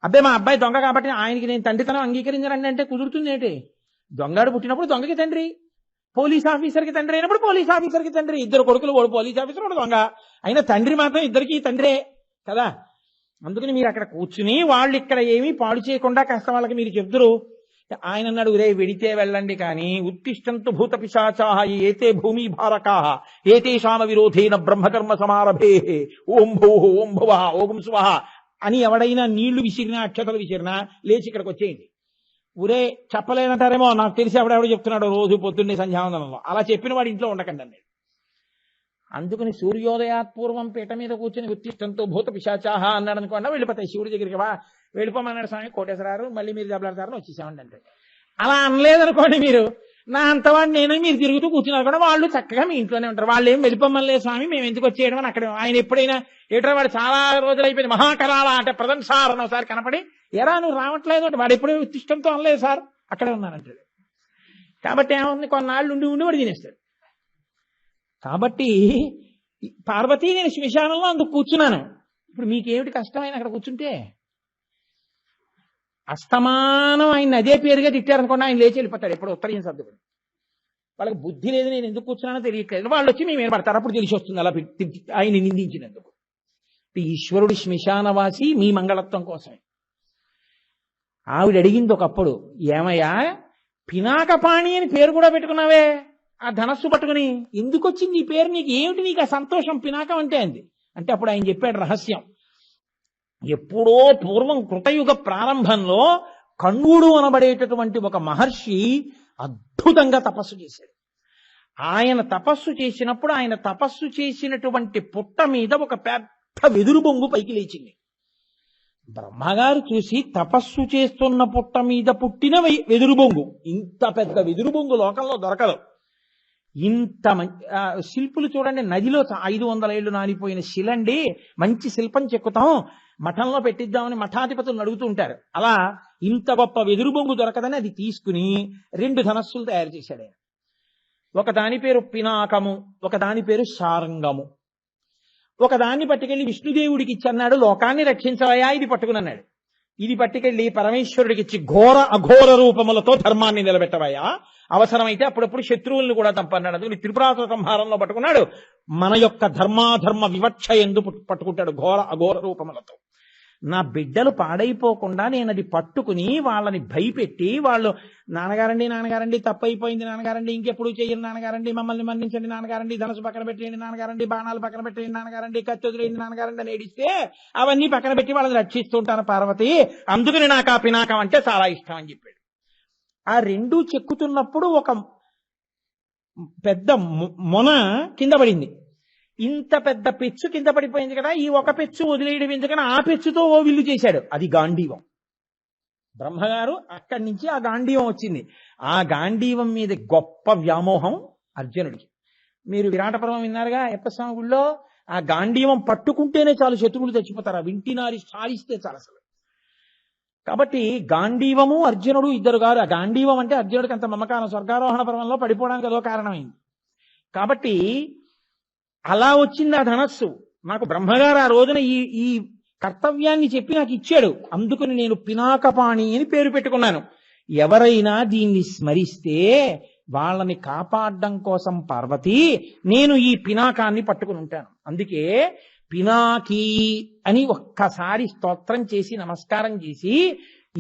అబ్బాయి మా అబ్బాయి దొంగ కాబట్టి ఆయనకి నేను తండ్రితనం అంగీకరించరండి అంటే కుదురుతుంది ఏంటి? దొంగడు పుట్టినప్పుడు దొంగకి తండ్రి, పోలీస్ ఆఫీసర్కి తండ్రి అయినప్పుడు పోలీస్ ఆఫీసర్కి తండ్రి. ఇద్దరు కొడుకులు, వాడు పోలీస్ ఆఫీసర్, వాడు దొంగ. అయినా తండ్రి మాత్రం ఇద్దరికి తండ్రే కదా. అందుకని మీరు అక్కడ కూర్చుని వాళ్ళు ఇక్కడ ఏమీ పాడు చేయకుండా కాస్త వాళ్ళకి మీరు చెప్తురు. ఆయన అన్నాడు, రే వెడితే వెళ్ళండి కానీ ఉత్తిష్టంతు భూత పిశాచాహ ఏతే భూమి భారకాహ ఏతేషామ విరోధేన బ్రహ్మకర్మ సమారభే ఓం భూ ఓం భువ ఓం శువః అని ఎవడైనా నీళ్లు విసిరినా అక్షతలు విసిరినా లేచి ఇక్కడికి వచ్చేయండి. ఊరే చెప్పలేనంటారేమో, నాకు తెలిసి ఎవడెవడో చెప్తున్నాడు రోజు పొద్దున్నే సంధ్యావందనంలో. అలా చెప్పిన వాడు ఇంట్లో ఉండకండి అన్నాడు. అందుకని సూర్యోదయాత్పూర్వం పీట మీద కూర్చొని ఉత్తిష్టంతో భూత పిశాచాహ అన్నాడు అనుకోండి, వెళ్ళిపోతాయి శివుడి దగ్గరికి. వా వెళ్ళిపోమన్నాడు స్వామి కోటేశ్వరారు, మళ్ళీ మీరు దెబ్బలాడతారని వచ్చేసామండి అంటే. అలా అనలేదనుకోండి, మీరు నా అంతవాడిని నేను మీరు తిరుగుతూ కూర్చున్నారు కూడా వాళ్ళు చక్కగా మీ ఇంట్లోనే ఉంటారు. వాళ్ళు ఏం వెళ్ళిపోమనిలేదు స్వామి మేము ఎందుకు వచ్చేయడం అని అక్కడ. ఆయన ఎప్పుడైనా ఏటో వాడు చాలా రోజులు అయిపోయింది మహాకరాల అంటే ప్రజెంట్ సార్ అని ఒకసారి కనపడి, ఎరా నువ్వు రావట్లేదు అంటే వాడు ఎప్పుడూ ఉత్తిష్టంతో అనలేదు సార్ అక్కడే ఉన్నానంటాడు. కాబట్టి ఏముంది, కొన్నాళ్ళు ఉండి ఉండి వాడు తినేస్తాడు. కాబట్టి పార్వతీ నేను శ్మశానంలో అందుకు కూర్చున్నాను. ఇప్పుడు మీకేమిటి కష్టమైన అక్కడ కూర్చుంటే? అస్తమానం ఆయన అదే పేరుగా తిట్టారనుకోండి, ఆయన లేచి వెళ్ళిపోతాడు. ఎప్పుడు ఉత్తరీయం సర్దుకుని. వాళ్ళకి బుద్ధి లేదు, నేను ఎందుకు కూర్చున్నానో తెలియట్లేదు. వాళ్ళు వచ్చి మేము ఏర్పడతారు, అప్పుడు తెలిసి వస్తుంది అలా ఆయన నిందించినందుకు. ఈశ్వరుడి శ్మశానవాసి మీ మంగళత్వం కోసమే. ఆవిడ అడిగింది ఒకప్పుడు, ఏమయ్యా పినాకపాణి అని పేరు కూడా పెట్టుకున్నావే ఆ ధనస్సు పట్టుకుని, ఎందుకు వచ్చింది ఈ పేరు నీకు? ఏమిటి నీకు ఆ సంతోషం పినాకం అంటే అంది. అంటే అప్పుడు ఆయన చెప్పాడు రహస్యం. ఎప్పుడో పూర్వం కృతయుగ ప్రారంభంలో కణ్వుడు అనబడేటటువంటి ఒక మహర్షి అద్భుతంగా తపస్సు చేశాడు. ఆయన తపస్సు చేసినప్పుడు ఆయన తపస్సు చేసినటువంటి పుట్ట మీద ఒక పెద్ద వెదురు బొంగు పైకి లేచింది. బ్రహ్మగారు చూసి, తపస్సు చేస్తున్న పుట్ట మీద పుట్టిన వెదురు బొంగు, ఇంత పెద్ద వెదురు బొంగు లోకంలో దొరకదు. ఇంత శిల్పులు చూడండి, నదిలో 500 ఏళ్లు నానిపోయిన శిలండి, మంచి శిల్పం చెక్కుతాం మఠంలో పెట్టిద్దామని మఠాధిపతులు అడుగుతూ ఉంటారు. అలా ఇంత గొప్ప వెదురు బొంగు దొరకదని అది తీసుకుని 2 ధనస్సులు తయారు చేశాడు ఆయన. ఒక దాని పేరు పినాకము, ఒక దాని పేరు శారంగము. ఒక దాన్ని పట్టుకెళ్లి విష్ణుదేవుడికి ఇచ్చి అన్నాడు, లోకాన్ని రక్షించవయా ఇది పట్టుకుని అన్నాడు. ఇది పట్టుకెళ్లి పరమేశ్వరుడికి ఇచ్చి ఘోర అఘోర రూపములతో ధర్మాన్ని నిలబెట్టవయా, అవసరమైతే అప్పుడప్పుడు శత్రువుల్ని కూడా చంపన్నాడు. అందుకని త్రిపురాసుర సంహారంలో పట్టుకున్నాడు. మన యొక్క ధర్మాధర్మ వివక్ష ఎందు పట్టుకుంటాడు ఘోర అఘోర రూపములతో. నా బిడ్డలు పాడైపోకుండా నేను అది పట్టుకుని వాళ్ళని భయపెట్టి, వాళ్ళు నాన్నగారండి నాన్నగారండి తప్పైపోయింది నాన్నగారండి, ఇంకెప్పుడు చెయ్యండి నాన్నగారండి, మమ్మల్ని మన్నించండి నాన్నగారండి, ధనసు పక్కన పెట్టేయండి నాన్నగారండి, బాణాలు పక్కన పెట్టేయండి నాన్నగారండి, కత్తి వదిలేయండి నాన్నగారండి అని ఏడిస్తే అవన్నీ పక్కన పెట్టి వాళ్ళని రక్షిస్తుంటాను పార్వతి. అందుకని నాకు ఆ పినాకం అంటే చాలా ఇష్టం అని చెప్పాడు. ఆ 2 చెక్కుతున్నప్పుడు ఒక పెద్ద మొన కింద పడింది. ఇంత పెద్ద పెచ్చు కింద పడిపోయింది కదా, ఈ ఒక పెచ్చు వదిలేయడం ఎందుకని ఆ పెచ్చుతో ఓ విల్లు చేశాడు. అది గాంధీవం. బ్రహ్మగారు అక్కడి నుంచి ఆ గాంధీవం వచ్చింది. ఆ గాంధీవం మీద గొప్ప వ్యామోహం అర్జునుడికి. మీరు విరాట పర్వం విన్నారుగా అయ్యప్పస్వామి గుళ్ళో, ఆ గాంధీవం పట్టుకుంటేనే చాలు శత్రువులు చచ్చిపోతారు. ఆ వింటినారి సారిస్తే చాలు అసలు. కాబట్టి గాంధీవము అర్జునుడు ఇద్దరు గారు. ఆ గాంధీవం అంటే అర్జునుడికి అంత మమకారం, స్వర్గారోహణ పర్వంలో పడిపోవడానికి అదో కారణమైంది. కాబట్టి అలా వచ్చింది ఆ ధనస్సు. నాకు బ్రహ్మగారు ఆ రోజున ఈ కర్తవ్యాన్ని చెప్పి నాకు ఇచ్చాడు. అందుకని నేను పినాకపాణి అని పేరు పెట్టుకున్నాను. ఎవరైనా దీన్ని స్మరిస్తే వాళ్ళని కాపాడడం కోసం పార్వతి నేను ఈ పినాకాన్ని పట్టుకుని ఉంటాను. అందుకే పినాకీ అని ఒక్కసారి స్తోత్రం చేసి నమస్కారం చేసి,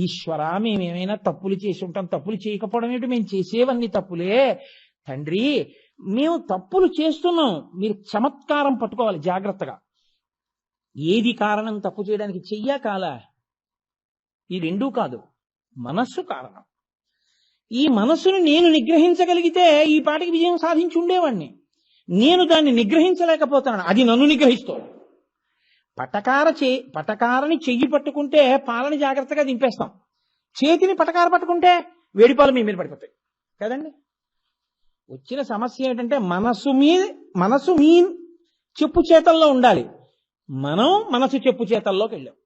ఈశ్వర మేమేమైనా తప్పులు చేసి ఉంటాం, తప్పులు చేయకపోవడం ఏంటి, మేము చేసేవన్నీ తప్పులే తండ్రి, మేము తప్పులు చేస్తున్నాం, మీరు చమత్కారం పట్టుకోవాలి జాగ్రత్తగా. ఏది కారణం తప్పు చేయడానికి? చెయ్యా కాలా? ఈ రెండూ కాదు, మనస్సు కారణం. ఈ మనస్సును నేను నిగ్రహించగలిగితే ఈ పాటికి విజయం సాధించి ఉండేవాడిని. నేను దాన్ని నిగ్రహించలేకపోతున్నాను, అది నన్ను నిగ్రహిస్తోంది. పటకారని చెయ్యి పట్టుకుంటే పాలని జాగ్రత్తగా దింపేస్తాం, చేతిని పటకార పట్టుకుంటే వేడిపాలు మీ మీద పడిపోతాయి కదండి. వచ్చిన సమస్య ఏంటంటే మనసు మీ చెప్పు చేతల్లో ఉండాలి, మనం మనసు చెప్పు చేతల్లోకి వెళ్ళాం.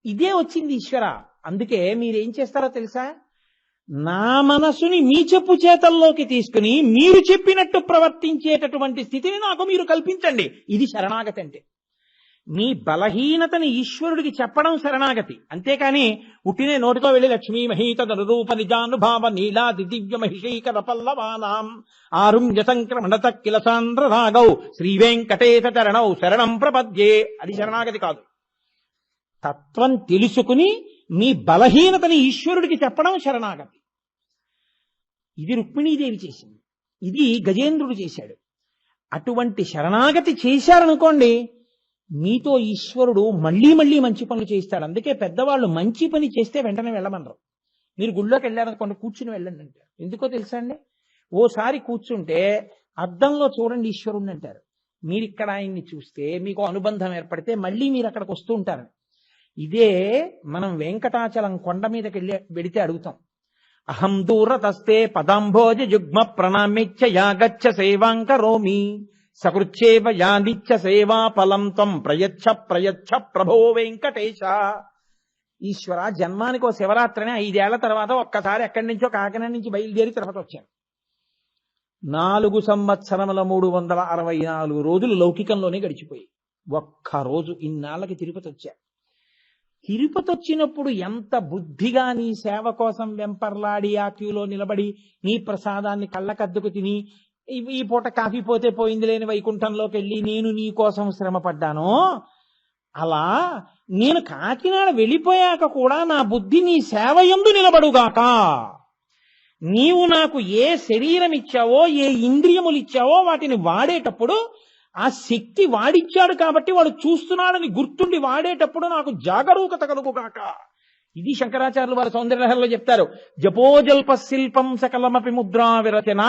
ఇదే వచ్చింది ఈశ్వర. అందుకే మీరేం చేస్తారో తెలుసా? నా మనసుని మీ చెప్పు చేతల్లోకి తీసుకుని మీరు చెప్పినట్టు ప్రవర్తించేటటువంటి స్థితిని నాకు మీరు కల్పించండి. ఇది శరణాగతి అంటే. మీ బలహీనతని ఈశ్వరుడికి చెప్పడం శరణాగతి. అంతేకాని ఉట్టినే నోటితో వెళ్ళి లక్ష్మీ మహీత రూప నిజానుభావ నీలాది దివ్య మహిషీకర పల్లవానాం ఆరుణ్య సంక్రమణత కిల సాంద్ర రాగౌ శ్రీ వెంకటేశ చరణౌ శరణం ప్రపద్యే. అది శరణాగతి కాదు. తత్వం తెలుసుకుని మీ బలహీనతని ఈశ్వరుడికి చెప్పడం శరణాగతి. ఇది రుక్మిణీదేవి చేసింది, ఇది గజేంద్రుడు చేశాడు. అటువంటి శరణాగతి చేశారనుకోండి, మీతో ఈశ్వరుడు మళ్ళీ మళ్ళీ మంచి పనులు చేయిస్తాడు. అందుకే పెద్దవాళ్ళు మంచి పని చేస్తే వెంటనే వెళ్ళమనరు. మీరు గుళ్ళోకి వెళ్ళారనుకోండి, కూర్చుని వెళ్ళండి అంటారు. ఎందుకో తెలుసా అండి? ఓసారి కూర్చుంటే అద్దంలో చూడండి ఈశ్వరుణ్ణి అంటారు. మీరు ఇక్కడ ఆయన్ని చూస్తే మీకు అనుబంధం ఏర్పడితే మళ్ళీ మీరు అక్కడికి వస్తూ ఉంటారు. ఇదే మనం వెంకటాచలం కొండ మీదకి వెడితే అడుగుతాం. అహం దూరతస్తే పదాంభోజ యుగ్మ ప్రణామిచ్చ యాగచ్చ సేవాంకరోమి సకృచ్చేవ యానిచ్చ సేవా ఫలం త్వం ప్రయచ్ఛ ప్రయచ్ఛ ప్రభో వెంకటేశ. ఈశ్వర, జన్మానికో శివరాత్రిని 5 ఏళ్ల తర్వాత ఒక్కసారి ఎక్కడి నుంచో కాకినాడ నుంచి బయలుదేరి తిరుపతి వచ్చాను. 4 సంవత్సరముల 364 రోజులు లౌకికంలోనే గడిచిపోయి ఒక్కరోజు ఇన్నాళ్ళకి తిరుపతి వచ్చా. తిరుపతి వచ్చినప్పుడు ఎంత బుద్ధిగా నీ సేవ కోసం వెంపర్లాడి ఆ క్యూలో నిలబడి నీ ప్రసాదాన్ని కళ్ళకద్దుకు తిని ఈ పూట కాఫీ పోతే పోయింది లేని వైకుంఠంలోకి వెళ్ళి నేను నీ కోసం శ్రమ పడ్డానో, అలా నేను కాకినాడ వెళ్ళిపోయాక కూడా నా బుద్ధి నీ సేవ యందు నిలబడుగాక. నీవు నాకు ఏ శరీరం ఇచ్చావో, ఏ ఇంద్రియములు ఇచ్చావో వాటిని వాడేటప్పుడు ఆ శక్తి వాడిచ్చాడు కాబట్టి వాడు చూస్తున్నాడని గుర్తుండి వాడేటప్పుడు నాకు జాగరూకత కలుగుగాక. ఇది శంకరాచార్యులు వారి సౌందర్యలహరిలో చెప్తారు. జపోజల్ప శిల్పం సకలమపి ముద్రా విరచన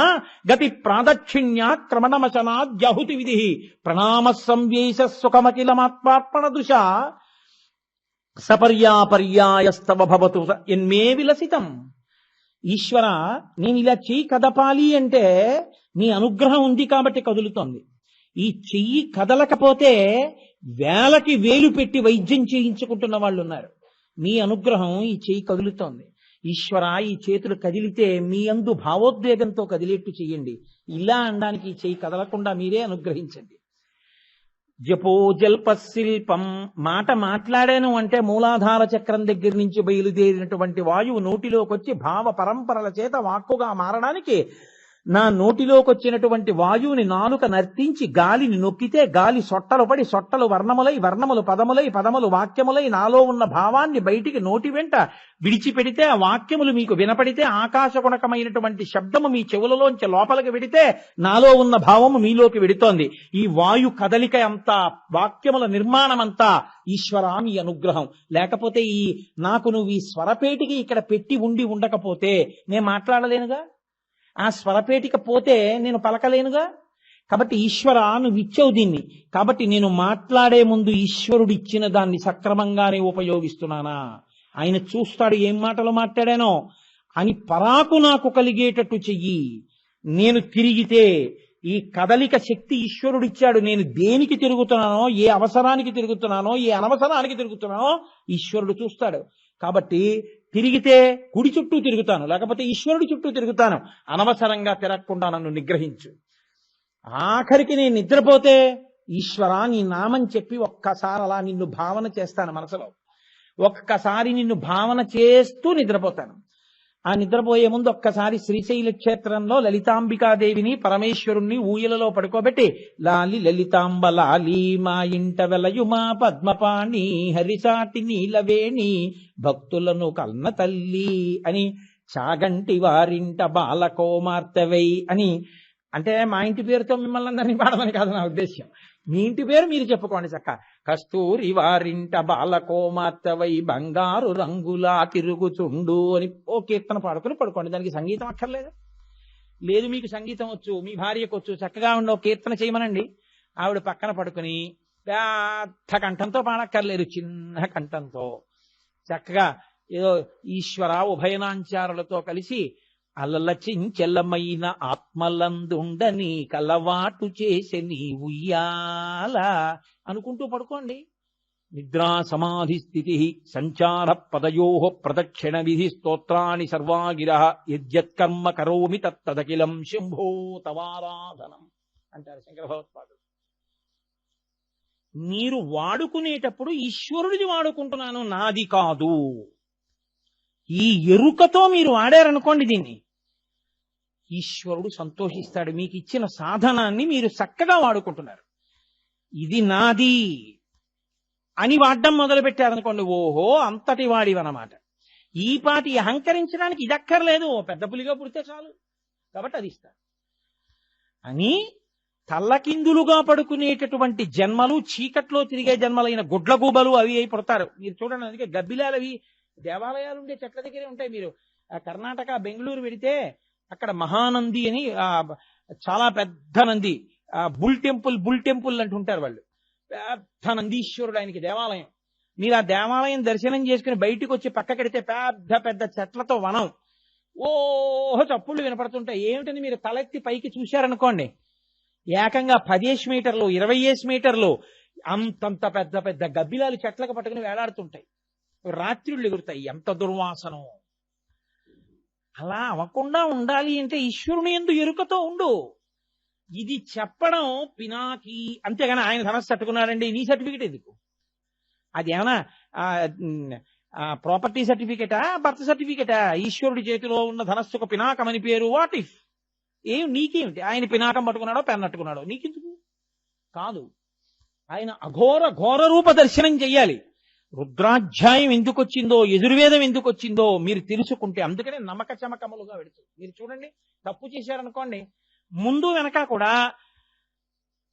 గతి ప్రాదక్షిణ్యా క్రమణమశనాద్యహుతి విధి ప్రణామ సంవేశ సుఖమఖిలమాత్మార్పణ దృశ సపర్యాపర్యాయస్తవ భవతు ఎన్మే విలసితం. ఈశ్వర, నేను ఇలా చెయ్యి కదపాలి అంటే నీ అనుగ్రహం ఉంది కాబట్టి కదులుతోంది. ఈ చెయ్యి కదలకపోతే వేలకి వేలు పెట్టి వైద్యం చేయించుకుంటున్న వాళ్ళు ఉన్నారు. మీ అనుగ్రహం ఈ చెయ్యి కదులుతోంది. ఈశ్వర, ఈ చేతులు కదిలితే మీ యందు భావోద్వేగంతో కదిలేట్టు చెయ్యండి. ఇలా అనడానికి ఈ చెయ్యి కదలకుండా మీరే అనుగ్రహించండి. జపో జల్ప శిల్పం. మాట మాట్లాడాను అంటే మూలాధార చక్రం దగ్గర నుంచి బయలుదేరినటువంటి వాయువు నోటిలోకి వచ్చి భావ పరంపరల చేత వాక్కుగా మారడానికి నా నోటిలోకి వచ్చినటువంటి వాయువుని నాలుక నర్తించి గాలిని నొక్కితే గాలి సొట్టలు పడి సొట్టలు వర్ణములై వర్ణములు పదములై పదములు వాక్యములై నాలో ఉన్న భావాన్ని బయటికి నోటి వెంట విడిచిపెడితే ఆ వాక్యములు మీకు వినపడితే ఆకాశగుణకమైనటువంటి శబ్దము మీ చెవులలోంచి లోపలికి వెడితే నాలో ఉన్న భావము మీలోకి వెడుతోంది. ఈ వాయు కదలిక అంతా, వాక్యముల నిర్మాణం అంతా ఈశ్వరా మీ అనుగ్రహం. లేకపోతే నాకు నువ్వు ఈ స్వరపేటికి ఇక్కడ పెట్టి ఉండకపోతే నేను మాట్లాడలేనుగా, ఆ స్వరపేటిక పోతే నేను పలకలేనుగా. కాబట్టి ఈశ్వర, నువ్వు ఇచ్చావు దీన్ని, కాబట్టి నేను మాట్లాడే ముందు ఈశ్వరుడు ఇచ్చిన దాన్ని సక్రమంగానే ఉపయోగిస్తున్నానా, ఆయన చూస్తాడు ఏం మాటలు మాట్లాడానో అని పరాకు నాకు కలిగేటట్టు చెయ్యి. నేను తిరిగితే ఈ కదలిక శక్తి ఈశ్వరుడిచ్చాడు. నేను దేనికి తిరుగుతున్నానో, ఏ అవసరానికి తిరుగుతున్నానో, ఏ అనవసరానికి తిరుగుతున్నానో ఈశ్వరుడు చూస్తాడు. కాబట్టి తిరిగితే కుడి చుట్టూ తిరుగుతాను, లేకపోతే ఈశ్వరుడి చుట్టూ తిరుగుతాను. అనవసరంగా తిరగకుండా నన్ను నిగ్రహించు. ఆఖరికి నేను నిద్రపోతే ఈశ్వరా నీ నామం చెప్పి ఒక్కసారి అలా నిన్ను భావన చేస్తాను మనసులో, ఒక్కసారి నిన్ను భావన చేస్తూ నిద్రపోతాను. ఆ నిద్రపోయే ముందు ఒక్కసారి శ్రీశైల క్షేత్రంలో లలితాంబికాదేవిని పరమేశ్వరుణ్ణి ఊయలలో పడుకోబెట్టి లాలి లలితాంబ లాలి మా ఇంట వెలయుమా పద్మపాణి హరిసాటి నీలవేణి భక్తులను కన్న తల్లి అని, చాగంటి వారింట బాలకోమార్తెవై అని, అంటే మా ఇంటి పేరుతో మిమ్మల్ని అందరినీ పాడమని కాదు నా ఉద్దేశ్యం, మీ ఇంటి పేరు మీరు చెప్పుకోండి చక్క. కస్తూరి వారింట బాలకోమార్తెవై బంగారు రంగులా తిరుగుచుండు అని ఓ కీర్తన పాడుకుని పడుకోండి. దానికి సంగీతం అక్కర్లేదు. లేదు మీకు సంగీతం వచ్చు, మీ భార్యకు వచ్చు, చక్కగా ఉండే కీర్తన చేయమనండి. ఆవిడ పక్కన పడుకుని పెద్ద కంఠంతో పాడక్కర్లేదు, చిన్న కంఠంతో చక్కగా ఏదో ఈశ్వర ఉభయనాంచారులతో కలిసి అలలచించెల్లమైన ఆత్మలందుండని కలవాటు చేసే నీ ఉయ్యాల అనుకుంటూ పడుకోండి. నిద్రా సమాధి స్థితి సంచార పదయో ప్రదక్షిణ విధి స్తోత్రాన్ని సర్వాగిర యజ్జత్కర్మ కరోమి తత్తదఖిలం శంభో తవారాధనం అంటారు శంకర భగవత్పాదులు. మీరు వాడుకునేటప్పుడు ఈశ్వరుడిది వాడుకుంటున్నాను, నాది కాదు. ఈ ఎరుకతో మీరు వాడారనుకోండి దీన్ని, ఈశ్వరుడు సంతోషిస్తాడు. మీకు ఇచ్చిన సాధనాన్ని మీరు చక్కగా వాడుకుంటున్నారు, ఇది నాది అని వాడడం మొదలు పెట్టారనుకోండి, ఓహో అంతటి వాడివన్నమాట. ఈ పాటి అహంకరించడానికి ఇది అక్కర్లేదు, పెద్ద పులిగా పుడితే చాలు, కాబట్టి అది ఇస్తాడు అని. తల్లకిందులుగా పడుకునేటటువంటి జన్మలు, చీకట్లో తిరిగే జన్మలైన గుడ్లగూబలు అవి అయి పడతారు. మీరు చూడండి, అందుకే గబ్బిలాలు అవి దేవాలయాలు ఉండే చెట్ల దగ్గరే ఉంటాయి. మీరు కర్ణాటక బెంగళూరు వెడితే అక్కడ మహానంది అని చాలా పెద్ద నంది, బుల్ టెంపుల్ అంటుంటారు వాళ్ళు, పెద్ద నందీశ్వరుడు ఆయనకి దేవాలయం. మీరు ఆ దేవాలయం దర్శనం చేసుకుని బయటకు వచ్చి పక్కకెడితే పెద్ద పెద్ద చెట్లతో వనం, ఓహో చప్పుళ్ళు వినపడుతుంటాయి. ఏమిటని మీరు తలెత్తి పైకి చూశారనుకోండి, ఏకంగా 10 మీటర్లు 20 మీటర్లు అంతంత పెద్ద పెద్ద గబ్బిలాలు చెట్లకు పట్టుకుని వేలాడుతుంటాయి, రాత్రిళ్ళు ఎగురుతాయి. ఎంత దుర్వాసనం! అలా అవ్వకుండా ఉండాలి అంటే ఈశ్వరుని యందు ఎరుకతో ఉండు. ఇది చెప్పడం పినాకి, అంతేగాని ఆయన ధనస్సు తట్టుకున్నాడండి నీ సర్టిఫికెట్ ఎందుకు? అది ఏమన్నా ప్రాపర్టీ సర్టిఫికెటా, బర్త్ సర్టిఫికెటా? ఈశ్వరుడి చేతిలో ఉన్న ధనస్సుకు పినాకం అని పేరు. వాట్ ఇఫ్ నీకేమిటి? ఆయన పినాకం పట్టుకున్నాడో పెన్నట్టుకున్నాడో నీకెందుకు? కాదు, ఆయన ఘోర రూప దర్శనం చెయ్యాలి. రుద్రాధ్యాయం ఎందుకు వచ్చిందో, యజుర్వేదం ఎందుకు వచ్చిందో మీరు తెలుసుకుంటే, అందుకనే నమ్మక చమకములుగా వెడుతుంది. మీరు చూడండి, తప్పు చేశారనుకోండి, ముందు వెనక కూడా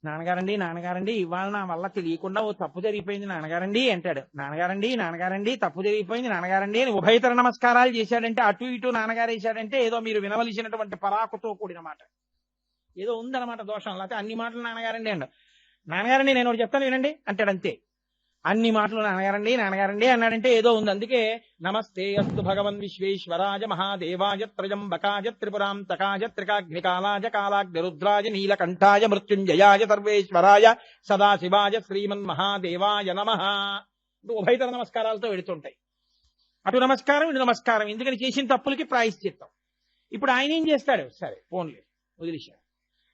నాన్నగారండి ఇవాళ నా వల్ల తెలియకుండా ఓ తప్పు జరిగిపోయింది నాన్నగారండి అంటాడు. నాన్నగారండి తప్పు జరిగిపోయింది నాన్నగారండి అని ఉభయతర నమస్కారాలు చేశాడంటే, అటు ఇటు నాన్నగారు వేశాడంటే ఏదో మీరు వినవలసినటువంటి పరాకుతో కూడిన మాట ఏదో ఉందన్నమాట, దోషం. లేకపోతే అన్ని మాటలు నాన్నగారండి నాన్నగారండి నేను ఒకటి చెప్తాను వినండి అంటాడు, అంతే. అన్ని మాటలు నాన్నగారండి అన్నాడంటే ఏదో ఉంది. అందుకే నమస్తే అస్తు భగవన్ విశ్వేశ్వరాజ మహాదేవాజ త్రయంబకాజ త్రిపురాంతకాజ త్రికాగ్నికాలాజ కాలాగ్నిరుద్రాజ నీలకంఠాయ మృత్యుంజయాయ సర్వేశ్వరాయ సదాశివాయ శ్రీమన్ మహాదేవాయ నమః. ఉభయతర నమస్కారాలతో వెడుతుంటాయి. అటు నమస్కారం ఇటు నమస్కారం, ఎందుకని చేసిన తప్పులకి ప్రాయశ్చిత్తం. ఇప్పుడు ఆయన ఏం చేస్తాడు? సరే పోన్లే వదిలేశాడు.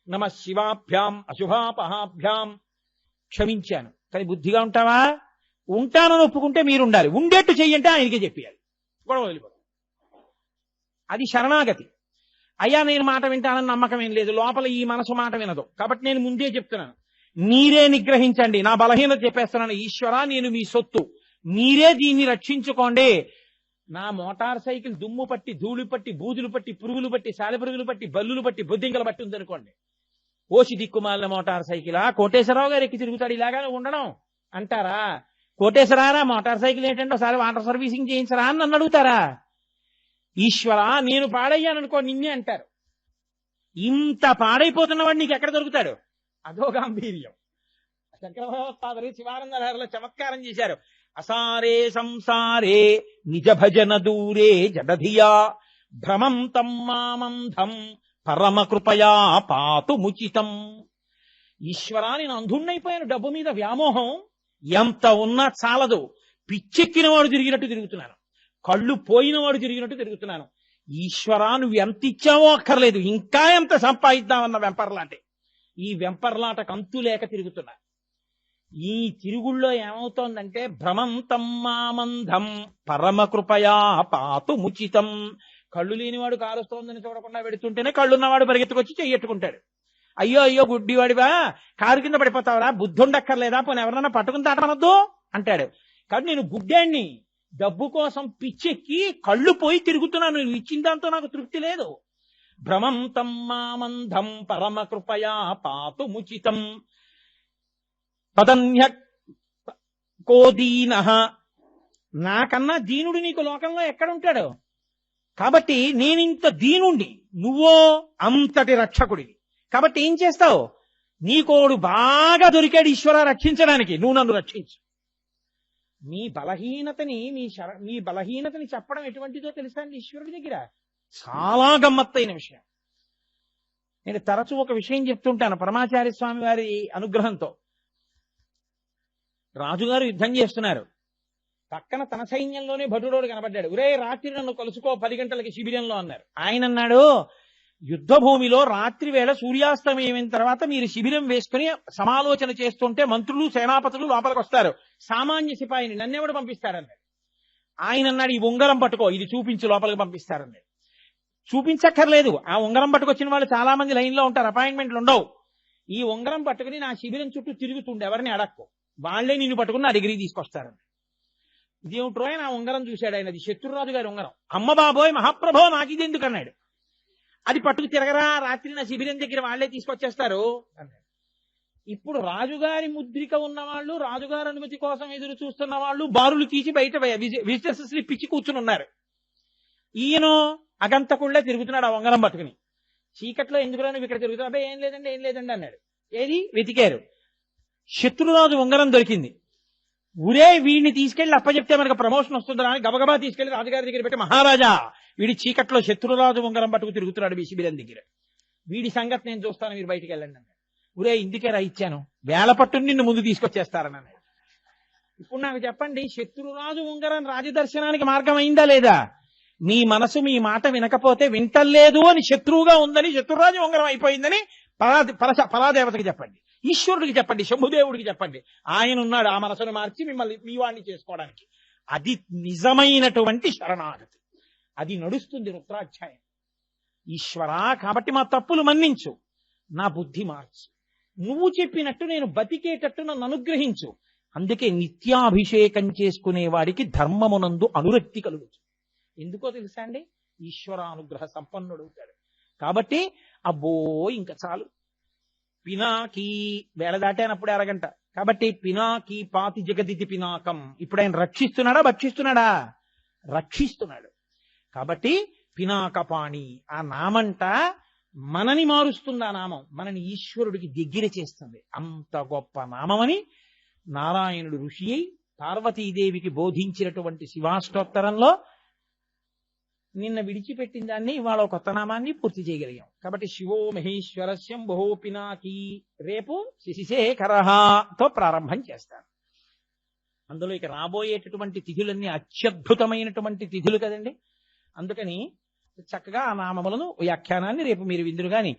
నమ శివాభ్యాం అశుభాపహాభ్యాం, క్షమించాను కానీ బుద్ధిగా ఉంటావా? ఉంటానని ఒప్పుకుంటే మీరు ఉండాలి, ఉండేట్టు చెయ్యంటే ఆయనకే చెప్పేయాలి, గొడవ వదిలిపోతుంది. అది శరణాగతి. అయ్యా నేను మాట వింటానని నమ్మకం ఏం లేదు, లోపల ఈ మనసు మాట వినదు, కాబట్టి నేను ముందే చెప్తున్నాను, మీరే నిగ్రహించండి. నా బలహీనత చెప్పేస్తున్నాను, ఈశ్వరా నేను మీ సొత్తు, మీరే దీన్ని రక్షించుకోండి. నా మోటార్ సైకిల్ దుమ్ము పట్టి ధూళి పట్టి బూజులు పట్టి పురుగులు పట్టి సాలెపురుగులు పట్టి బల్లులు పట్టి బొద్దింకలు పట్టి ఉందనుకోండి, ఓసి దిక్కుమాలిన మోటార్ సైకిలా, కోటేశ్వరరావు గారు ఎక్కి తిరుగుతాడు ఇలాగా ఉండడం అంటారా? కోటేశ్వరారా మోటార్ సైకిల్ ఏంటంటే ఒకసారి వాటర్ సర్వీసింగ్ చేయించరా అని నన్ను అడుగుతారా? ఈశ్వరా నేను పాడయ్యాననుకో నిన్నే అంటారు. ఇంత పాడైపోతున్నవాడు నీకు ఎక్కడ దొరుకుతాడు? అదో గాంభీర్యం. శంకర భగవత్పాదులు శివానందలహరిలో చమత్కారం చేశారు. అసారే సంసారే నిజ భజన దూరే జడధియా భ్రమం తం మామంధం పరమ కృపయా పాతుముచితం. ఈశ్వరా నేను అంధుణ్ణైపోయాను, డబ్బు మీద వ్యామోహం ఎంత ఉన్నా చాలదు. పిచ్చెక్కిన వాడు తిరిగినట్టు తిరుగుతున్నాను, కళ్ళు పోయిన వాడు తిరిగినట్టు తిరుగుతున్నాను. ఈశ్వరా నువ్వు ఎంత ఇచ్చావో అక్కర్లేదు, ఇంకా ఎంత సంపాదిద్దామన్న వెంపర్లాంటి ఈ వెంపర్లాటకు అంతు లేక తిరుగుతున్నా. ఈ తిరుగుళ్ళో ఏమవుతోందంటే భ్రమంతం మామంధం పరమ కృపయా పాతుముచితం. కళ్ళు లేనివాడు కారుస్తోందని చూడకుండా పెడుతుంటేనే కళ్ళున్నవాడు పరిగెత్తుకొచ్చి చెయ్యట్టుకుంటాడు. అయ్యో అయ్యో గుడ్డివాడివా, కారు కింద పడిపోతావరా, బుద్ధుండక్కర్లేదా, పోనీ ఎవరన్నా పట్టుకుని తాటమనొద్దు అంటాడు. కాబట్టి నేను గుడ్డాన్ని, డబ్బు కోసం పిచ్చెక్కి కళ్ళు పోయి తిరుగుతున్నాను, నువ్వు ఇచ్చిన దాంతో నాకు తృప్తి లేదు. భ్రమంతం మామంధం పరమ కృపయా పాతుముచితం తదన్య కోదీన. నాకన్నా దీనుడు నీకు లోకంలో ఎక్కడుంటాడు? కాబట్టి నేనింత దీనుండి నువ్వో అంతటి రక్షకుడివి. కాబట్టి ఏం చేస్తావు? నీకోడు బాగా దొరికాడు ఈశ్వర రక్షించడానికి, నువ్వు నన్ను రక్షించు. మీ బలహీనతని చెప్పడం ఎటువంటిదో తెలుసా అండి ఈశ్వరుడి దగ్గర? చాలా గమ్మత్తైన విషయం. నేను తరచూ ఒక విషయం చెప్తుంటాను. పరమాచార్య స్వామి వారి అనుగ్రహంతో రాజుగారు యుద్ధం చేస్తున్నారు. పక్కన తన సైన్యంలోనే భటుడోడు కనబడ్డాడు. ఒరే రాత్రి నన్ను కలుసుకో 10 గంటలకి శిబిరంలో అన్నారు. ఆయన అన్నాడు, యుద్ధ భూమిలో రాత్రి వేళ సూర్యాస్తమయం తర్వాత మీరు శిబిరం వేసుకుని సమాలోచన చేస్తుంటే మంత్రులు సేనాపతులు లోపలికి వస్తారు, సామాన్య సిపాయిని నన్నెవడు పంపిస్తారన్నాడు. ఆయన అన్నాడు, ఈ ఉంగరం పట్టుకో, ఇది చూపించి లోపలికి పంపిస్తారన్నాడు. చూపించక్కర్లేదు, ఆ ఉంగరం పట్టుకొచ్చిన వాళ్ళు చాలా మంది లైన్లో ఉంటారు, అపాయింట్మెంట్లు ఉండవు. ఈ ఉంగరం పట్టుకుని నా శిబిరం చుట్టూ తిరుగుతుండే, ఎవరిని అడక్కు, వాళ్లే నిన్ను పట్టుకుని నా దగ్గరికి తీసుకొస్తారన్నాడు. ఇదేమిట్రో ఆయన ఆ ఉంగరం చూశాడు. ఆయన అది శత్రురాజు గారి ఉంగరం. అమ్మ బాబోయ్ మహాప్రభో నాకు ఇది ఎందుకు అన్నాడు. అది పట్టుకు తిరగరా, రాత్రి నా శిబిరం దగ్గర వాళ్లే తీసుకొచ్చేస్తారు అన్నాడు. ఇప్పుడు రాజుగారి ముద్రిక ఉన్నవాళ్ళు, రాజుగారి అనుమతి కోసం ఎదురు చూస్తున్న వాళ్ళు బారులు తీసి బయట విజిటర్స్ స్లిప్ ఇచ్చి కూర్చుని ఉన్నారు. ఈయనో అగంతకుళ్లే తిరుగుతున్నాడు ఆ ఉంగరం పట్టుకుని. చీకట్లో ఎందుకురా నువ్వు ఇక్కడ తిరుగుతున్నావు? అబ్బాయి ఏం లేదండి అన్నాడు. ఏది వెతికారు, శత్రురాజు ఉంగరం దొరికింది. ఊరే వీడిని తీసుకెళ్లి అప్పచెప్తే మనకు ప్రమోషన్ వస్తుందా అని గబగబా తీసుకెళ్లి రాజుగారి దగ్గర పెట్టి, మహారాజా వీడి చీకట్లో శత్రురాజు ఉంగరం పట్టుకు తిరుగుతున్నాడు మీ శిబిరం దగ్గర, వీడి సంగతి నేను చూస్తాను, మీరు బయటికి వెళ్ళండి అన్నాడు. ఊరే ఇందుకే రా ఇచ్చాను, వేళ పట్టుని నిన్ను ముందు తీసుకొచ్చేస్తారని అన్నాడు. ఇప్పుడు నాకు చెప్పండి, శత్రురాజు ఉంగరం రాజదర్శనానికి మార్గం అయిందా లేదా? మీ మనసు మీ మాట వినకపోతే వింటలేదు అని శత్రువుగా ఉందని, శత్రురాజు ఉంగరం అయిపోయిందని పరాదేవతకి చెప్పండి, ఈశ్వరుడికి చెప్పండి, శంభుదేవుడికి చెప్పండి. ఆయన ఉన్నాడు ఆ మనసును మార్చి మిమ్మల్ని మీ వాడిని చేసుకోవడానికి. అది నిజమైనటువంటి శరణాగతి. అది నడుస్తుంది రుద్రాధ్యాయం. ఈశ్వరా, కాబట్టి మా తప్పులు మన్నించు, నా బుద్ధి మార్చు, నువ్వు చెప్పినట్టు నేను బతికేటట్టు నన్ను అనుగ్రహించు. అందుకే నిత్యాభిషేకం చేసుకునే వాడికి ధర్మమునందు అనురక్తి కలుగుతుంది. ఎందుకో తెలుసా అండి? ఈశ్వరానుగ్రహ సంపన్నుడవుతాడు. కాబట్టి అబ్బో ఇంకా చాలు, పినాకీ వేళ దాటానప్పుడు అరగంట. కాబట్టి పినాకీ పాతి జగదితి పినాకం. ఇప్పుడు ఆయన రక్షిస్తున్నాడా భక్షిస్తున్నాడా? రక్షిస్తున్నాడు. కాబట్టి పినాకపాణి, ఆ నామంట మనని మారుస్తుంది. ఆ నామం మనని ఈశ్వరుడికి దగ్గర చేస్తుంది. అంత గొప్ప నామమని నారాయణుడు ఋషి అయి పార్వతీదేవికి బోధించినటువంటి శివాష్టోత్తరంలో నిన్న విడిచిపెట్టిన దాన్ని ఇవాళ కొత్త నామాన్ని పూర్తి చేయగలిగాం. కాబట్టి శివో మహేశ్వర శంభో పినాకీ రేపు శశిశేఖరతో ప్రారంభం చేస్తాను. అందులో ఇక రాబోయేటటువంటి తిథులన్నీ అత్యద్భుతమైనటువంటి తిథులు కదండి. అందుకని చక్కగా ఆ నామములను వ్యాఖ్యానాన్ని రేపు మీరు విందురు గాని